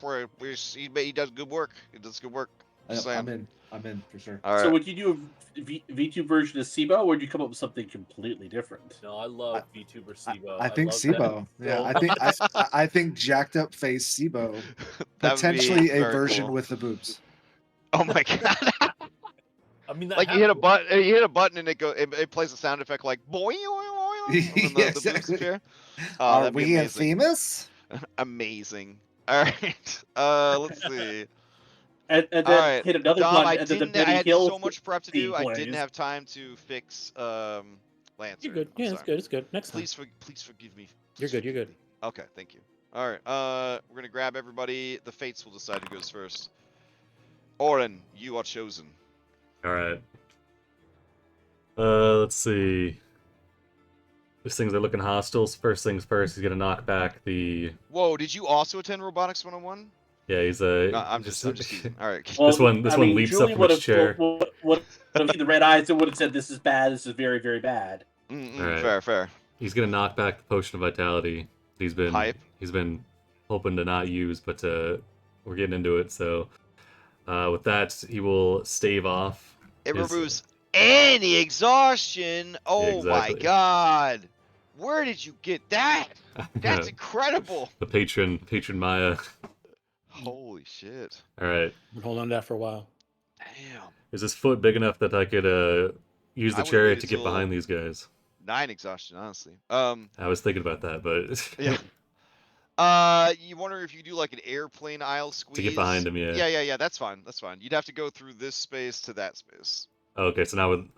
he does good work. He does good work. Just I'm saying. in for sure. All right. So would you do a V2 version of SEMO, or would you come up with something completely different? No, I love VTuber SIBO. I think love SIBO. that. Yeah, I think jacked up face SIBO. That would be Potentially a very version cool. with the boobs. Oh my god. I mean, that Like you hit a happens. button, you hit a button, and it plays a sound effect like boing, and then Yeah, the boobs exactly. appear. Are That'd be we amazing. famous? Amazing. All right. Let's see. And All then right, hit another Dom. button, and then the I Benny had Hill so much prep to theme do. I didn't plays. have time to fix Lancer. You're good. I'm Yeah, it's sorry. good. It's good. Next time. Please forgive me. You're good. You're good. Okay, thank you. All right. We're gonna grab everybody. The fates will decide who goes first. Oren, you are chosen. All right. Let's see. These things are looking hostile. So first things first, he's gonna knock back the. Whoa, did you also attend Robotics 101? Yeah, he's No, I'm just teasing. All right. This one leaps Julie up from its chair. would have seen the red eyes and would have said, "This is bad. This is very, very bad." All right. Fair. He's gonna knock back the potion of vitality. He's been hoping to not use, but we're getting into it. So with that, he will stave off. It removes any exhaustion. Oh exactly. my god. Where did you get that? That's incredible. The patron Maya. Holy shit. All right. Been holding on to that for a while. Damn. Is his foot big enough that I could use the chariot to get behind these guys? 9 exhaustion, honestly. I was thinking about that, but yeah. You wonder if you do like an airplane aisle squeeze to get behind him, yeah. Yeah. That's fine. You'd have to go through this space to that space. Okay, so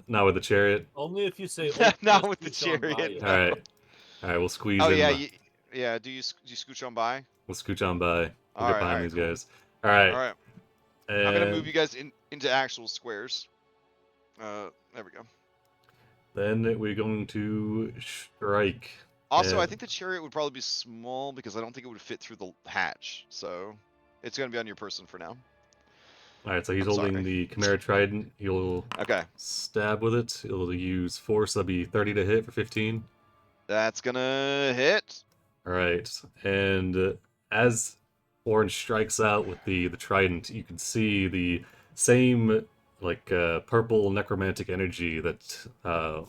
now with the chariot. Only if you say. Not with the chariot. All right, we'll squeeze. Oh in yeah. Do you scooch on by? We'll scooch on by. We'll get behind these cool. guys. All right. All right. I'm gonna move you guys into actual squares. There we go. Then we're going to strike. Also, I think the chariot would probably be small because I don't think it would fit through the hatch. So it's gonna be on your person for now. All right, so he's holding the Chimera Trident. He'll stab with it. He'll use force. That'll be 30 to hit for 15. That's gonna hit. All right, and as Orange strikes out with the trident, you can see the same purple necromantic energy that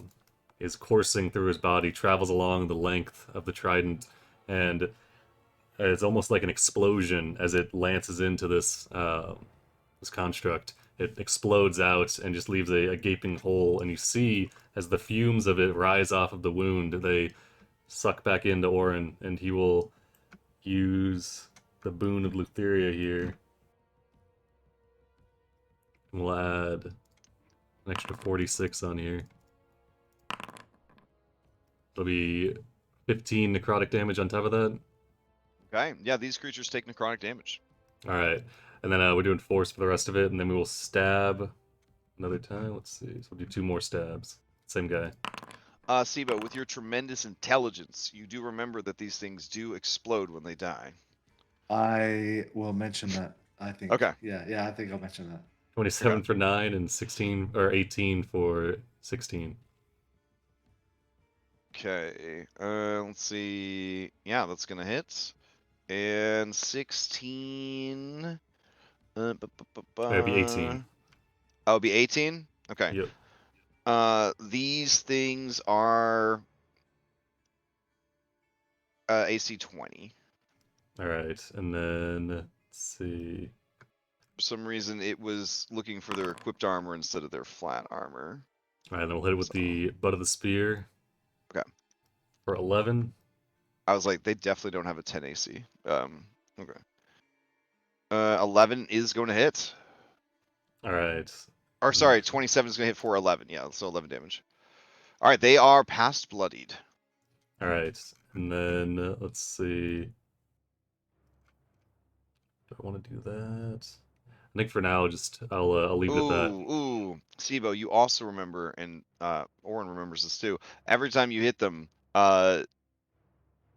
is coursing through his body, travels along the length of the trident, and it's almost like an explosion as it lances into this this construct. It explodes out and just leaves a gaping hole, and you see as the fumes of it rise off of the wound, they suck back into Oren, and he will use the boon of Lutheria here. We'll add an extra 46 on here. It'll be 15 necrotic damage on top of that. Okay, yeah, these creatures take necrotic damage. All right, and then we're doing force for the rest of it, and then we will stab another time. Let's see, so we'll do 2 more stabs. Same guy. Sibo, with your tremendous intelligence, you do remember that these things do explode when they die. I will mention that. I think. Okay. Yeah, I think I'll mention that. 27 for 9 and 16 or 18 for 16. Okay, let's see. Yeah, that's gonna hit. And 16. It'll be 18. Oh, it'll be 18? Okay. Yep. These things are AC 20. All right, and then let's see. For some reason, it was looking for their equipped armor instead of their flat armor. All right, then we'll hit it with the butt of the spear. Okay. For 11. I was like, they definitely don't have a 10 AC. Okay. 11 is going to hit. All right. Or sorry, 27 is going to hit for 11. Yeah, so 11 damage. All right, they are past bloodied. All right, and then let's see. Do I want to do that? I think for now, I'll leave it at that. Ooh, Sibo, you also remember, and Oren remembers this too. Every time you hit them,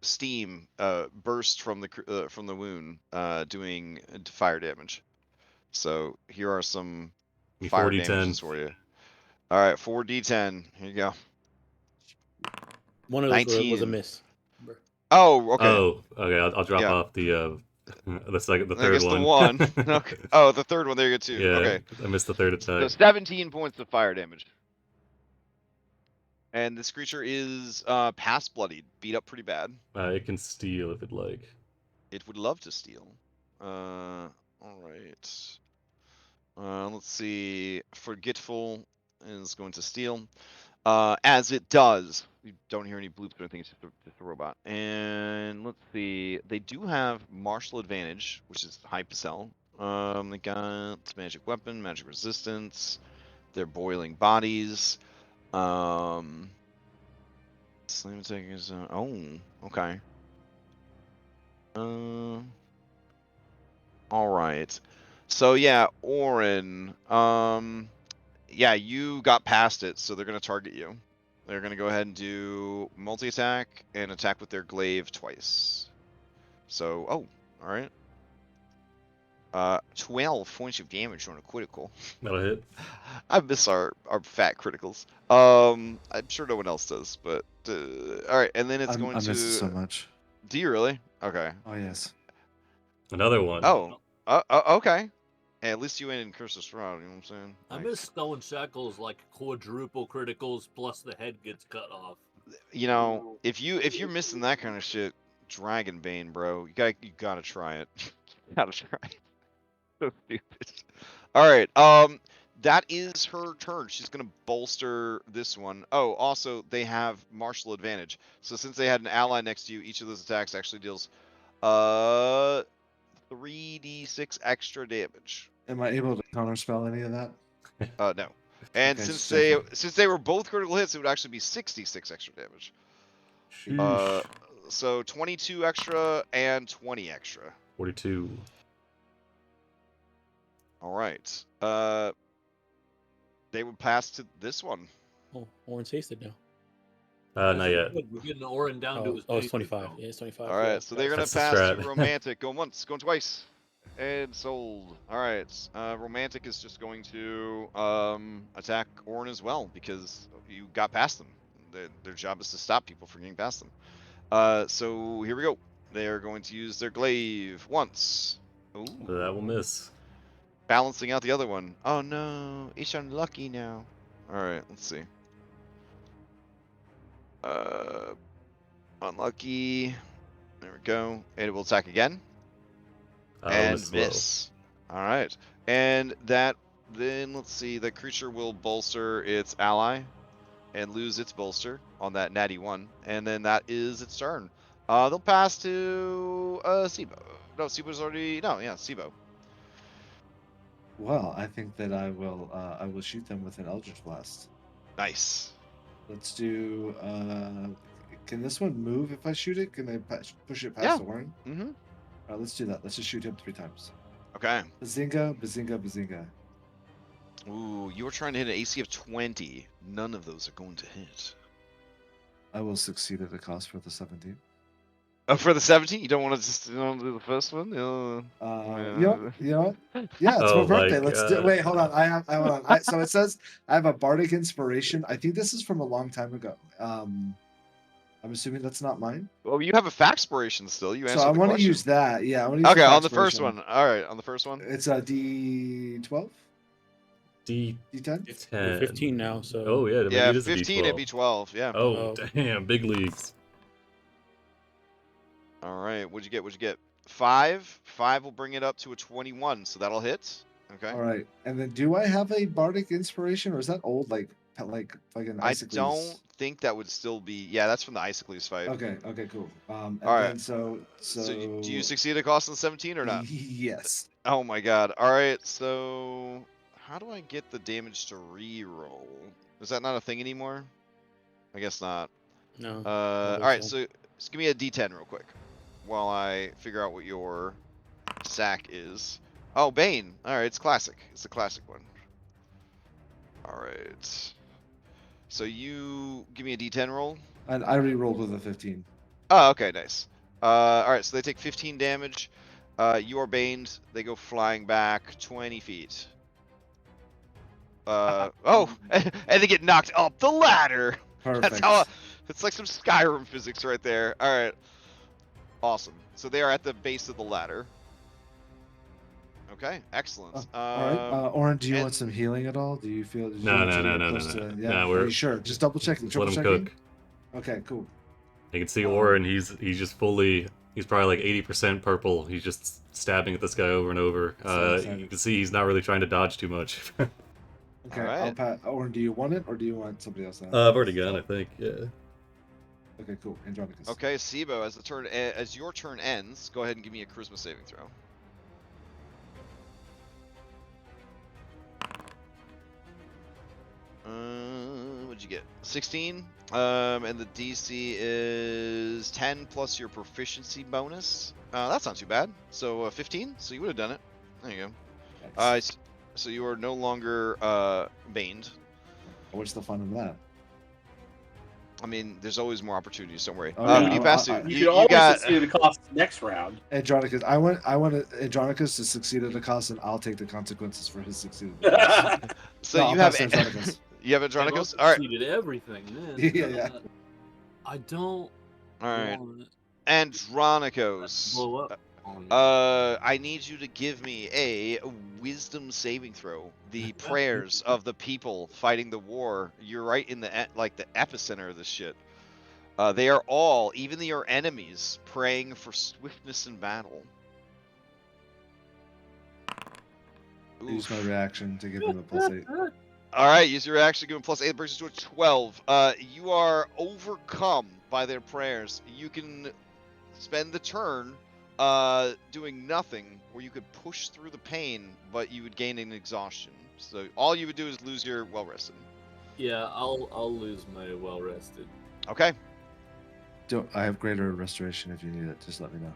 steam burst from the wound, doing fire damage. So here are some Give me fire 4d10. damages for you. All right, 4d10. Here you go. One of those was a 19. miss. Oh, okay. Oh, okay. I'll drop Yeah. off the I third guess one. the one. Okay. Oh, the third one. There you go too. Yeah, Okay. I missed the third So attack. 17 points of fire damage. And this creature is past bloodied, beat up pretty bad. It can steal if it'd like. It would love to steal. All right. Let's see. Forgetful is going to steal. As it does. You don't hear any bloops or anything. It's just a robot. And let's see. They do have martial advantage, which is hypocell. They got magic weapon, magic resistance. They're boiling bodies. Slam attack is oh, okay. All right. So yeah, Orin. Yeah, you got past it, so they're gonna target you. They're gonna go ahead and do multi-attack and attack with their glaive twice. So, oh, all right. 12 points of damage on a critical. That'll hit. I miss our fat criticals. I'm sure no one else does, but all right. And then it's going I to. miss it so much. Do you really? Okay. Oh yes. Another one. Oh. Okay. Hey, at least you ain't in Curse of Strahd, you know what I'm saying? I Like, miss Stone Shackles like quadruple criticals plus the head gets cut off. you know, if you're missing that kind of shit, Dragonbane, bro, you gotta try it. You gotta try it. So stupid. All right. That is her turn. She's gonna bolster this one. Oh, also they have martial advantage. So since they had an ally next to you, each of those attacks actually deals 3d6 extra damage. Am I able to counterspell any of that? No. And Okay, since they were both critical hits, it would actually be 66 extra damage. Sheesh. So 22 extra and 20 extra. 42. All right. They would pass to this one. Oh, Orange tasted now. Not yet. We're getting Orin down to his Oh, it's basic 25. now. Yeah, it's 25. All right, so they're gonna That's the pass to strat. Romantic. Going once, going twice, and sold. All right, Romantic is just going to attack Orin as well because you got past them. Their job is to stop people from getting past them. So here we go. They are going to use their glaive once. Ooh. So that will miss. Balancing out the other one. Oh no, it's unlucky now. All right, let's see. Unlucky. There we go. And it will attack again. And Miss low. miss. All right. And that, then let's see. The creature will bolster its ally and lose its bolster on that natty one. And then that is its turn. They'll pass to Sibo. No, Sibo's already. No, yeah, Sibo. Well, I think that I will shoot them with an Eldritch Blast. Nice. Let's do. Can this one move if I shoot it? Can I push it past the horn? Mm-hmm. All right, let's do that. Let's just shoot him 3 times. Okay. Bazinga, bazinga, bazinga. Ooh, you were trying to hit an AC of 20. None of those are going to hit. I will succeed at a cost for the 17. Oh, for the 17? You don't want to just do the first one? You know what? Yeah, it's Oh my birthday. my Let's do. God. Wait, hold on. Hold on. So it says I have a bardic inspiration. I think this is from a long time ago. I'm assuming that's not mine. Well, you have a Faxpiration still. You answered So I the want to question. use that. Yeah, I want to use. Okay, on the Faxpiration. first one. All right, on the first one. It's a D12, D10. D10. We're 15 now, so. Oh yeah, maybe Yeah, it is a 15 D12. it'd be 12. Yeah. Oh damn, big leagues. All right, what'd you get? What'd you get? 5. 5 will bring it up to a 21, so that'll hit. Okay. All right, and then do I have a bardic inspiration, or is that old, like an I Isocles? don't think that would still be. Yeah, that's from the Isocles fight. Okay, cool. And All right. then so Do you succeed at cost on 17 or not? Yes. Oh my god. All right, so how do I get the damage to re-roll? Is that not a thing anymore? I guess not. No. All right, so just give me a D10 real quick while I figure out what your sack is. Oh, Bane. All right, it's classic. It's the classic one. All right. So you give me a D10 roll. And I re-rolled with a 15. Oh, okay, nice. All right, so they take 15 damage. You are baned. They go flying back 20 feet. Oh, and they get knocked up the ladder. Perfect. That's how. It's like some Skyrim physics right there. All right. Awesome. So they are at the base of the ladder. Okay, excellent. All right. Oren, do you want and- some healing at all? Do you feel? Did No, you, no, did you no, get no, close no, to- no. Yeah. No, Are we're you sure? Just double checking. just let Triple him checking. cook. Okay, cool. You can see Oren. He's just fully. He's probably like 80% purple. He's just stabbing at this guy over and over. So excited. You can see he's not really trying to dodge too much. Okay, Alright. Oren, do you want it or do you want somebody else? I've already gone, I think. Yeah. Okay, cool. Andronicus. Okay, Sibo, as your turn ends, go ahead and give me a charisma saving throw. What'd you get? 16. And the DC is 10 plus your proficiency bonus. That's not too bad. So 15. So you would have done it. There you go. So you are no longer baned. What's the fun of that? I mean, there's always more opportunities. Don't worry. Oh, Who yeah, do you I- pass I- to? You You can always got. succeed the cost next round. Andronicus, I want Andronicus to succeed at the cost, and I'll take the consequences for his succeeding. at the cost. So No, you I'll have pass to Andronicus. you have I've Andronicus. All right. succeeded everything, man. Yeah. I don't All right. want Andronicus. blow up on me. I need you to give me a wisdom saving throw. The prayers of the people fighting the war. You're right in the the epicenter of this shit. They are all, even your enemies, praying for swiftness in battle. Use my Oof. reaction to give him a +8. All right, use your reaction, give him +8. It brings us to a 12. You are overcome by their prayers. You can spend the turn doing nothing, or you could push through the pain, but you would gain an exhaustion. So all you would do is lose your well rested. Yeah, I'll lose my well rested. Okay. I have greater restoration if you need it. Just let me know.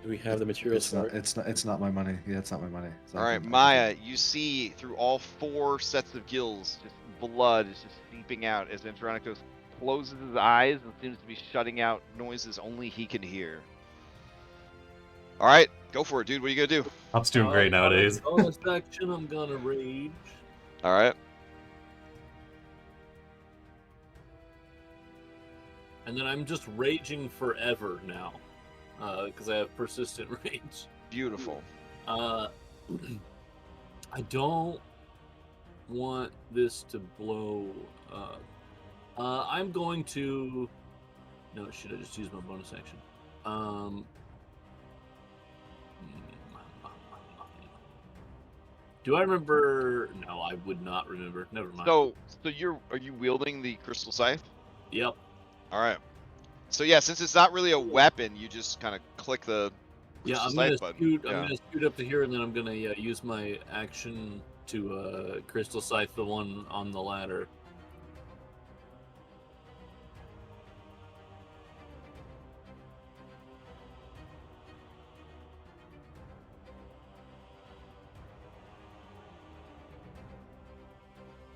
Do we have the materials It's for not. it? It's not my money. Yeah, it's not my money. So All I right, can- I can Maya, you see through all 4 sets of gills, just blood is just seeping out as Andronicus closes his eyes and seems to be shutting out noises only he can hear. All right, go for it, dude. What are you gonna do? Hop's doing great nowadays. Bonus action, I'm gonna rage. All right. And then I'm just raging forever now. Because I have persistent rage. Beautiful. I don't want this to blow up. I'm going to... No, should I just use my bonus action? Do I remember? No, I would not remember. Never mind. So are you wielding the crystal scythe? Yep. All right. So yeah, since it's not really a weapon, you just kind of click the Yeah, crystal I'm gonna scythe button. scoot. Yeah. I'm gonna scoot up to here, and then I'm gonna use my action to crystal scythe the one on the ladder.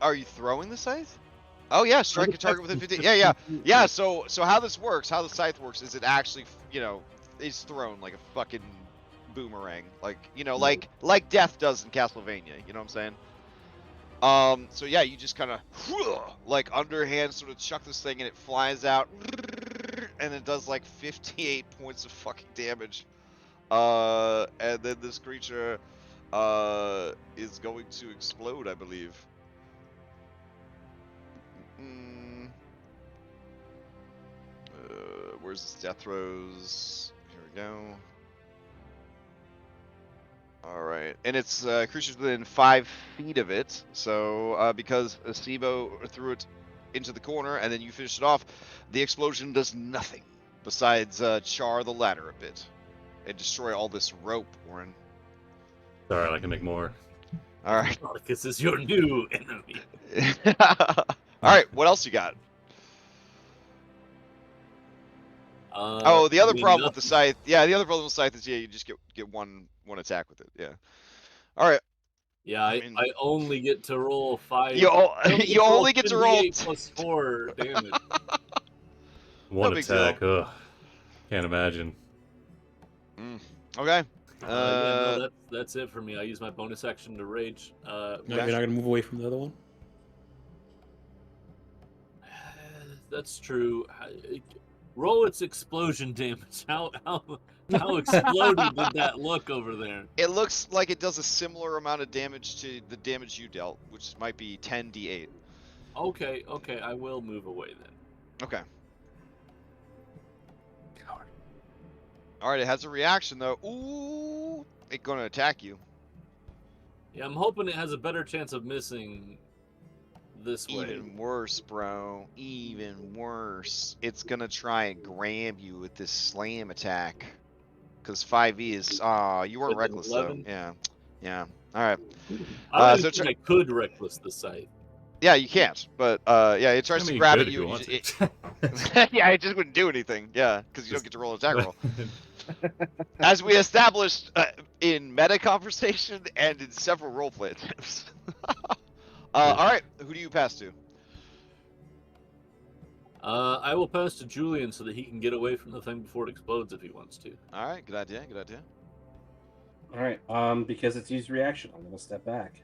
Are you throwing the scythe? Oh yeah, strike a target within 15. Yeah. So how this works, how the scythe works, is it actually, is thrown like a fucking boomerang, like like Death does in Castlevania. You know what I'm saying? So yeah, you just kind of like underhand sort of chuck this thing and it flies out, and it does like 58 points of fucking damage. And then this creature is going to explode, I believe. Where's this death throws? Here we go. Alright, and it's creatures within 5 feet of it, so because Sibo threw it into the corner and then you finished it off, the explosion does nothing besides char the ladder a bit and destroy all this rope, Warren. Alright, I can make more. Alright. This is your new enemy. Alright, what else you got? The other problem with the scythe, the other problem with the scythe is you just get one attack with it. Yeah. All right. Yeah, I only get to roll 5. You only get to roll +4 damage. One big attack. Ugh. Can't imagine. Okay. Yeah, no, that's it for me. I use my bonus action to rage. No, you're not gonna move away from the other one. That's true. Roll its explosion damage. How exploded did that look over there? It looks like it does a similar amount of damage to the damage you dealt, which might be 10d8. Okay, I will move away then. Okay. Alright, it has a reaction though. Ooh, it's gonna attack you. Yeah, I'm hoping it has a better chance of missing this way. Even worse, bro. Even worse. It's gonna try and grab you with this slam attack. Because 5e is... you weren't With an reckless 11? though. Yeah. Yeah. Alright. I don't so even think I could reckless the scythe. Yeah, you can't. But, yeah, it tries I to mean, grab you at could you. if And you you want to. yeah, it just wouldn't do anything. Yeah, because you don't get to roll an attack roll. As we established in meta conversation and in several roleplay attempts. Alright, who do you pass to? I will pass to Julian so that he can get away from the thing before it explodes if he wants to. Alright, good idea, good idea. All right. Because it's used reaction, I'm gonna step back.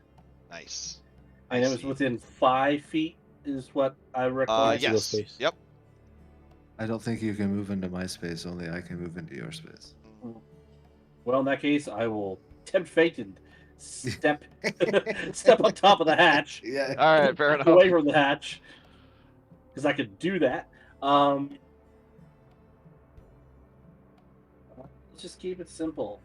Nice. And it was within 5 feet, is what I recall. Yes. Space. Yep. I don't think you can move into my space. Only I can move into your space. Well, in that case, I will tempt fate and step on top of the hatch. Yeah. Alright, fair enough. Away from the hatch, because I could do that. Let's just keep it simple.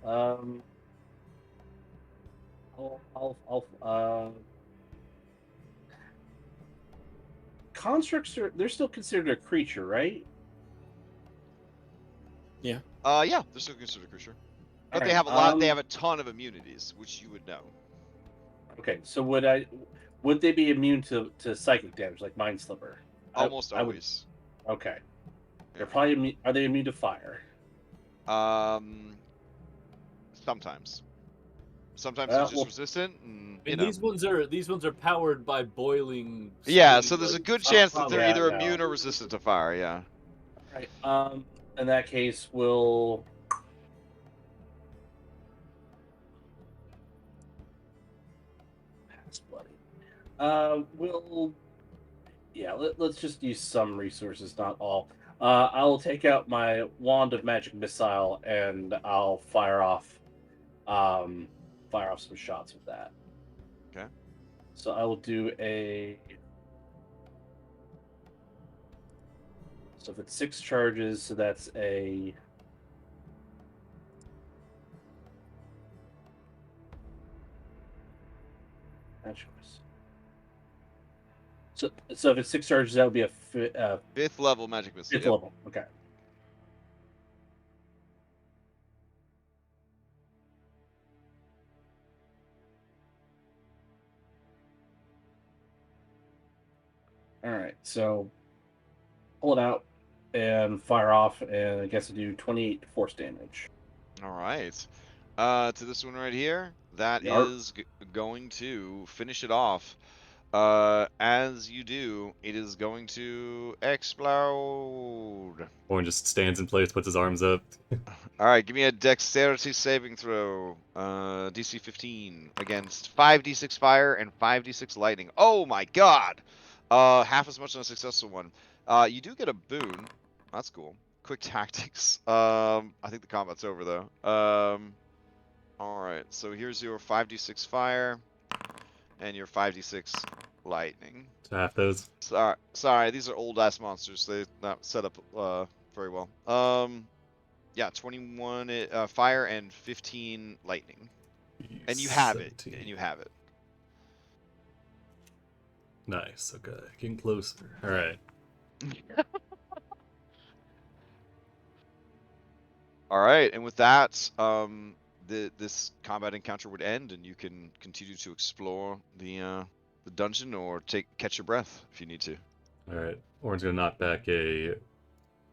Constructs they're still considered a creature, right? Yeah. Yeah, they're still considered a creature. But All they right, have a lot they have a ton of immunities, which you would know. Okay, so would they be immune to psychic damage like Mind Slipper? Almost always. Okay. They're probably are they immune to fire? Sometimes. Sometimes they're just resistant, and you know. These ones are powered by boiling. Yeah, steam, so there's a like, good chance that they're yeah, either no. immune or resistant to fire. Yeah. Right. In that case, we'll. That's bloody. We'll. Yeah, let's just use some resources, not all. I'll take out my wand of magic missile and I'll fire off some shots with that. Okay. So I will do a. So if it's 6 charges, so that's a. So if it's 6 charges, that would be a 5th level magic missile. 5th level. Okay. All right, so pull it out and fire off, and I guess I do 28 force damage. All right. To this one right here, that is going to finish it off. As you do, it is going to explode. Orin just stands in place, puts his arms up. All right, give me a dexterity saving throw. DC 15 against 5d6 fire and 5d6 lightning. Oh my god! Half as much on a successful one. You do get a boon. That's cool. Quick tactics. I think the combat's over though. All right, so here's your 5d6 fire and your 5d6 lightning. Half those. Sorry, these are old ass monsters. They're not set up very well. Yeah, 21 fire and 15 lightning. And you have 17. it. And you have it. Nice. Okay, getting closer. All right. All right, and with that, this combat encounter would end, and you can continue to explore the dungeon or catch your breath if you need to. All right. Orin's gonna knock back a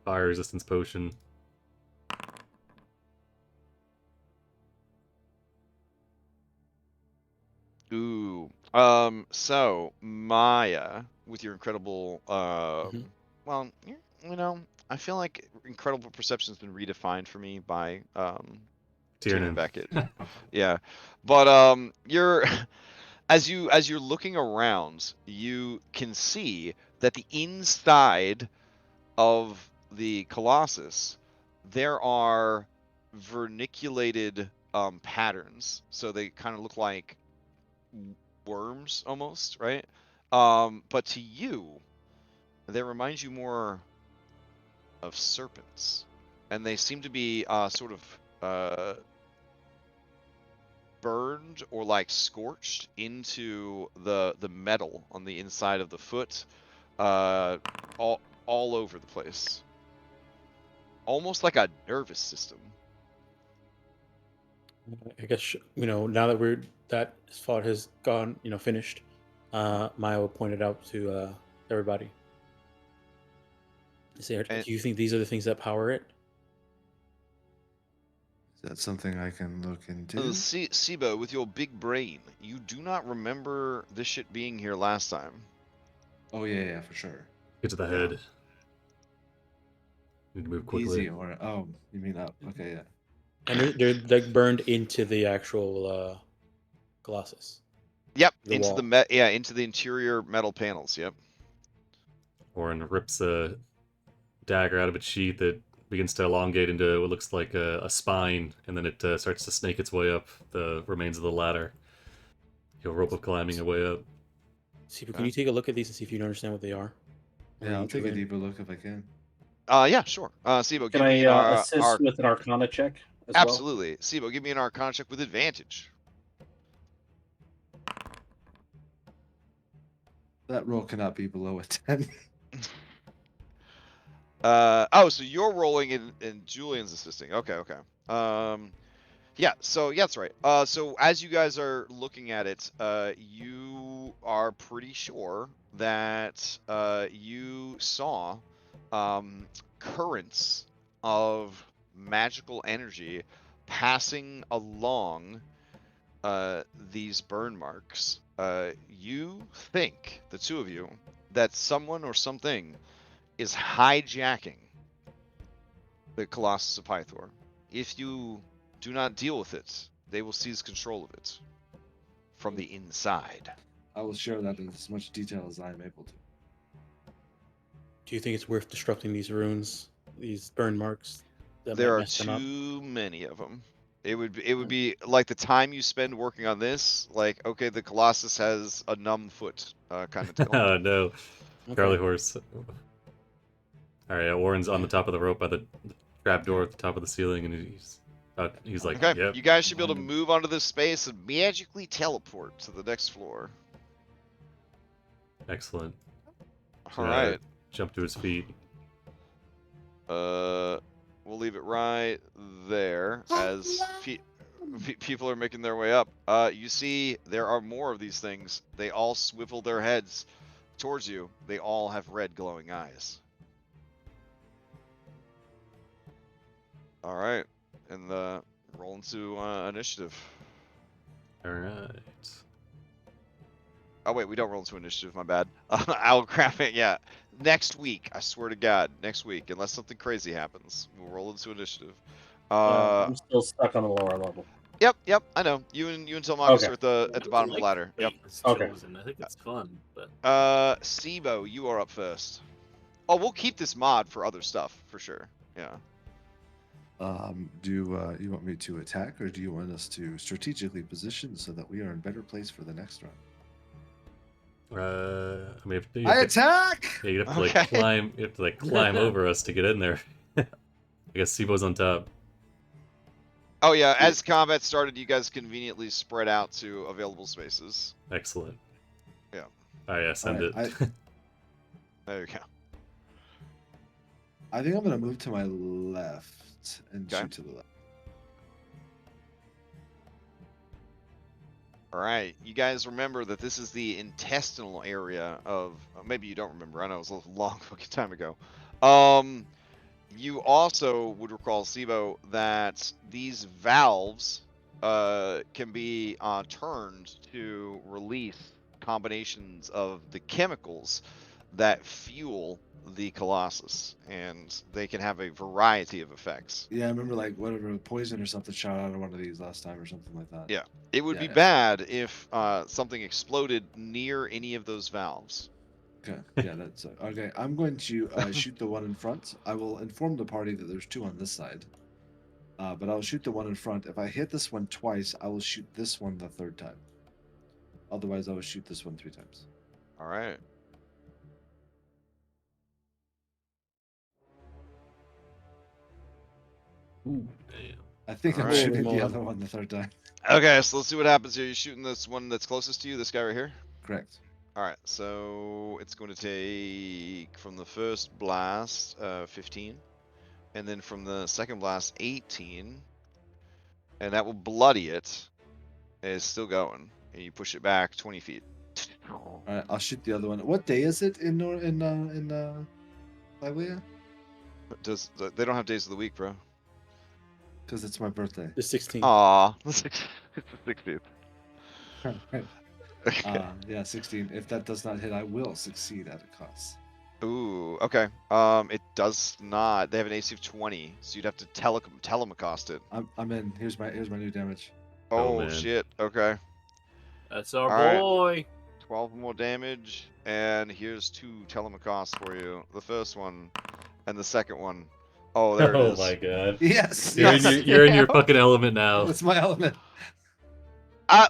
fire resistance potion. Ooh. So Maya, with your incredible, well, you know, I feel like incredible perception's been redefined for me by Tiernan. Beckett. Yeah, but you're as you're looking around, you can see that the inside of the Colossus there are verniculated patterns, so they kind of look like worms almost, right? But to you, they remind you more of serpents, and they seem to be sort of burned or like scorched into the metal on the inside of the foot, all over the place, almost like a nervous system. I guess now that that fight has gone, finished. Maya will point it out to everybody. Say, And do you think these are the things that power it? Is that something I can look into? Sibo, with your big brain, you do not remember this shit being here last time. Oh yeah, for sure. Get to the Yeah. head. Need to move quickly. Easy or you mean up? Okay, yeah. And they're like burned into the actual Colossus. Yep, The into wall. into the interior metal panels. Yep. Oren rips a dagger out of its sheath that begins to elongate into what looks like a spine, and then it starts to snake its way up the remains of the ladder. He'll rope of climbing a way up. See, can you take a look at these and see if you understand what they are? Yeah, I'll take a deeper look if I can. Yeah, sure. Sibo, Can give me I assist with an Arcana check as absolutely. Sibo, give me an Arcana check with advantage. That roll cannot be below a 10. So you're rolling and Julian's assisting. Okay. Yeah, that's right. So as you guys are looking at it, you are pretty sure that you saw currents of magical energy passing along these burn marks. You think, the two of you, that someone or something is hijacking the Colossus of Pythor. If you do not deal with it, they will seize control of it from the inside. I will share that in as much detail as I am able to. Do you think it's worth destructing these runes, these burn marks? There are too many of them. It would be like the time you spend working on this. Like, okay, the Colossus has a numb foot, kind of deal. Oh no, Charlie horse. All right, Warren's on the top of the rope by the trap door at the top of the ceiling, and he's like, okay, yep. you guys should be able to move onto this space and magically teleport to the next floor. Excellent. All right. Jump to his feet. We'll leave it right there as people are making their way up. You see, there are more of these things. They all swivel their heads towards you. They all have red glowing eyes. All right, and roll into initiative. All right. Oh wait, we don't roll into initiative. My bad. I'll grab it. Yeah, next week. I swear to God, next week, unless something crazy happens, we'll roll into initiative. I'm still stuck on the lower level. Yep. I know. You and Telmagus are at the bottom of the ladder. Yep. Okay. I think it's fun, but. Sibo, you are up first. Oh, we'll keep this mod for other stuff for sure. Yeah. Do you want me to attack, or do you want us to strategically position so that we are in better place for the next round? I mean, I attack. Yeah, you have to climb. You have to climb over us to get in there. I guess Sibo's on top. Oh yeah, as combat started, you guys conveniently spread out to available spaces. Excellent. Yeah. I send it. There you go. I think I'm gonna move to my left and shoot to the left. All right, you guys remember that this is the intestinal area of. Maybe you don't remember. I know it was a long fucking time ago. You also would recall, Sibo, that these valves can be turned to release combinations of the chemicals that fuel the Colossus, and they can have a variety of effects. Yeah, I remember like whatever poison or something shot out of one of these last time or something like that. Yeah. It would be Yeah. bad if something exploded near any of those valves. Okay. Yeah, that's okay. I'm going to shoot the one in front. I will inform the party that there's 2 on this side. But I'll shoot the one in front. If I hit this one twice, I will shoot this one the 3rd time. Otherwise, I will shoot this one 3 times. All right. Ooh. Damn. I think I'm Alright. shooting the Come other on. one the 3rd time. Okay, so let's see what happens here. You're shooting this one that's closest to you, this guy right here? Correct. Alright, so it's going to take from the first blast 15, and then from the second blast 18, and that will bloody it. It's still going, and you push it back 20 feet. All right, I'll shoot the other one. What day is it in Thylea? They don't have days of the week, bro. Because it's my birthday. The 16th. Aw, it's the 16th. Okay. Yeah, 16. If that does not hit, I will succeed at a cost. Ooh, okay. It does not. They have an AC of 20, so you'd have to telecost it. I'm in. Here's my new damage. Oh, Oh, man. shit. Okay. That's our All right. boy. 12 more damage, and here's 2 telecosts for you. The first one, and the second one. Oh, there it Oh is. my god. Yes, You're, yes. you're in your fucking element now. That's my element.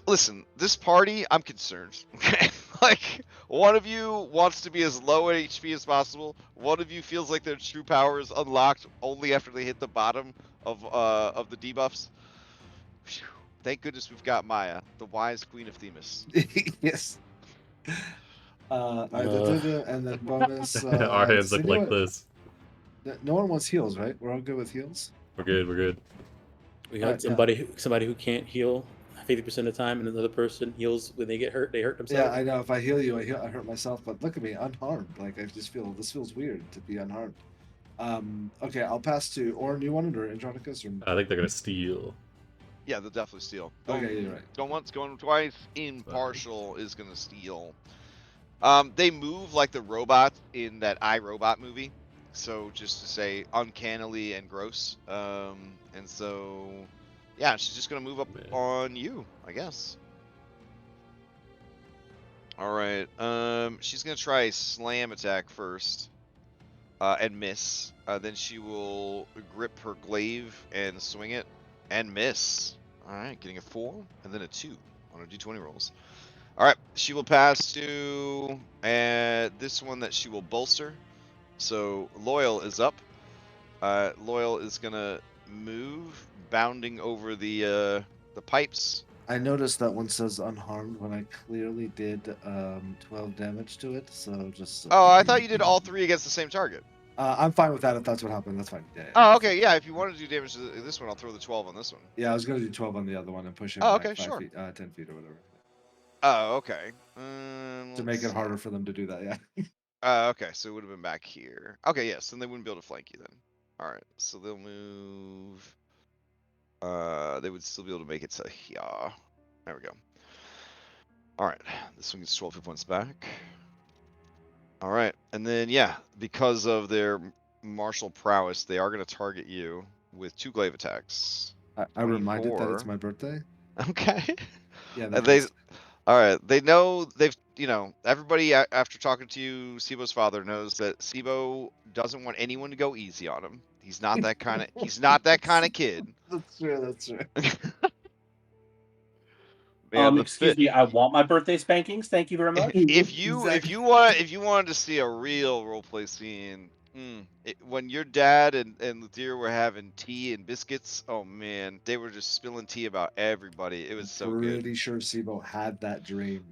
Listen, this party, I'm concerned. Okay, like one of you wants to be as low at HP as possible. One of you feels like their true power is unlocked only after they hit the bottom of the debuffs. Phew. Thank goodness we've got Maya, the wise queen of Themis. Yes. All right, and then bonus. Our hands so look you know like what? this. No one wants heals, right? We're all good with heals. We're good. We're good. We Alright, got somebody who can't heal 50% of the time, and another person heals when they get hurt. They hurt themselves. Yeah, I know. If I heal you, I hurt myself. But look at me, unharmed. Like I just feel this feels weird to be unharmed. Okay, I'll pass to Orin. You want it or Andronicus or? I think they're gonna steal. Yeah, they'll definitely steal. Okay, you're right. Going once, going twice. Impartial is gonna steal. They move like the robots in that iRobot movie. So just to say, uncannily and gross. And so, yeah, she's just gonna move up Man. on you, I guess. All right. She's gonna try a slam attack first, and miss. Then she will grip her glaive and swing it, and miss. All right, getting a 4 and then a 2 on her d20 rolls. All right, she will pass to this one that she will bolster. So Loyal is up. Loyal is gonna move, bounding over the pipes. I noticed that one says unharmed when I clearly did 12 damage to it. So just. Oh, I thought you did all 3 against the same target. I'm fine with that if that's what happened. That's fine. Yeah. Oh, okay, yeah. If you want to do damage to this one, I'll throw the 12 on this one. Yeah, I was gonna do 12 on the other one and push it Oh, back okay, 5 sure. feet, 10 feet or whatever. Oh, okay. To make it harder for them to do that, yeah. Okay, so it would have been back here. Okay, yes, then they wouldn't be able to flank you then. All right, so they'll move. They would still be able to make it to here. There we go. All right, this one gets 12 hit points back. All right, and then yeah, because of their martial prowess, they are going to target you with 2 glaive attacks. I reminded that 24. it's my birthday. Okay. Yeah, And that they, counts. all right. They know everybody after talking to you, Sibo's father knows that Sibo doesn't want anyone to go easy on him. He's not that kind of. He's not that kind of kid. That's true. That's true. Man, Excuse me, I want my birthday spankings. Thank you very much. if you Exactly. wanted to see a real roleplay scene, when your dad and Luthir were having tea and biscuits, oh man, they were just spilling tea about everybody. It was so good. Pretty sure Sibo had that dream.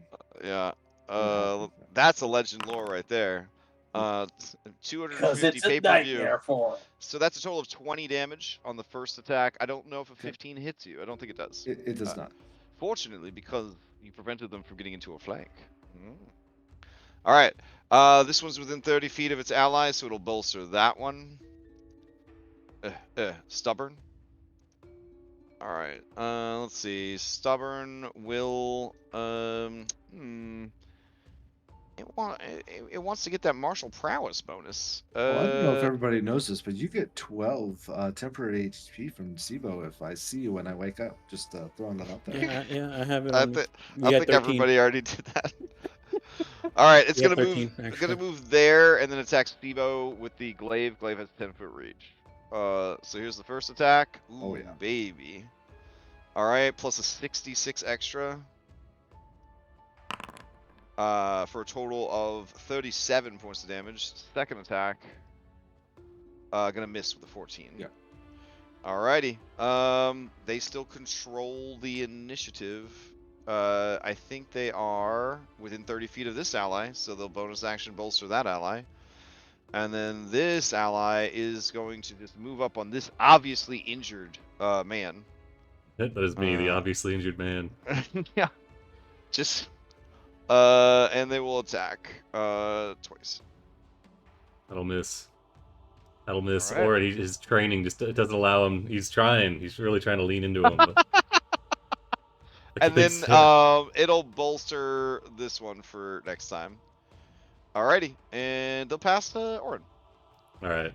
Yeah. Yeah. That's a legend lore right there. Because 250 it's a pay-per-view. nightmare for him. So that's a total of 20 damage on the first attack. I don't know if a 15 hits you. I don't think it does. It does not. Fortunately, because you prevented them from getting into a flank. All right. This one's within 30 feet of its ally, so it'll bolster that one. Stubborn. All right. Let's see. Stubborn will. Damn It wants to get that martial prowess bonus. Well, I don't know if everybody knows this, but you get 12 temporary HP from SIBO if I see you when I wake up. Just throwing that out there. Yeah, I have it I on. think You got 13. everybody already did that. All right, it's Yeah, gonna 13, move. It's actually. gonna move there and then attack Steve-O with the glaive. Glaive has 10-foot reach. So here's the first attack. Ooh, Oh, yeah. baby. All right, plus a 66 extra. For a total of 37 points of damage. Second attack. Gonna miss with a 14. Yeah. Alrighty. They still control the initiative. I think they are within 30 feet of this ally, so they'll bonus action bolster that ally. And then this ally is going to just move up on this obviously injured man. That is me, the obviously injured man. Yeah. Just and they will attack twice. That'll miss. That'll miss. All right. Or his training just it doesn't allow him. He's trying. He's really trying to lean into him. But... And then it'll bolster this one for next time. Alrighty, and they'll pass to Orin. All right.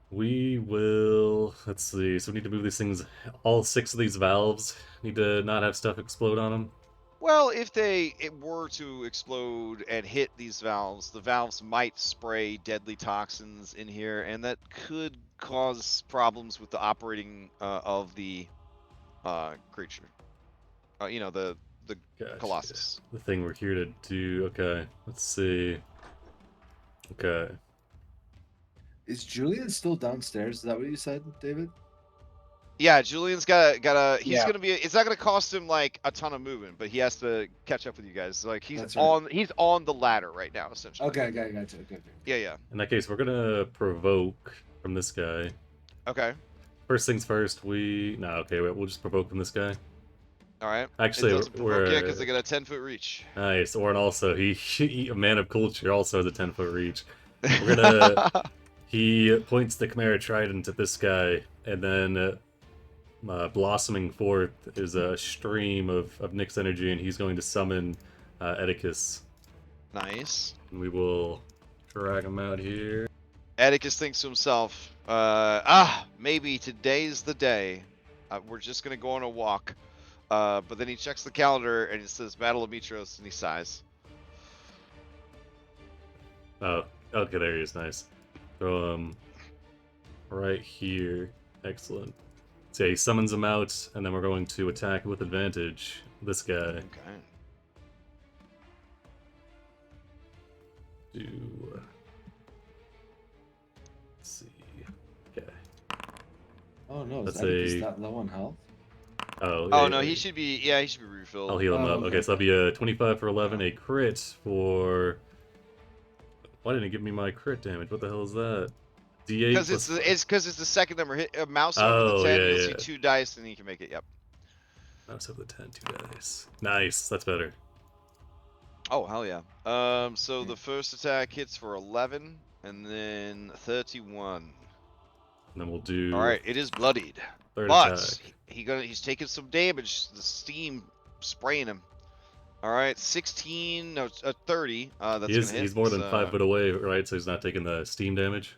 We will. Let's see. So we need to move these things. All 6 of these valves need to not have stuff explode on them. Well, if it were to explode and hit these valves, the valves might spray deadly toxins in here, and that could cause problems with the operating of the creature. You know, the Gotcha. Colossus. The thing we're here to do. Okay. Let's see. Okay. Is Julian still downstairs? Is that what you said, David? Yeah, Julian's got a. He's Yeah. gonna be. It's not gonna cost him like a ton of movement, but he has to catch up with you guys. Like he's That's right. on. He's on the ladder right now, essentially. Okay, gotcha. Good. Yeah. In that case, we're gonna provoke from this guy. Okay. First things first. We'll just provoke from this guy. All right. Actually, it doesn't provoke we're because they got a 10-foot reach. Nice. Orin also, he a man of culture, also has a 10-foot reach. We're gonna. He points the Chimera Trident at this guy, and then blossoming forth is a stream of Nyx's energy, and he's going to summon Oedicus. Nice. And we will drag him out here. Atticus thinks to himself, maybe today's the day. We're just gonna go on a walk. But then he checks the calendar and it says Battle of Mytros, and he sighs. Oh, okay, there he is. Nice. Throw him right here. Excellent. So yeah, he summons him out, and then we're going to attack with advantage. This guy. Okay. Let's see. Okay. Oh no, is That's that that low on health? Oh, Oh yeah, no, yeah. he should be. Yeah, he should be refilled. I'll heal him Oh, up. okay. Okay, so that'll be a 25 for 11, a crit for. Why didn't it give me my crit damage? What the hell is that? D8 Because plus... it's the second number. Hit a mouse over Oh, the 10. yeah, You'll yeah. see 2 dice, and he can make it. Yep. Mouse over the 10, 2 dice. Nice, that's better. Oh hell yeah. So the first attack hits for 11, and then 31. And then we'll do. All right, it is bloodied, Third but attack. he's taking some damage. The steam spraying him. All right, 16, no, 30. That's gonna hit. He's more than so- 5 foot away, right? So he's not taking the steam damage.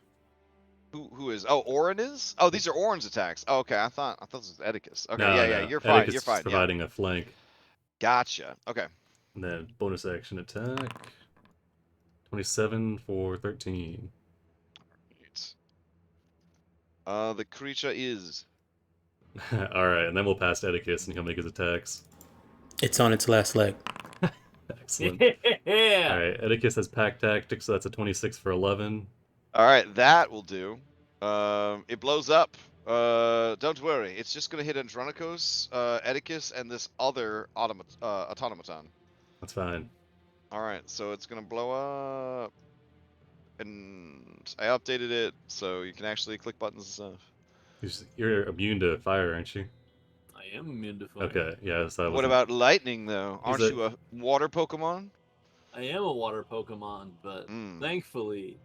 Who is? Oh, Orin is. Oh, these are Orin's attacks. Oh, okay, I thought this was Oedicus. Okay, No, yeah, no. you're fine. Oedicus You're is fine. Yeah. providing a flank. Gotcha. Okay. And then bonus action attack. 27 for 13. The creature is. Alright, and then we'll pass Oedicus and he'll make his attacks. It's on its last leg. Excellent. Yeah. Alright, Oedicus has pack tactics, so that's a 26 for 11. All right, that will do. It blows up. Don't worry, it's just gonna hit Andronikos, Oedicus, and this other automaton. That's fine. All right, so it's gonna blow up, and I updated it so you can actually click buttons and stuff. You're immune to fire, aren't you? I am immune to fire. Okay, yeah, so What about lightning though? Aren't a- you a water Pokemon? I am a water Pokemon, but Mm. thankfully,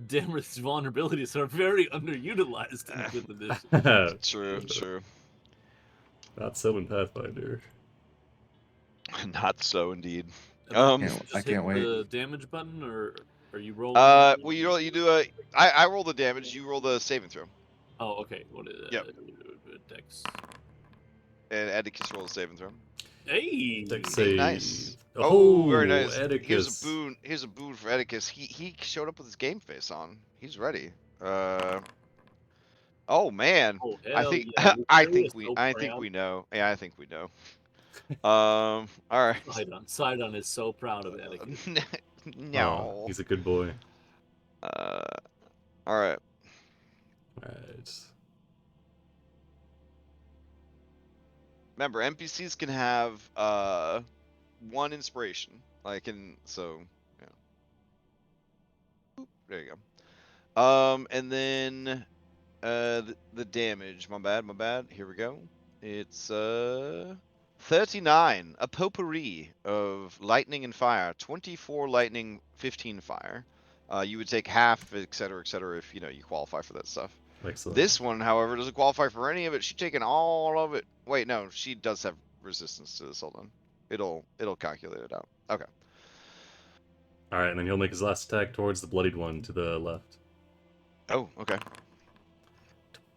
Damer's vulnerabilities are very underutilized in 5th edition. True. Not so in Pathfinder. Not so indeed. And then Um, you Can't- just I hit can't wait. the damage button, or are you rolling? well, you do a. I roll the damage. You roll the saving throw, Oh, okay. What is Yep. Dex? and Atticus roll the saving throw. Hey. Dex Hey, save. nice. Oh, very nice. Here's a Atticus. boon. Here's a boon for Atticus. He showed up with his game face on. He's ready. Oh man. Oh I hell think yeah! I Very think we so I think proud. we know. Yeah, I think we know. All right. Sidon is so proud of Atticus. No. Oh, he's a good boy. All right. Alright. Remember, NPCs can have one inspiration. Like so yeah. Oop, there you go. And then the damage. My bad. Here we go. It's 39. A potpourri of lightning and fire. 24 lightning, 15 fire. You would take half, etc., if you qualify for that stuff. Excellent. This one, however, doesn't qualify for any of it. She's taking all of it. Wait, no, she does have resistance to this. Hold on. It'll calculate it out. Okay. Alright, and then he'll make his last attack towards the bloodied one to the left. Oh, okay.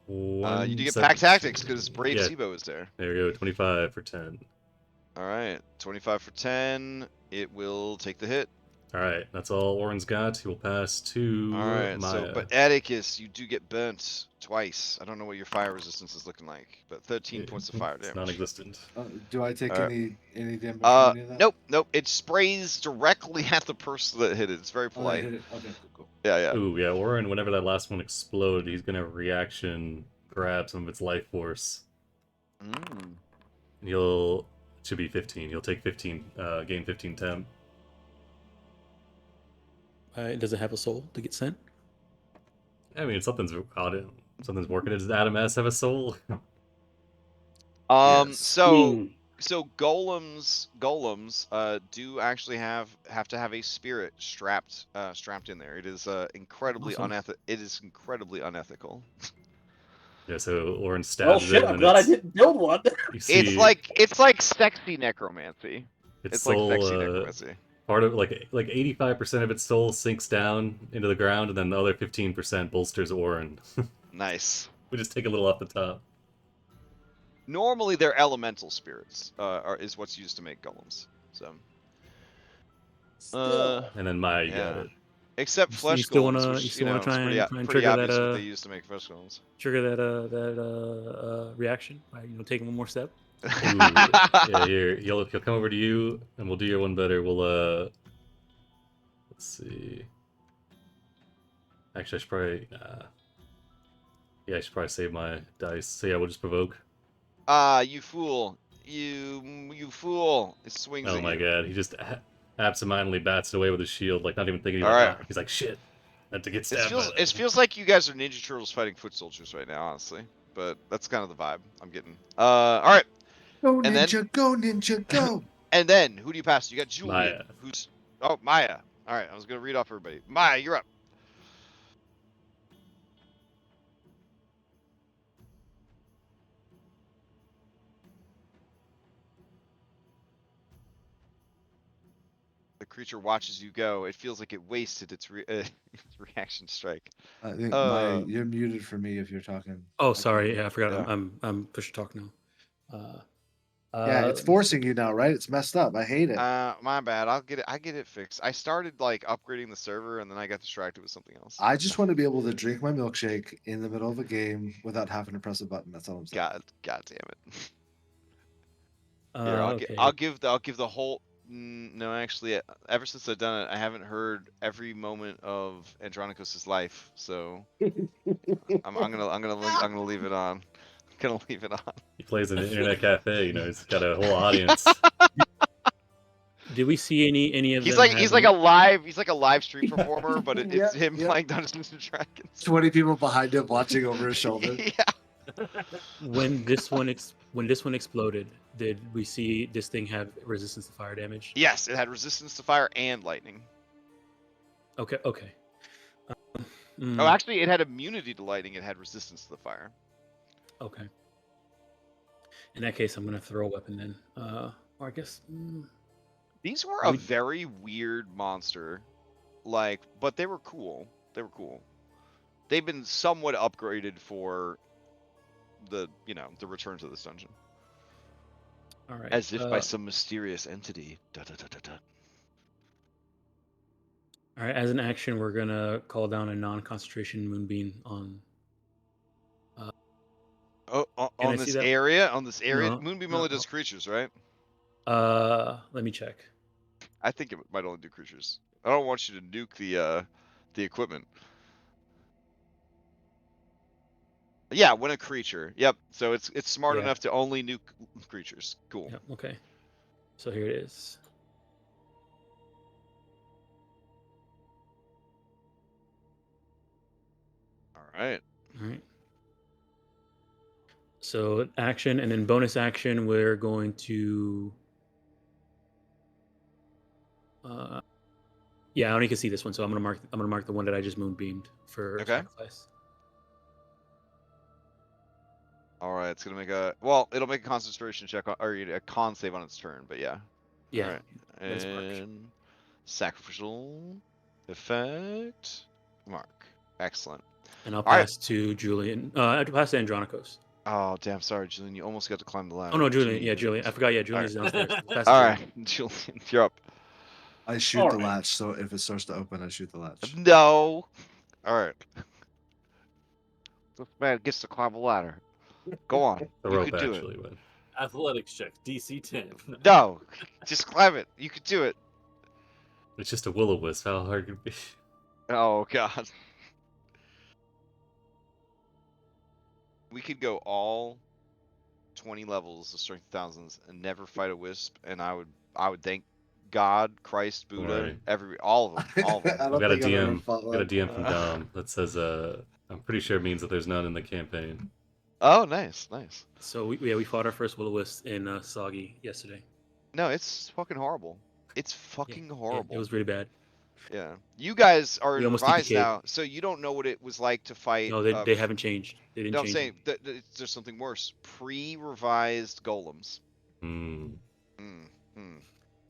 You do get 117. pack tactics because Brave Yeah. Sibo is there. There we go, 25 for 10. All right, 25 for 10. It will take the hit. Alright, that's all Oren's got. He will pass to All right, Maya. but Atticus, you do get burnt twice. I don't know what your fire resistance is looking like, but 13 Yeah, points of fire it's damage. non-existent. Do I take Alright. any damage from any of that? Nope. It sprays directly at the person that hit it. It's very Oh, I polite. hit it. Okay, cool. Yeah. Ooh, yeah, Oren, whenever that last one exploded, he's gonna reaction grab some of its life force. Mm. And it should be 15. He'll take 15, gain 15 temp. Does it have a soul to get sent? I mean, something's working. Does Adam S have a soul? Yes. So golems do actually have to have a spirit strapped in there. It is incredibly Awesome. incredibly unethical. Yeah, so Oren Well, stabs shit. it, I'm and glad I it's, didn't build one. you see It's like sexy necromancy. its It's like soul, sexy necromancy. part of like 85% of its soul sinks down into the ground, and then the other 15% bolsters Oren. Nice. We just take a little off the top. Normally, they're elemental spirits. Is what's used to make golems. So. Still. And then Maya, you got Yeah. it. Except You flesh still golems, wanna- which you still wanna is try and pretty trigger that, obvious what they use to make flesh golems. Trigger that reaction by taking one more step. Ooh, yeah, here he'll come over to you, and we'll do your one better. We'll let's see. Actually, I should probably I should probably save my dice. So yeah, we'll just provoke. Ah, you fool! You fool! It swings Oh at my you. god, he just absentmindly bats it away with his shield, like not even thinking. He's All like, right. he's like, shit, meant to get It stabbed. feels by that. like you guys are Ninja Turtles fighting foot soldiers right now, honestly. But that's kind of the vibe I'm getting. All right. Go And then- ninja, go ninja, go! And then who do you pass? You got Julian, Maya. who's Maya. All right, I was gonna read off everybody. Maya, you're up. The creature watches you go. It feels like it wasted its its reaction strike. I think Uh, you're muted for me if you're talking. Oh, I sorry. can't- Yeah, I forgot. Yeah. I'm push to talk now. Yeah, it's forcing you now, right? It's messed up. I hate it. My bad. I get it fixed. I started like upgrading the server and then I got distracted with something else. I just want to be able to drink my milkshake in the middle of a game without having to press a button. That's all I'm saying. God damn it. Here, Okay. I'll give the whole. No, actually, ever since I've done it, I haven't heard every moment of Andronicus's life. So I'm gonna leave it on. I'm gonna leave it on. He plays in an internet cafe. You know, he's got a whole audience. Did we see any of He's them? like a live street performer, but it's Yeah, him yeah. playing Dungeons and Dragons. 20 people behind him watching over his shoulder. Yeah. when this one exploded, did we see this thing have resistance to fire damage? Yes, it had resistance to fire and lightning. Okay. Oh, actually, it had immunity to lightning. It had resistance to the fire. Okay. In that case, I'm gonna throw a weapon then. Or I guess. These were I a mean- very weird monster, like, but they were cool. They were cool. They've been somewhat upgraded for the the return to this dungeon, All right. as if by some mysterious entity. Da, da, da, da, da. All right. As an action, we're gonna call down a non-concentration moonbeam on. Oh, Can on I see this that? area, on this area, No, Moonbeam no. only does creatures, right? Let me check. I think it might only do creatures. I don't want you to nuke the equipment. Yeah, when a creature. Yep. So it's smart Yeah. enough to only nuke creatures. Cool. Yeah. Okay. So here it is. All right. All right. So action, and then bonus action, we're going to. Yeah, I only can see this one, so I'm gonna mark the one that I just moonbeamed for Okay. sacrifice. All right. It's gonna make it'll make a concentration check or a con save on its turn, but yeah. Yeah. All right. Let's mark. And sacrificial effect mark. Excellent. And I'll All right. pass to Julian. I'll pass to Andronikos. Oh damn! Sorry, Julian. You almost got to climb the ladder. Oh no, Julian. Yeah, Jeez. Julian. I forgot. Yeah, Julian's downstairs. Pass to All Julian. right, Julian, you're up. I shoot All the right. latch, so if it starts to open, I shoot the latch. No. All right. This man gets to climb a ladder. Go on. The You rope can do it. actually went. Athletics check, DC 10. No, just climb it. You can do it. It's just a will-o-wisp. How hard could it be? Oh god. We could go all 20 levels of Strength Thousands and never fight a wisp, and I would thank God, Christ, Buddha, Right. all of them, all of I them. don't Got a think I've ever DM. fought Got a one. DM from Dom that says, I'm pretty sure it means that there's none in the campaign. Oh, nice, nice. So we fought our first will-o-wisp in Soggy yesterday. No, it's fucking horrible. It's Yeah, fucking yeah, horrible. it was really bad. Yeah. You guys are We in almost revised TPK'd. now, so you don't know what it was like to fight. No, they haven't changed. They didn't No, I'm change. saying there's something worse. Pre-revised golems. Hmm.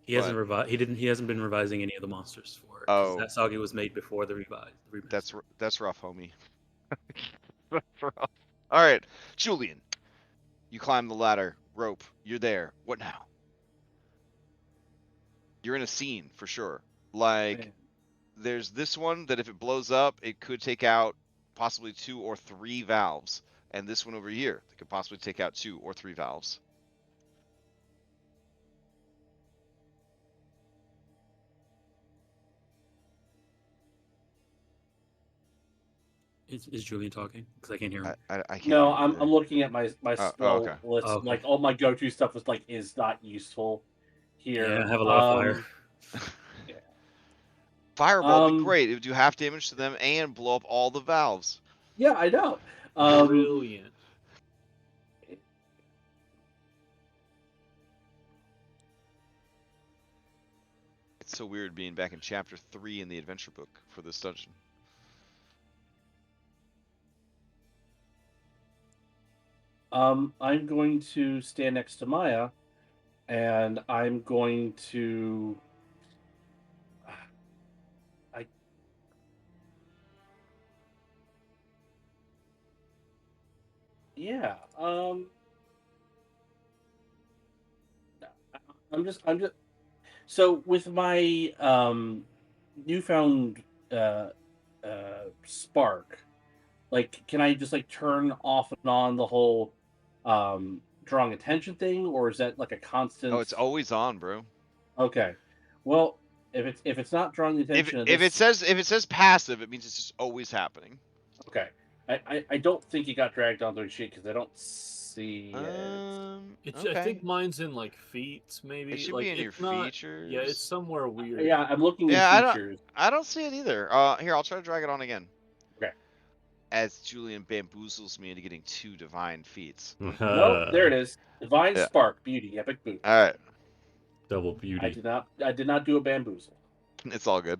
He hasn't revised. He hasn't been revising any of the monsters for it. 'Cause Oh. that Soggy was made before the revised. That's rough, homie. That's rough. All right, Julian. You climb the ladder, rope. You're there. What now? You're in a scene for sure. Like, there's this one that if it blows up, it could take out possibly 2 or 3 valves, and this one over here that could possibly take out 2 or 3 valves. Is Julian talking? Because I can't hear him. I can't. No, hear you I'm either. looking at my Oh, spell okay. list. Oh, okay. Like all my go-to stuff is not useful here. Yeah, I have a lot of fire. Fireball would be great. It would do half damage to them and blow up all the valves. Yeah, I know. Brilliant. It's so weird being back in chapter 3 in the adventure book for this dungeon. I'm going to stand next to Maya, and I'm going to. Yeah. I'm just. So with my newfound spark, like, can I just like turn off and on the whole drawing attention thing, or is that like a constant? Oh, it's always on, bro. Okay. Well, if it's not drawing the attention of this... if it says passive, it means it's just always happening. Okay. I don't think it got dragged on the sheet because I don't see it. Okay. I think mine's in like feats, maybe. It should like, be in your it's not- features. Yeah, it's somewhere weird. Yeah, I'm looking Yeah, at features. I don't see it either. Here, I'll try to drag it on again. Okay. As Julian bamboozles me into getting 2 divine feats. Nope, there it is. Divine Yeah. Spark, Beauty, Epic Boot. All right, Double beauty. I did not do a bamboozle. it's all good.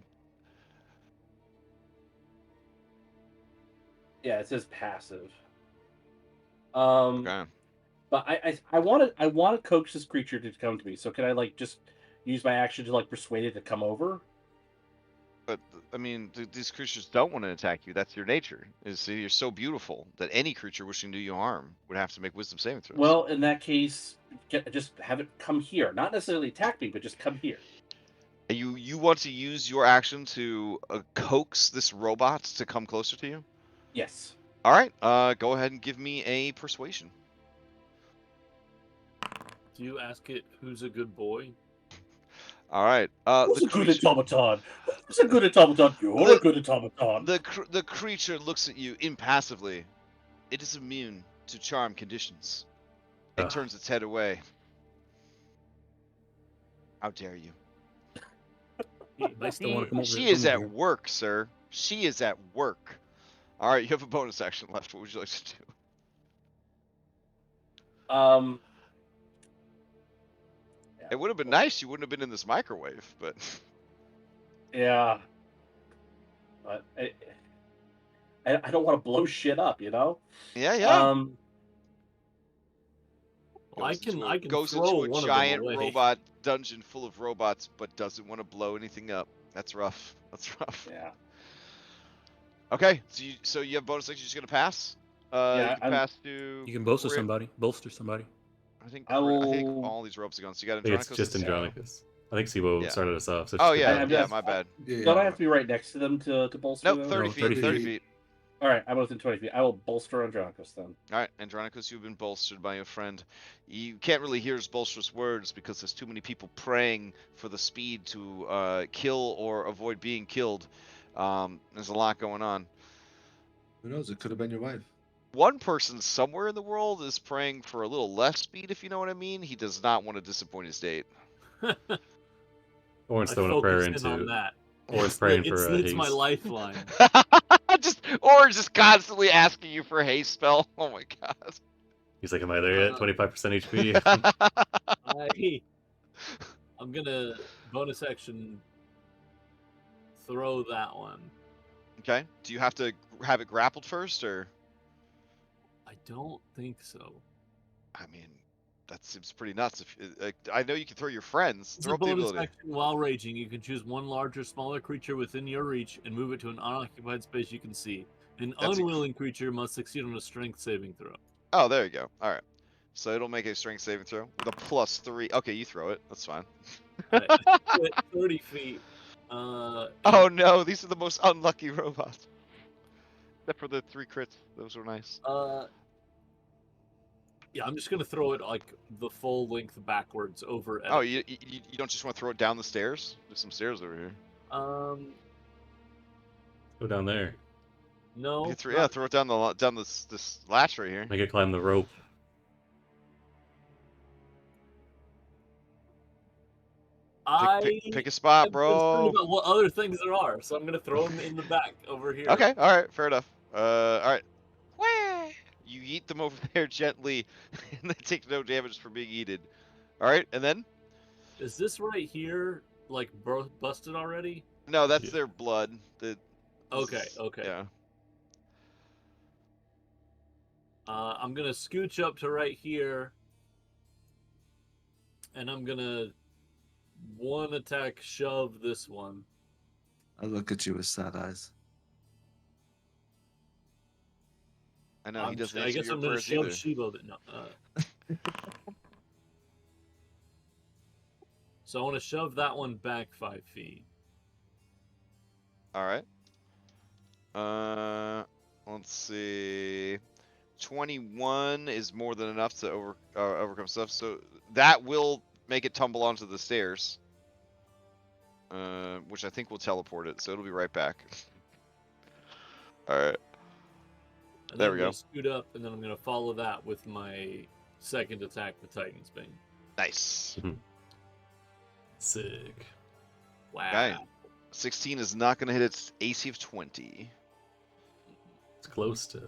Yeah, it says passive. Okay. But I want to coax this creature to come to me. So can I like just use my action to like persuade it to come over. But I mean, these creatures don't want to attack you. That's your nature. Is you're so beautiful that any creature wishing to do you harm would have to make wisdom saving throws. Well, in that case, just have it come here. Not necessarily attack me, but just come here. And you want to use your action to coax this robot to come closer to you? Yes. All right. Go ahead and give me a persuasion. Do you ask it who's a good boy? All right. Who's a good automaton? Who's a good automaton? You're a good automaton. The creature looks at you impassively. It is immune to charm conditions. It turns its head away. How dare you? I still want to come over. She is at work, sir. She is at work. All right, you have a bonus action left. What would you like to do? It would have been nice. You wouldn't have been in this microwave, but yeah. But I don't want to blow shit up, you know. Yeah. Well, I can goes throw into a one giant of them away. robot dungeon full of robots, but doesn't want to blow anything up. That's rough. That's rough. Yeah. Okay, so you have bonus action. You're just gonna pass. Yeah, you can pass to. You can bolster somebody. I think I all these ropes are gone. So you got I think it's Andronicus. just Andronicus. I think Sibo started us off. So Oh just yeah, go. my bad. Don't I have to be right next to them to bolster Nope, them? 30 No, feet. 30 30 feet. feet. All right, I'm within 20 feet. I will bolster Andronicus then. All right, Andronicus, you've been bolstered by your friend. You can't really hear his bolsterous words because there's too many people praying for the speed to kill or avoid being killed. There's a lot going on. Who knows? It could have been your wife. One person somewhere in the world is praying for a little less speed, if you know what I mean. He does not want to disappoint his date. Or throwing a prayer focused in on into. that. Or it's praying for a It's haste. my lifeline. just constantly asking you for a haste spell. Oh my god. He's like, am I there yet? 25% HP. I'm gonna bonus action throw that one. Okay. Do you have to have it grappled first, or? I don't think so. I mean, that seems pretty nuts. I know you can throw your friends. It's Throw a up the bonus ability. action while raging. You can choose one larger, smaller creature within your reach and move it to an unoccupied space you can see. An unwilling creature must succeed on a strength saving throw. Oh, there you go. All right. So it'll make a strength saving throw with a +3. Okay, you throw it. That's fine. Right. 30 feet. Oh no, these are the most unlucky robots. Except for the 3 crits. Those were nice. Yeah, I'm just gonna throw it like the full length backwards over. Oh, you don't just want to throw it down the stairs? There's some stairs over here. Go down there. No. Throw it down this latch right here. Make it climb the rope. Pick a spot, bro. About what other things there are, so I'm gonna throw them in the back over here. Okay, all right, fair enough. All right. You yeet them over there gently, and they take no damage from being yeeted. All right, and then? Is this right here like busted already? No, that's their blood. Okay. Yeah. I'm gonna scooch up to right here, and I'm gonna one attack shove this one. I look at you with sad eyes. I know he doesn't. I guess I'm gonna shove either. Shibo. No. So I want to shove that one back 5 feet. All right. Let's see. 21 is more than enough to overcome stuff. So that will make it tumble onto the stairs. Which I think will teleport it. So it'll be right back. All right. And There then we go. I'm gonna scoot up, and then I'm gonna follow that with my second attack with Titan's Bane. Nice. Sick. Wow. Okay. 16 is not going to hit its AC of 20. It's close to.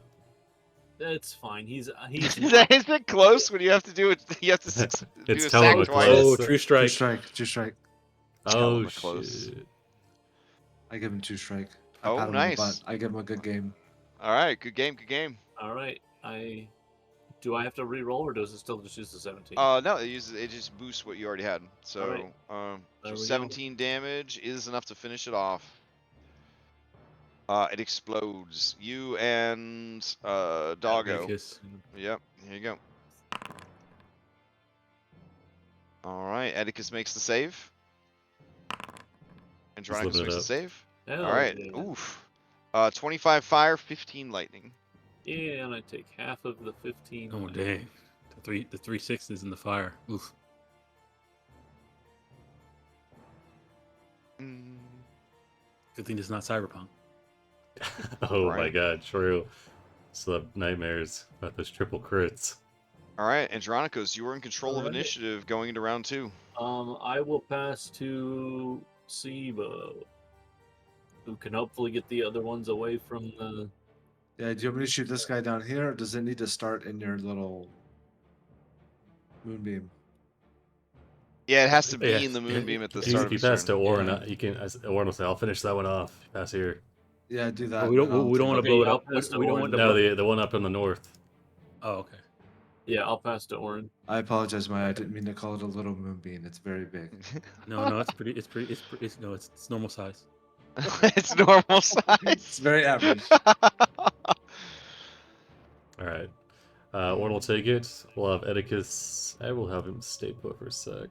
It's fine. He's Is it close when you have to do it? You have to do It's a telling sack him twice. close. Oh, true strike. True strike. Oh, him close. shit. I give him 2 strike. I Oh, pat him on the nice. butt. I give him a good game. All right, good game. all right. I do I have to re-roll, or does it still just use the 17? No, it just boosts what you already had. So, Alright. so There we go. 17 damage is enough to finish it off. It explodes. You and Doggo. Atticus. Yep, here you go. Alright, Oedicus makes the save. Andronicus living it makes the up. save. Hell Alright, yeah. oof. 25 fire, 15 lightning. Yeah, and I take half of the 15. Oh dang! The 3 6s in the fire. Oof. Mm, Good thing it's not cyberpunk. Oh my Right. god, true. Still have nightmares about those triple crits. Alright, Andronicus, you are in control of Alright. initiative going into round 2. I will pass to Sibo, who can hopefully get the other ones away from the. Yeah, do you want me to shoot this guy down here, or does it need to start in your little moonbeam? Yeah, it has to be Yeah, in the moonbeam at the If start of you his pass to turn. Orin, Yeah. he can. Orin will say, "I'll finish that one off." Pass here. Yeah, do that. But we and then don't. I'll We don't take want to Okay, blow it yeah, up. I'll pass to We don't Orin. want to. No, the one up in the north. Oh, okay. Yeah, I'll pass to Orin. I apologize, Maya. I didn't mean to call it a little moonbeam. It's very big. No, it's pretty. No, it's normal size. It's normal size. It's very average. All right. Orin will take it. We'll have Oedicus. I will have him stay put for a sec.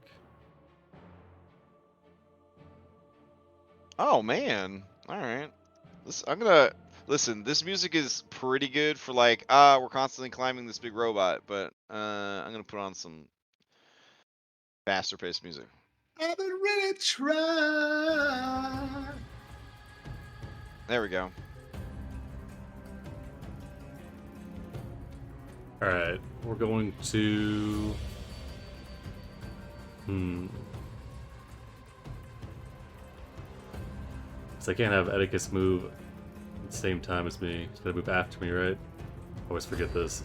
Oh man. Alright. I'm gonna listen, this music is pretty good for like, we're constantly climbing this big robot, but I'm gonna put on some faster paced music. I've been really trying. There we go. All right, we're going to. So I can't have Oedicus move at the same time as me. He's gonna move after me, right? I always forget this.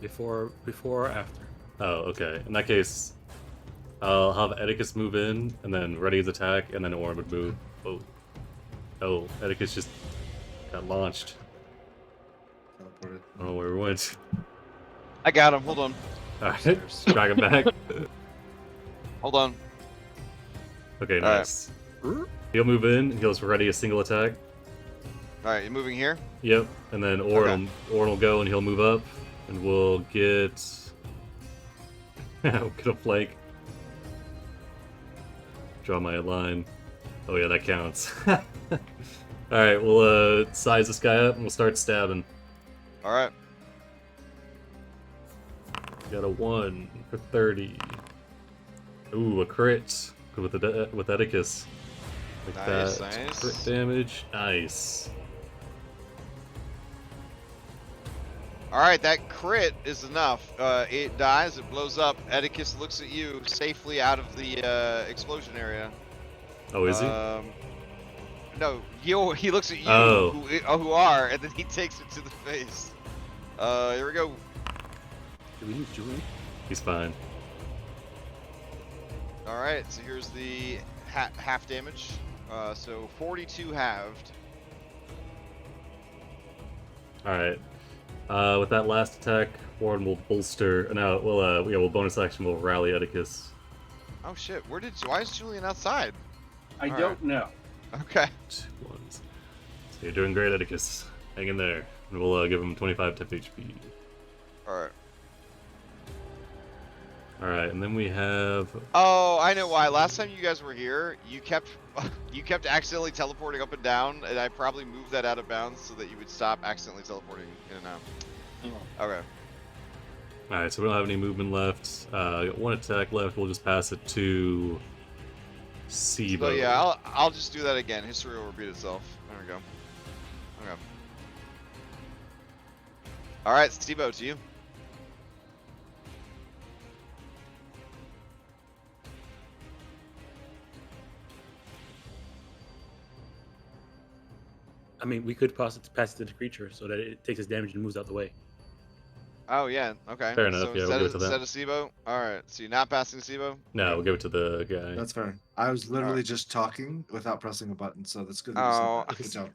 Before or after? Oh, okay. In that case, I'll have Oedicus move in, and then ready his attack, and then Orin would move. Oh, Oedicus just got launched. Teleported. I don't know where he went. I got him. Hold on. Alright, drag him back. Hold on. Okay, Alright. nice. He'll move in, and he'll just ready a single attack. Alright, you moving here? Yep, and then Orin will go and he'll move up, and we'll get. We'll get a flank. Draw my line. Oh yeah, that counts. Alright, we'll size this guy up and we'll start stabbing. Alright. Got a 1 for 30. Ooh, a crit with Oedicus. Like Nice, that. nice. Crit damage. Nice. Alright, that crit is enough. It dies, it blows up. Oedicus looks at you safely out of the explosion area. Oh, is he? No, he looks at you, Oh. who are, and then he takes it to the face. Here we go. Do we use Julian? He's fine. Alright, so here's the half damage. So 42 halved. Alright. With that last attack, Warren will bolster. No, we'll bonus action. We'll rally Oedicus. Oh shit, why is Julian outside? I All don't know. Okay. 2 ones. So you're doing great, Oedicus. Hang in there. And we'll give him 25 temp HP. Alright. Alright, and then we have. Oh, I know why. Last time you guys were here, you kept accidentally teleporting up and down, and I probably moved that out of bounds so that you would stop accidentally teleporting in and out. Okay. Alright, so we don't have any movement left. Got 1 attack left. We'll just pass it to Sibo. So yeah, I'll just do that again. History will repeat itself. There we go. Okay. Alright, Sibo, to you. I mean, we could pass it to the creature so that it takes its damage and moves out the way. Oh yeah, okay. Fair enough, So yeah, we'll go to that. instead of Sibo? Alright, so you're not passing Sibo? No, we'll give it to the guy. That's fair. I was literally just talking without pressing a button, so that's good. That you Oh, said that. Good job.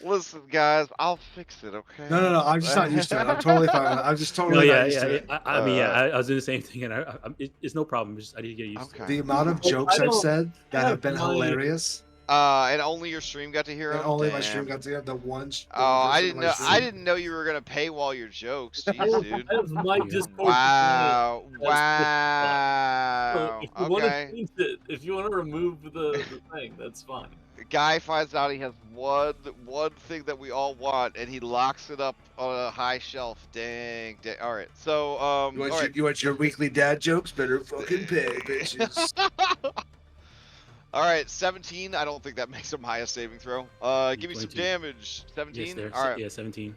Listen, guys, I'll fix it, okay? No. I'm just not used to it. I'm totally fine with it. I'm just No, totally yeah, not used yeah, to yeah. it. I mean, yeah, I was doing the same thing, and it's no problem. Just I need to get used to it. Okay. The amount of Like, jokes I I've don't- said I that have have been my- hilarious, And only your stream got to hear and them. only my Damn. stream got to hear the one. Oh, I person didn't on know. my I stream. didn't know you were gonna paywall your jokes. I Jeez, dude. have my Yeah. Discord. Wow. So Wow. if you want to Okay. change it, if you want to remove the thing, that's fine. Guy finds out he has one thing that we all want, and he locks it up on a high shelf. Dang. All right. So You all want, right. you want your weekly dad jokes? Better fucking pay, bitches. All right, 17. I don't think that makes him highest saving throw. Give me some 22. damage. 17. Yes, there. All right. Yeah, 17.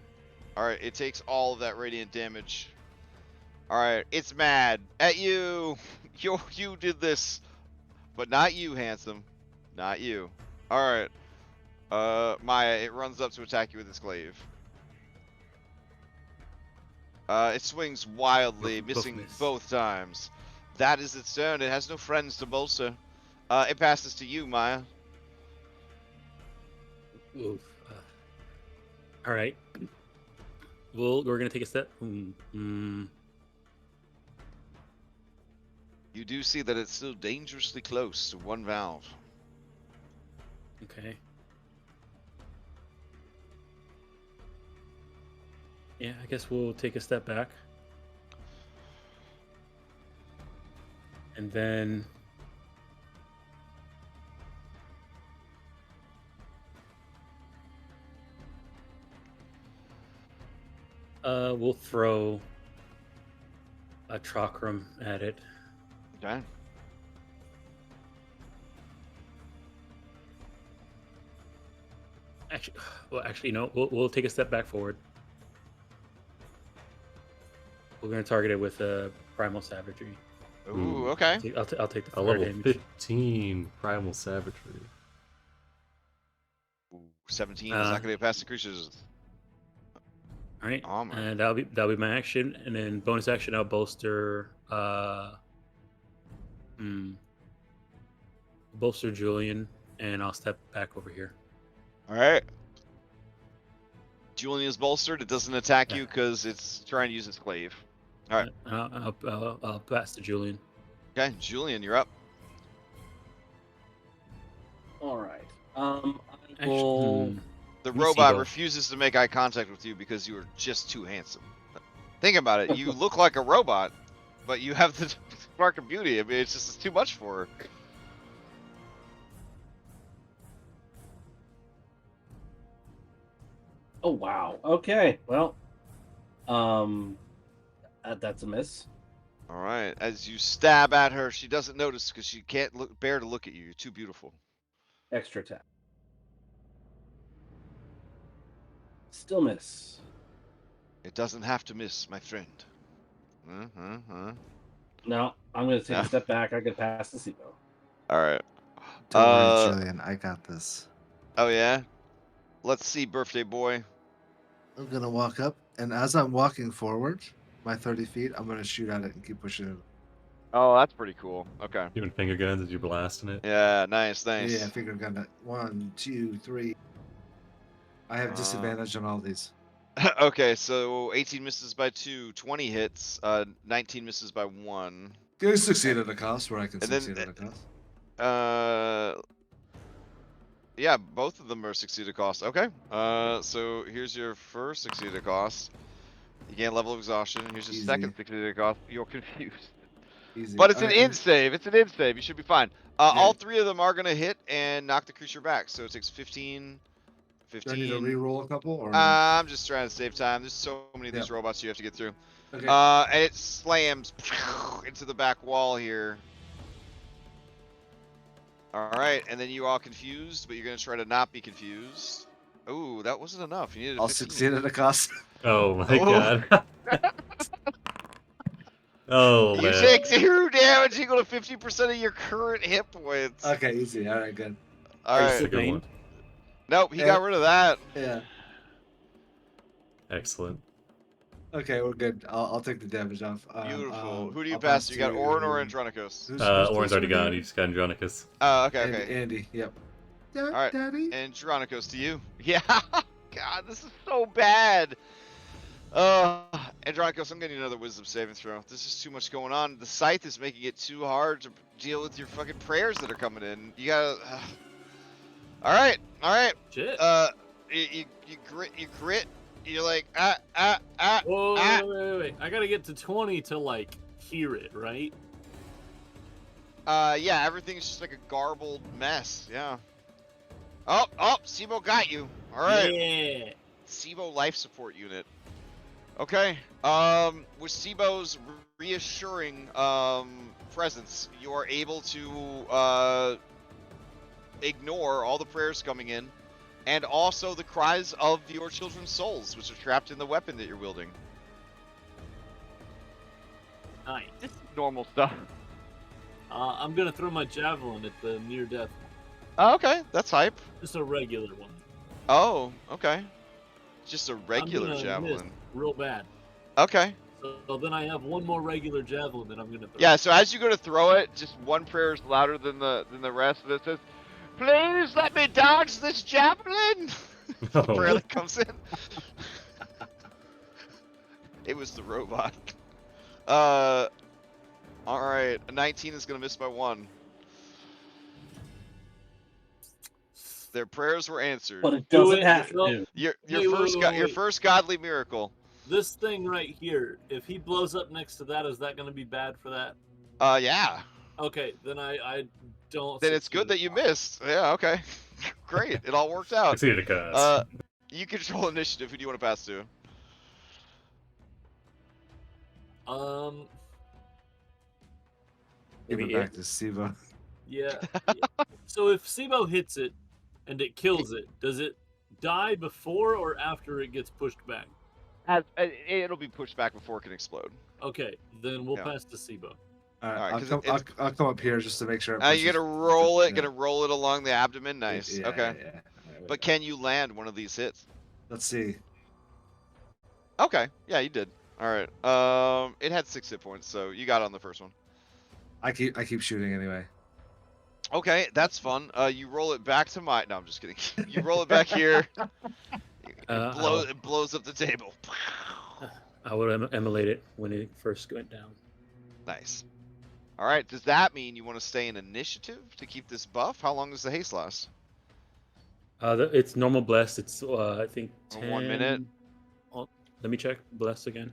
All right. It takes all of that radiant damage. All right. It's mad at you. You did this, but not you, handsome. Not you. All right. Maya, it runs up to attack you with its glaive. It swings wildly, Both missing miss. both times. That is its turn. It has no friends to bolster. It passes to you, Maya. Oof. All right. We're gonna take a step. You do see that it's still dangerously close to one valve. Okay. Yeah, I guess we'll take a step back. And then we'll throw a chakram at it. Okay. Actually, no. We'll take a step back forward. We're gonna target it with primal savagery. Ooh, okay. I'll take the A fire level damage. 15 primal savagery. Ooh, 17 is not going to pass the creatures. All right, Armor. and that'll be my action, and then bonus action I'll bolster bolster Julian, and I'll step back over here. All right. Julian is bolstered. It doesn't attack you Yeah. because it's trying to use its glaive. All right. I'll pass to Julian. Okay, Julian, you're up. All right. I Actually, will. The Let me see, robot though. refuses to make eye contact with you because you are just too handsome. Think about it. You look like a robot, but you have the spark of beauty. I mean, it's just too much for her. Oh wow. Okay. Well, that's a miss. All right. As you stab at her, she doesn't notice because she can't bear to look at you. You're too beautiful. Extra attack. Still miss. It doesn't have to miss, my friend. No, I'm gonna take Yeah. a step back. I can pass the SIBO. All right. Don't worry, Julian. I got this. Oh yeah. Let's see, birthday boy. I'm gonna walk up, and as I'm walking forward, my 30 feet, I'm gonna shoot at it and keep pushing it. Oh, that's pretty cool. Okay. Even finger guns as you're blasting it. Yeah, nice, nice. Yeah, finger gun it. 1, 2, 3. I have disadvantage on all these. Okay, so 18 misses by 2, 20 hits, 19 misses by 1. Can I succeed at a cost where I can And then, succeed at a cost? Yeah, both of them are succeeded cost. Okay. So here's your first succeeded cost. You gain level of exhaustion. Here's your Easy. second succeeded cost. You're confused. Easy. But it's an Alright, in save. It's an in save. You should be fine. Yeah. All three of them are gonna hit and knock the creature back. So it takes 15. Do I need to re-roll a couple? Or I'm just trying to save time. There's so many of these Yeah. robots you have to get through. okay. And it slams into the back wall here. All right, and then you all confused, but you're gonna try to not be confused. Ooh, that wasn't enough. You needed a I'll 15. succeed at a cost. Oh my Oh. god. Oh You man. take 0 damage equal to 50% of your current hit points. Okay, easy. All right, good. All Are you That's a right. still- good one. Nope, he Yeah. got rid of that. Yeah. Excellent. Okay, we're good. I'll take the damage off. Beautiful. Who do you I'll pass? You got to- Orin or Andronicus? Who's Orin's closer already to gone. you? You just got Andronicus. Oh, okay, Andy, okay. Andy, yep. All right. Daddy. And Geronicos, to you. Yeah. God, this is so bad. Andronicos, I'm getting another wisdom saving throw. This is too much going on. The scythe is making it too hard to deal with your fucking prayers that are coming in. You gotta. All right. Shit. You grit. You're like Whoa, wait. I gotta get to 20 to like hear it, right? Yeah, everything's just like a garbled mess. Yeah. Oh, Sibo got you. All right. Yeah. Sibo life support unit. Okay. With Sibo's reassuring presence, you are able to ignore all the prayers coming in, and also the cries of your children's souls, which are trapped in the weapon that you're wielding. Nice. This is normal stuff. I'm gonna throw my javelin at the near death. Oh, okay, that's hype. Just a regular one. Oh, okay. Just a regular I'm gonna javelin. miss real bad. Okay. So then I have one more regular javelin that I'm gonna throw. Yeah, so as you go to throw it, just one prayer is louder than the rest, and it says, "Please let me dodge this javelin." The prayer that comes in. It was the robot. All right, a 19 is gonna miss by 1. Their prayers were answered. But it Do doesn't it, have no. to. Your Wait. first godly miracle. This thing right here, if he blows up next to that, is that gonna be bad for that? Yeah. Okay, then I don't. Then it's good that you missed. Yeah, okay. Great, it all worked out. Succeeded a cast. You control initiative. Who do you want to pass to? Give Maybe it back to Siva. Yeah. So if Sibo hits it and it kills it, does it die before or after it gets pushed back? It'll be pushed back before it can explode. Okay, then we'll Yeah. pass to Sibo. Alright, Alright, 'cause I'll come up here just to make sure. it You're gonna pushes- roll it. yeah. Gonna roll it along the abdomen. Nice. Yeah, Okay. yeah. Alright, But can you land one of these hits? let's see. Okay. Yeah, you did. All right. It had 6 hit points, so you got on the first one. I keep shooting anyway. Okay, that's fun. You roll it back to my. No, I'm just kidding. You roll it back here. It blows up the table. I would emulate it when it first went down. Nice. All right. Does that mean you want to stay in initiative to keep this buff? How long does the haste last? It's normal blessed. It's I think 10... 1 minute. Oh, let me check blessed again.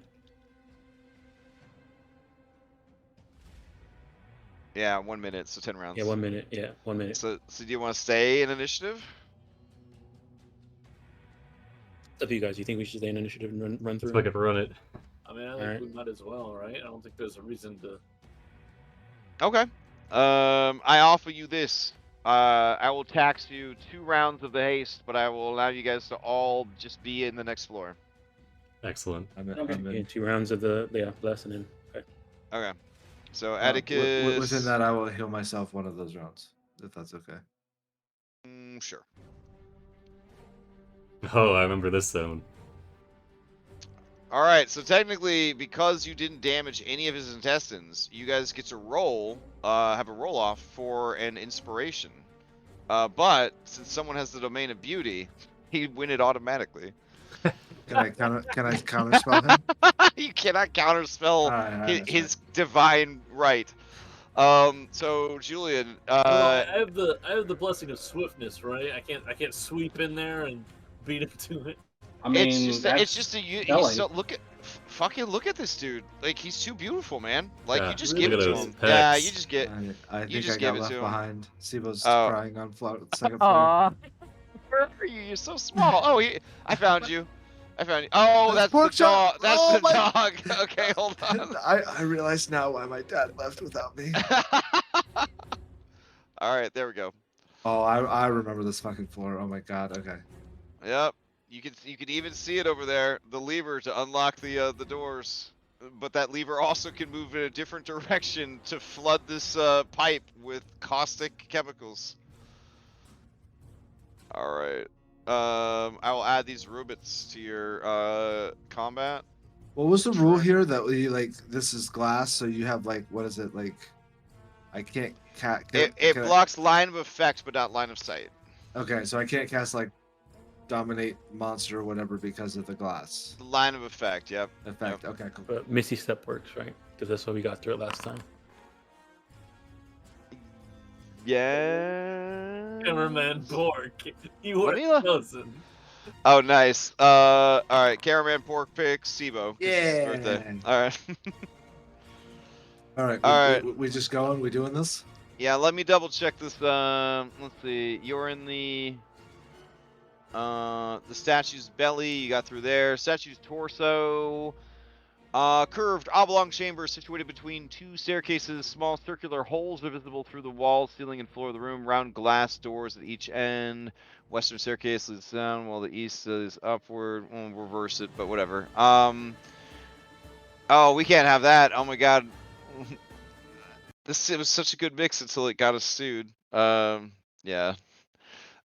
Yeah, 1 minute. So 10 rounds. Yeah, 1 minute. Yeah, 1 minute. So do you want to stay in initiative? It's up to you guys. You think we should stay in initiative and run through? Let's fucking run it. I mean, I think Alright. we might as well, right? I don't think there's a reason to. Okay. I offer you this. I will tax you 2 rounds of the haste, but I will allow you guys to all just be in the next floor. Excellent. I'm Okay. in. 2 rounds of the bless and then okay. Okay. So Uh, Atticus. Within that, I will heal myself one of those rounds, if that's okay. Sure. Oh, I remember this zone. All right. So technically, because you didn't damage any of his intestines, you guys get to roll. Have a roll off for an inspiration. But since someone has the domain of beauty, he'd win it automatically. Can I counterspell him? You cannot counterspell Alright, his divine right. So Julian, I have the blessing of swiftness, right? I can't sweep in there and beat him to it. I mean, it's just a he's telling. so fucking look at this dude. Like he's too beautiful, man. Like Yeah, you just look give at it to those him. pecs. Yeah, you just get. I You think just I give got it left to him. behind. Sibo's Oh. crying on second floor. Aw, where are you? You're so small. Oh, I found you. I found you. Oh, that's the pork chop. dog. That's Oh, the my- dog. Okay, hold on. I realize now why my dad left without me. All right, there we go. Oh, I remember this fucking floor. Oh my god. Okay. Yep. You can even see it over there, the lever to unlock the doors. But that lever also can move in a different direction to flood this pipe with caustic chemicals. All right. I will add these rubits to your combat. What was the rule Sure. here that we like? This is glass, so you have like what is it like? I can't It blocks line of effect, but not line of sight. Okay, so I can't cast like dominate monster or whatever because of the glass The line of effect. Yep. effect. Okay, cool. But Misty Step works, right? Because that's how we got through it last time. Yeah. Cameraman Pork, you Let were me, chosen. Oh, nice. All right. Cameraman Pork picks Sibo. 'Cause it's his birthday. Yeah. All right. All right, All right. we just going? We doing this? Yeah. Let me double check this. Let's see. You're in the statue's belly. You got through there. Statue's torso. Curved oblong chamber situated between two staircases. Small circular holes are visible through the walls, ceiling, and floor of the room. Round glass doors at each end. Western staircase leads down, while the east is upward. We'll reverse it, but whatever. Oh, we can't have that. Oh my god. It was such a good mix until it got us sued. Yeah.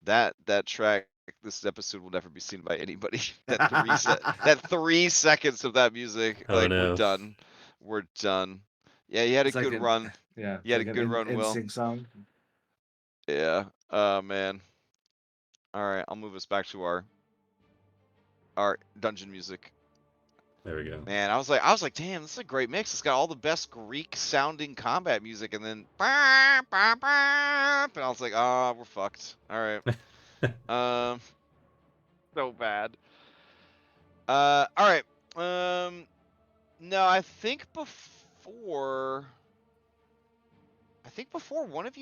That track, this episode will never be seen by anybody. That 3 seconds of that music, Oh, like no. we're done. We're done. Yeah, you had It's a like good an- run. Yeah, You had it's a like good an run, Will. NSYNC song. Yeah. Oh man. All right, I'll move us back to our dungeon music. There we go. Man, I was like, damn, this is a great mix. It's got all the best Greek sounding combat music, and then bah, bah, bah, and I was like, oh, we're fucked. All right. So bad. All right. No, I think before one of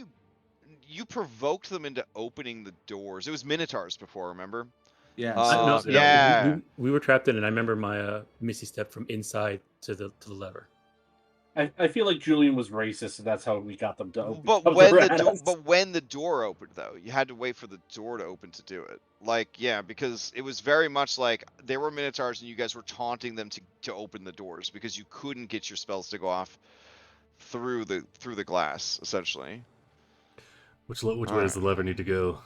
you provoked them into opening the doors. It was Minotaurs before, remember? Yeah. No, so- yeah. we were trapped in, and I remember my Misty Step from inside to the lever. I feel like Julian was racist, and that's how we got them to open. But come when at us. when the door opened though, you had to wait for the door to open to do it. Like, yeah, because it was very much like there were Minotaurs and you guys were taunting them to open the doors because you couldn't get your spells to go off through the glass, essentially. Which way does the lever need to go?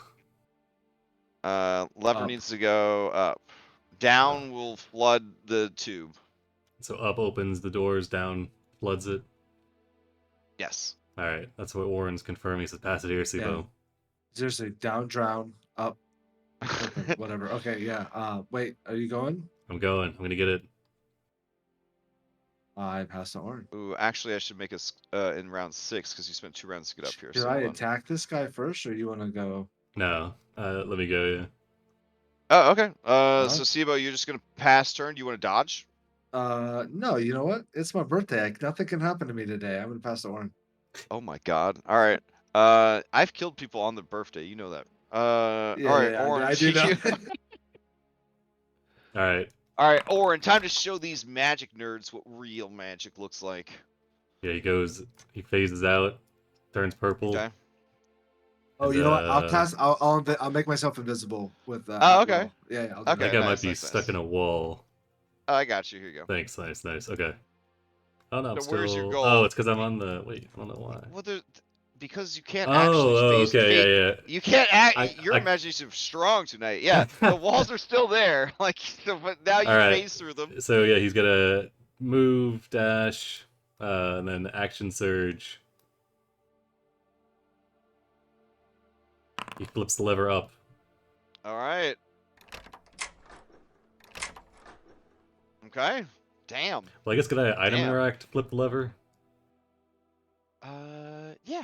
Lever Up. needs to go up. Down will flood the tube. So up opens the doors, down floods it. Yes. All right, that's what Warren's confirming. He says, "Pass it here, Sibo." Seriously, down, drown, up, open, whatever. Okay, yeah. Wait, are you going? I'm going. I'm gonna get it. I passed the horn. Ooh, actually, I should make us in round 6 because you spent 2 rounds to get up here. Should So I hold on. attack this guy first, or you want to go? No, let me go. Yeah. Oh, okay. Alright. So Sibo, you're just gonna pass turn. Do you want to dodge? No. You know what? It's my birthday. Nothing can happen to me today. I'm gonna pass the horn. Oh my god. All right. I've killed people on the birthday. You know that. Yeah, all right, yeah, Oren. I do know. All right. All right, Oren. Time to show these magic nerds what real magic looks like. Yeah, he phases out, turns purple. Okay. Oh, And, you know what? I'll cast. I'll make myself invisible with. Oh, okay. Will. Yeah. I'll do Okay. That guy that. might be nice. stuck in a wall. Oh, I got you. Here you go. Thanks. Nice. Okay. Oh no, I'm So where's your still. goal? Oh, it's because I'm on the. Wait, I don't know why. Well, because you can't actually. Okay, yeah. You can't act. Your I- imagination is strong tonight. Yeah, the walls are still there. Like, so, but now you All right. phase through them. So yeah, he's gonna move, dash, and then action surge. He flips the lever up. All right. Okay. Damn. Well, I guess could I item Damn. interact, flip the lever? Yeah.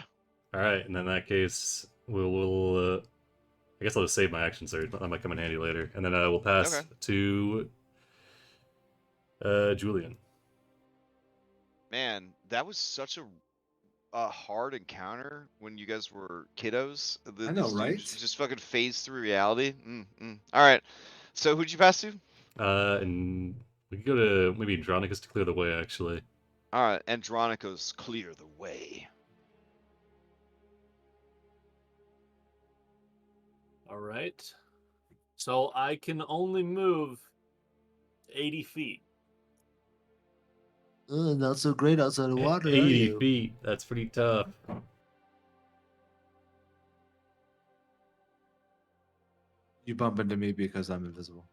All right, and in that case, we'll I guess I'll just save my action surge. That might come in handy later, and then we'll pass Okay. to Julian. Man, that was such a hard encounter when you guys were kiddos. I know, this dude right? Just fucking phase through reality. All right. So who'd you pass to? And we could go to maybe Andronicus to clear the way, actually. All right. Andronicus, clear the way. All right. So I can only move 80 feet. Not so great outside of water, 80 feet. That's pretty tough. You bump into me because I'm invisible.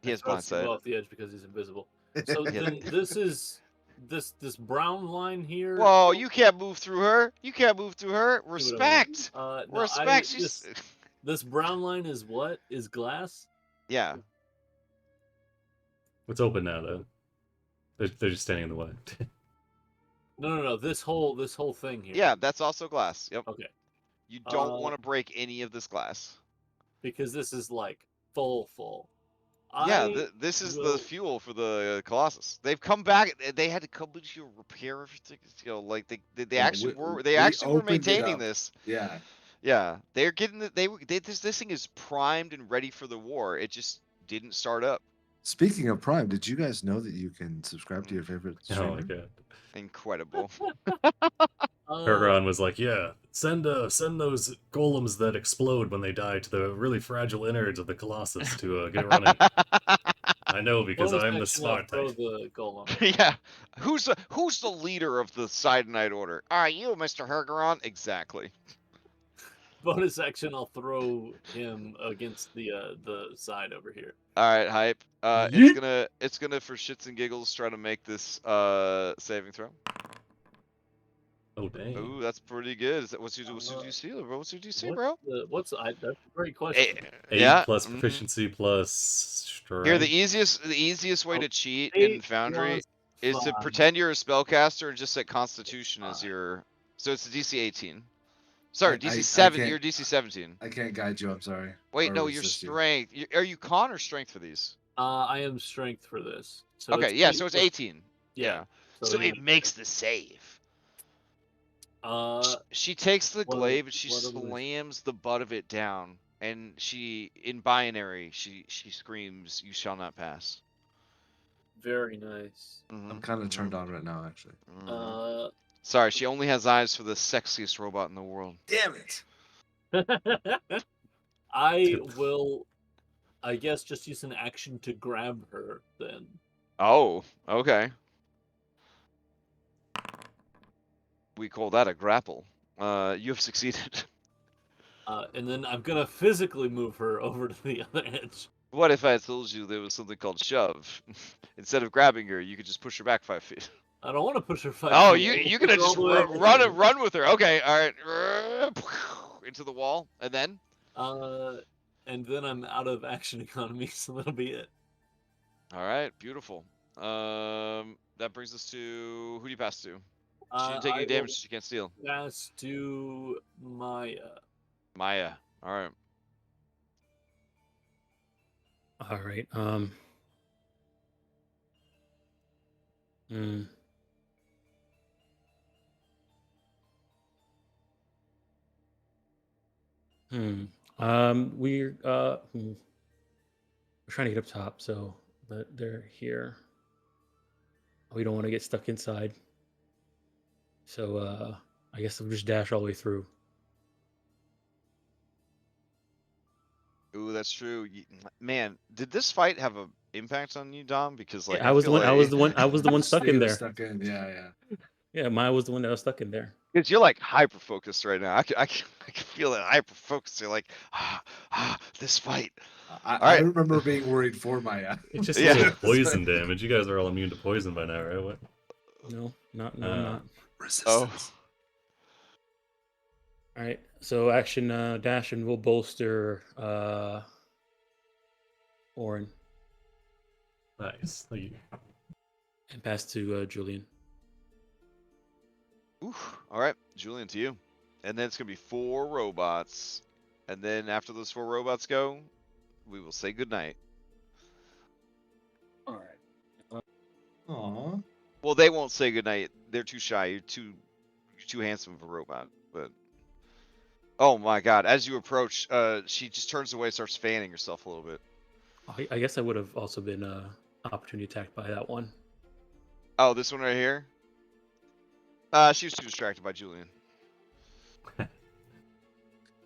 He has Throws him blindside. off the edge because he's invisible. So Yeah. then this is this brown line here. Whoa, you can't move through her. You can't move through her. Give it a Respect. No, Respect. She's. this brown line is what? Is glass? Yeah. It's open now, though. They're just standing in the way. No. This whole thing here. Yeah, that's also glass. Yep. Okay. You don't want to break any of this glass. Because this is like full. Yeah, this is the fuel for the Colossus. They've come back. They had to come to repair everything. You know, like they actually were. They actually were opened it maintaining up. this. Yeah. Yeah, they're getting this thing is primed and ready for the war. It just didn't start up. Speaking of Prime, did you guys know that you can subscribe to your favorite Oh streamer? my god. Incredible. Paragon was like, yeah, send those golems that explode when they die to the really fragile innards of the Colossus to get running. I know because bonus I'm the action, I'll smart throw type. the golem. Yeah, who's the leader of the Cyanide Order? Are you, Mr. Hergeron? Exactly. Bonus action, I'll throw him against the side over here. All right, hype. Yeet. It's gonna for shits and giggles try to make this saving throw. Oh dang. Ooh, that's pretty good. Is that what's your DC, bro? What's your DC, bro? That's a great question. 8 Yeah. plus mhm. proficiency plus strength. Here, the easiest way to cheat 8 in Foundry plus is to 5. pretend you're a spellcaster and just set Constitution as your. So it's a DC 18. Sorry, DC 7. can't- You're DC 17. I can't guide you. I'm sorry. Wait, Or no, your resist you. strength. Are you con or strength for these? I am strength for this. So Okay, it's yeah, 8 so it's plus- 18. Yeah. So yeah. it makes the save. Uh, She takes the what- glaive and she what are we- slams the butt of it down, and she, in binary, she screams, "You shall not pass." very nice. I'm kind of turned on right now, actually. Sorry, she only has eyes for the sexiest robot in the world. Damn it! I will, I guess, just use an action to grab her then. Oh, okay. We call that a grapple. You have succeeded. And then I'm gonna physically move her over to the other edge. What if I told you there was something called shove? Instead of grabbing her, you could just push her back 5 feet. I don't want to push her 5 Oh, feet. you're gonna just run with her. Okay, all right. Into the wall, and then. And then I'm out of action economy, so that'll be it. All right, beautiful. That brings us to who do you pass to? She didn't take any damage. She can't steal. Pass to Maya. Maya. All right. All right. We're trying to get up top, so but they're here. We don't want to get stuck inside. So I guess we'll just dash all the way through. Ooh, that's true. Man, did this fight have an impact on you, Dom? Because like I was the one. I was the one. I was the one stuck in Steve was there. Stuck in. Yeah. Yeah, Maya was the one that was stuck in there. Because you're like hyper focused right now. I can feel that hyper focus. You're like, this fight. I remember being worried for Maya. It's just Yeah. a little poison damage. You guys are all immune to poison by now, right? What? No, I'm not. Resistance. All right, so action dash and we'll bolster Orin Nice. Thank you. and pass to Julian. Ooh, all right, Julian, to you. And then it's gonna be 4 robots, and then after those 4 robots go, we will say goodnight. All right. Aww. Well, they won't say goodnight. They're too shy. You're too handsome of a robot. But oh my God, as you approach, she just turns away, starts fanning herself a little bit. I guess I would have also been opportunity attacked by that one. Oh, this one right here. She was too distracted by Julian.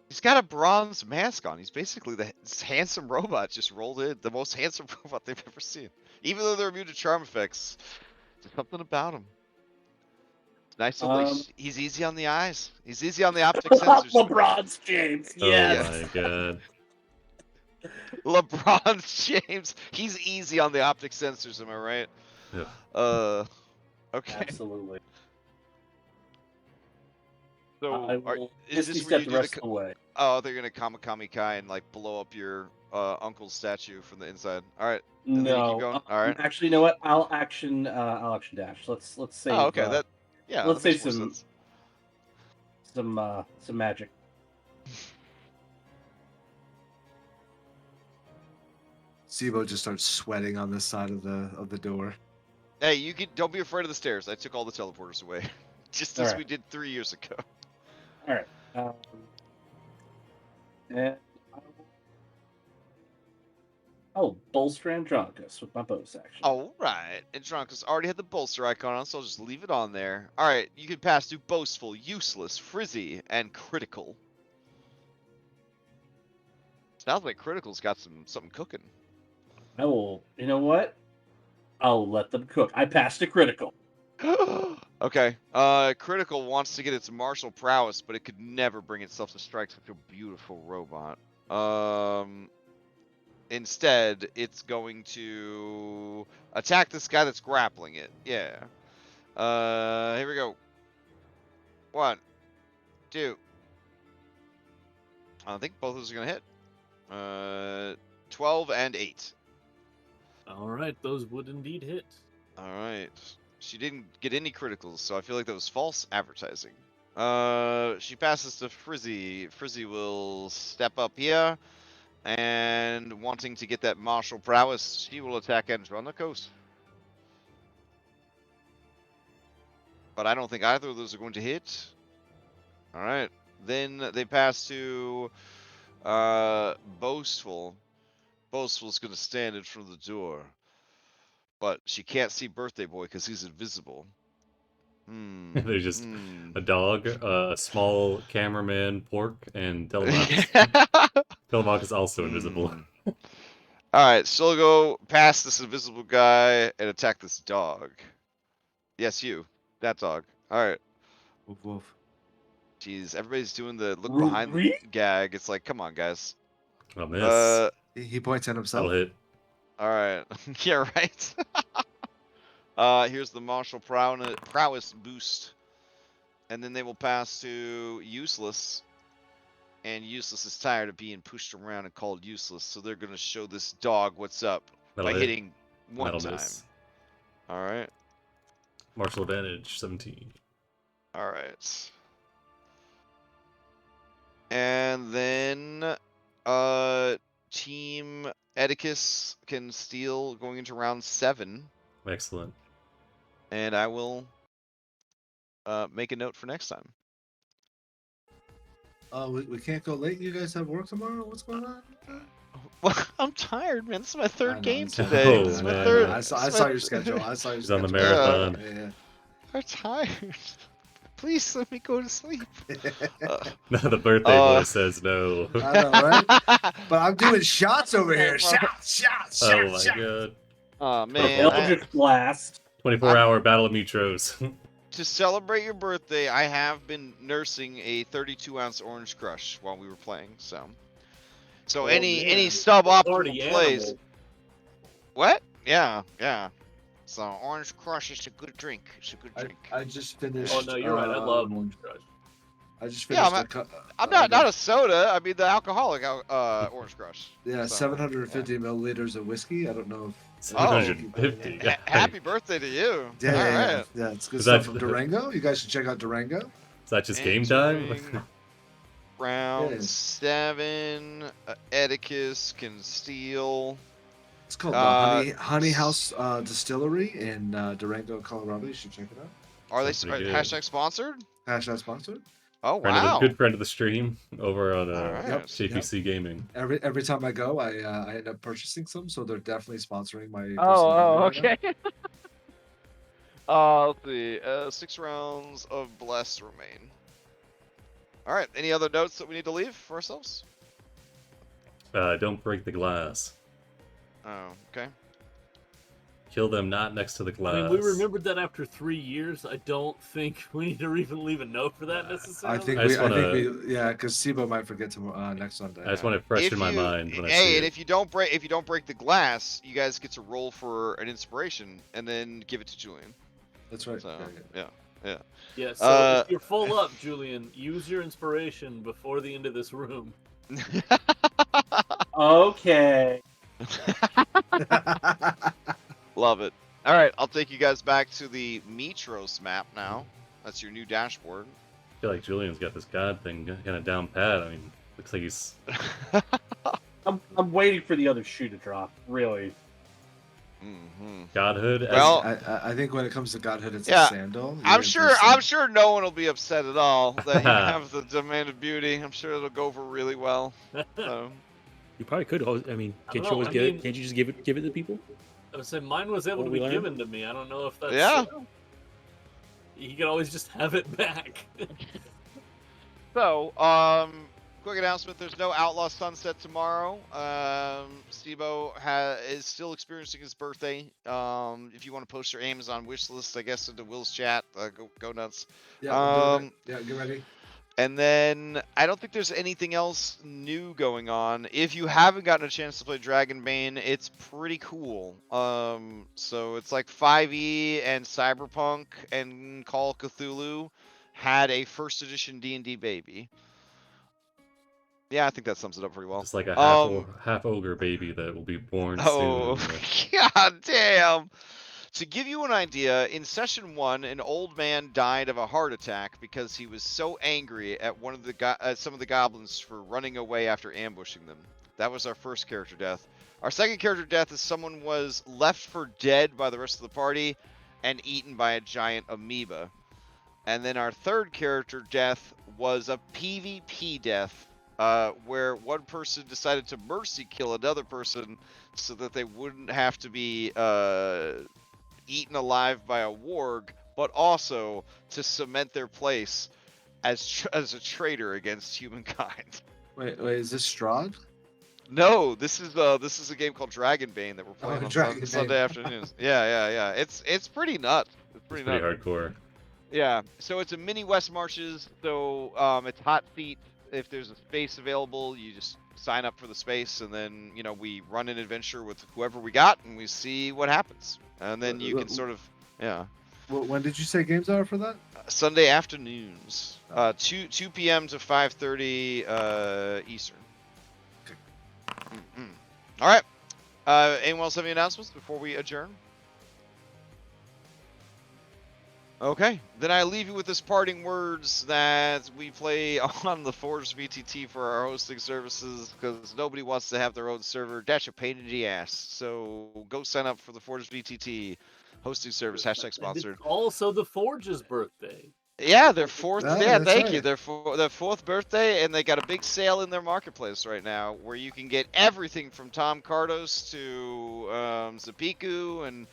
He's got a bronze mask on. He's basically this handsome robot just rolled in. The most handsome robot they've ever seen. Even though they're immune to charm effects, there's something about him. Nice to he's easy on the eyes. He's easy on the optic sensors. LeBron James. Yes. Oh my god. LeBron James. He's easy on the optic sensors. Am I right? Yeah. Okay. Absolutely. So, I will is Misty this where step you the do the? rest of the way. Oh, they're gonna Kamakami Kai and like blow up your uncle's statue from the inside. All right, and then you keep No, going. All right. actually, you know what? I'll action dash. Let's Oh, save. okay. Yeah, Let's that makes save more some sense. some magic. Sibo just starts sweating on this side of the door. Hey, don't be afraid of the stairs. I took all the teleporters away, just as Alright. we did 3 years ago. All right. And I will... Oh, bolster Andronicus with my bonus action. All right, Andronicus already had the bolster icon on, so I'll just leave it on there. All right, you can pass through boastful, useless, frizzy, and critical. Sounds like critical's got something cooking. I will. You know what? I'll let them cook. I passed a critical. Okay. Critical wants to get its martial prowess, but it could never bring itself to strike such a beautiful robot. Instead, it's going to attack this guy that's grappling it. Yeah. Here we go. 1, 2. I think both of those are gonna hit. 12 and 8. All right, those would indeed hit. All right. She didn't get any criticals, so I feel like that was false advertising. She passes to Frizzy. Frizzy will step up here, and wanting to get that martial prowess, she will attack Andronicus. But I don't think either of those are going to hit. All right. Then they pass to Boastful. Boastful's going to stand in front of the door. But she can't see Birthday Boy because he's invisible. There's just a dog, a small cameraman, Pork, and Telemach. Telemach is also invisible. Alright, she'll go past this invisible guy and attack this dog. Yes, you. That dog. Alright. Woof woof. Jeez, everybody's doing the look Root behind the three? gag. It's like, come on, guys. I'll miss. He points at himself. I'll hit. Alright. Yeah, right. Here's the martial prowess boost. And then they will pass to Useless. And Useless is tired of being pushed around and called useless, so they're going to show this dog what's up That'll by hit. hitting one That'll time. miss. Alright. Martial advantage, 17. Alright. And then Team Edicus can steal going into round 7. Excellent. And I will make a note for next time. We can't go late. You guys have work tomorrow. What's going on? Well, I'm tired, man. This is my I third know, game it's fine. today. Oh, This is my man. third. I saw your schedule. I saw your He's on schedule. the marathon. Yeah. I'm tired. Please let me go to sleep. No, the birthday boy says no. I know, right? But I'm doing shots over here. Shots. Oh my god. Oh man. Eldritch Blast. 24-hour Battle of Mytros. To celebrate your birthday, I have been nursing a 32-ounce Orange Crush while we were playing. So Oh, any man. suboptimal Party plays. animal. What? Yeah. So Orange Crush is a good drink. It's a good drink. I just finished. Oh no, you're right. I love Orange Crush. I just Yeah, finished. I'm not a soda. I mean the alcoholic Orange Crush. Yeah, So, 750 milliliters of whiskey. I don't know if. 750. yeah. Happy birthday to you. Yeah, All yeah, right. yeah. It's good Is stuff that- from Durango. You guys should check out Durango. Is that just game time? Entering Round Yeah. 7. Edicus can steal. It's called the Honey House Distillery in Durango, Colorado. You should check it out. Are they Sounds pretty good. hashtag sponsored? Hashtag sponsored. Oh Friend wow. good friend of the stream over on Alright. Yep. JPC Gaming. Every time I go, I end up purchasing some, so they're definitely sponsoring my. Oh, personal line right okay. Let's see. 6 rounds of blessed remain. All right. Any other notes that we need to leave for ourselves? Don't break the glass. Oh, okay. Kill them not next to the glass. I mean, we remembered that after 3 years. I don't think we need to even leave a note for that now. necessarily. I think yeah, because Sibo might forget to next Sunday. I just want it fresh If in my you- mind when I see Hey, and it. if you don't break the glass, you guys get to roll for an inspiration and then give it to Julian. That's right. So Yeah, yeah. Yeah, so Uh, if you're full up, Julian, use your inspiration before the end of this room. Okay. yeah. Love it. All right, I'll take you guys back to the Mytros map now. That's your new dashboard. I feel like Julian's got this god thing kind of down pat. I mean, looks like he's I'm waiting for the other shoe to drop. Really. godhood. Well, I think when it comes to godhood, it's yeah, a sandal. You're I'm in for sure. a I'm sand- sure no one will be upset at all that you have the demand of beauty. I'm sure it'll go over really well. So. You probably could. I mean, I can't don't you always know, I get mean- it? Can't you just give it to people? I would say mine was able What to we be learned? given to me. I don't know if that's. Yeah. You can always just have it back. So, quick announcement: there's no Outlaw Sunset tomorrow. Steve-O is still experiencing his birthday. If you want to post your Amazon wish list, I guess into Will's chat, go nuts. Yeah, we're doing it. Yeah, get ready. And then I don't think there's anything else new going on. If you haven't gotten a chance to play Dragonbane, it's pretty cool. So it's like 5e and Cyberpunk and Call of Cthulhu had a first edition D&D baby. Yeah, I think that sums it up pretty well. just like a half ogre baby that will be born Oh, soon. god damn! To give you an idea, in session 1, an old man died of a heart attack because he was so angry at one of the some of the goblins for running away after ambushing them. That was our first character death. Our second character death is someone was left for dead by the rest of the party and eaten by a giant amoeba. And then our third character death was a PvP death, where one person decided to mercy kill another person so that they wouldn't have to be eaten alive by a warg, but also to cement their place as a traitor against humankind. Wait, is this Strahd? No, this is a game called Dragonbane that we're playing on Dragonbane. Sunday afternoons. Yeah. It's pretty nuts. It's Pretty nuts. hardcore. Yeah, so it's a mini West Marches, so it's hot seat. If there's a space available, you just sign up for the space, and then, we run an adventure with whoever we got, and we see what happens. And then you can sort of, yeah. Well, when did you say games are for that? Sunday afternoons, 2 p.m. to 5:30 Eastern. Okay. All right. Anyone else have any announcements before we adjourn? Okay, then I leave you with this parting words that we play on the Forge VTT for our hosting services, because nobody wants to have their own server. That's a pain in the ass. So go sign up for the Forge VTT hosting service, #sponsored. Also, the Forge's birthday. Yeah, their fourth. Oh, Yeah, that's thank you. right. Their fourth birthday, and they got a big sale in their marketplace right now, where you can get everything from Tom Cardos to Zapiku and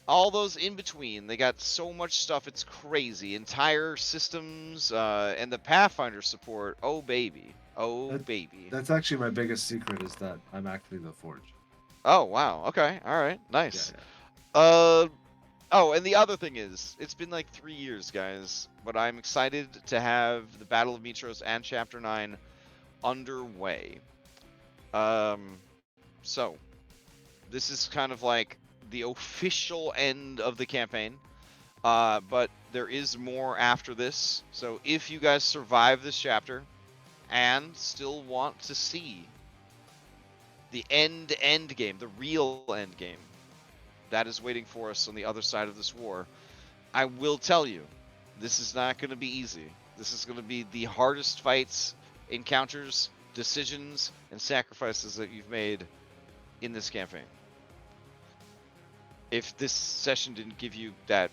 all those in between. They got so much stuff, it's crazy. Entire systems, and the Pathfinder support. Oh baby, baby. That's actually my biggest secret, is that I'm actually the Forge. Oh wow. Okay. All right. Nice. Yeah. Oh, and the other thing is, it's been like 3 years, guys, but I'm excited to have the Battle of Mytros and Chapter 9 underway. So this is kind of like the official end of the campaign, but there is more after this. So if you guys survive this chapter and still want to see the end game, the real end game that is waiting for us on the other side of this war, I will tell you, this is not going to be easy. This is going to be the hardest fights, encounters, decisions, and sacrifices that you've made in this campaign. If this session didn't give you that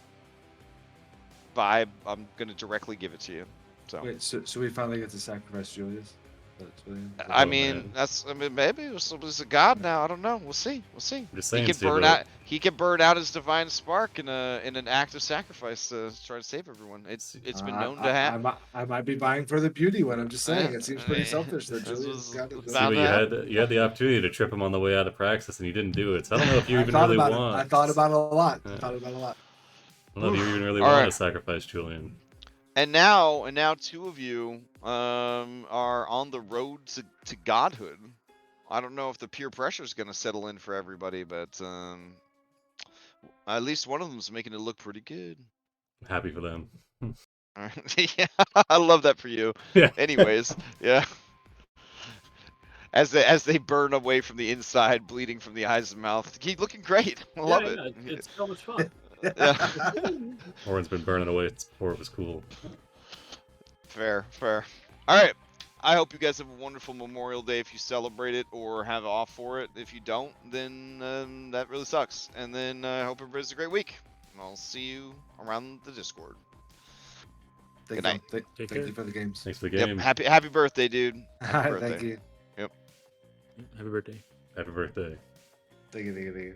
vibe, I'm going to directly give it to you. So, Wait, so we finally get to sacrifice Julius? That's what I Oh, mean, man. maybe he's a god now. I don't know. We'll see. I'm just He saying, can Steve, burn out. He can burn out his divine spark in an act of sacrifice to try to save everyone. It's been known to happen. I might be buying for the beauty one. I'm just saying, it seems pretty selfish that This Julius was got it. bound Steve, to you had the opportunity to trip him on the way out of Praxis, and you didn't do it. So I don't know if you I even thought really about want. it. I thought about it a lot. Yeah. I thought about it a lot. I don't know if you even really All want right. to sacrifice Julian. And now two of you are on the road to godhood. I don't know if the peer pressure is going to settle in for everybody, but at least one of them is making it look pretty good. Happy for them. Alright, yeah, I love that for you. Yeah. Anyways, yeah. As they burn away from the inside, bleeding from the eyes and mouth. Keep looking great. I love it. Yeah, it's so much fun. Yeah. Orin's been burning away before it was cool. Fair, fair. All right. I hope you guys have a wonderful Memorial Day if you celebrate it or have off for it. If you don't, then that really sucks. And then I hope everybody has a great week. And I'll see you around the Discord. Good night. Thank you for the games. Thanks for the Yep. game. Happy birthday, dude. Happy All right, birthday. thank you. Happy birthday. Thank you.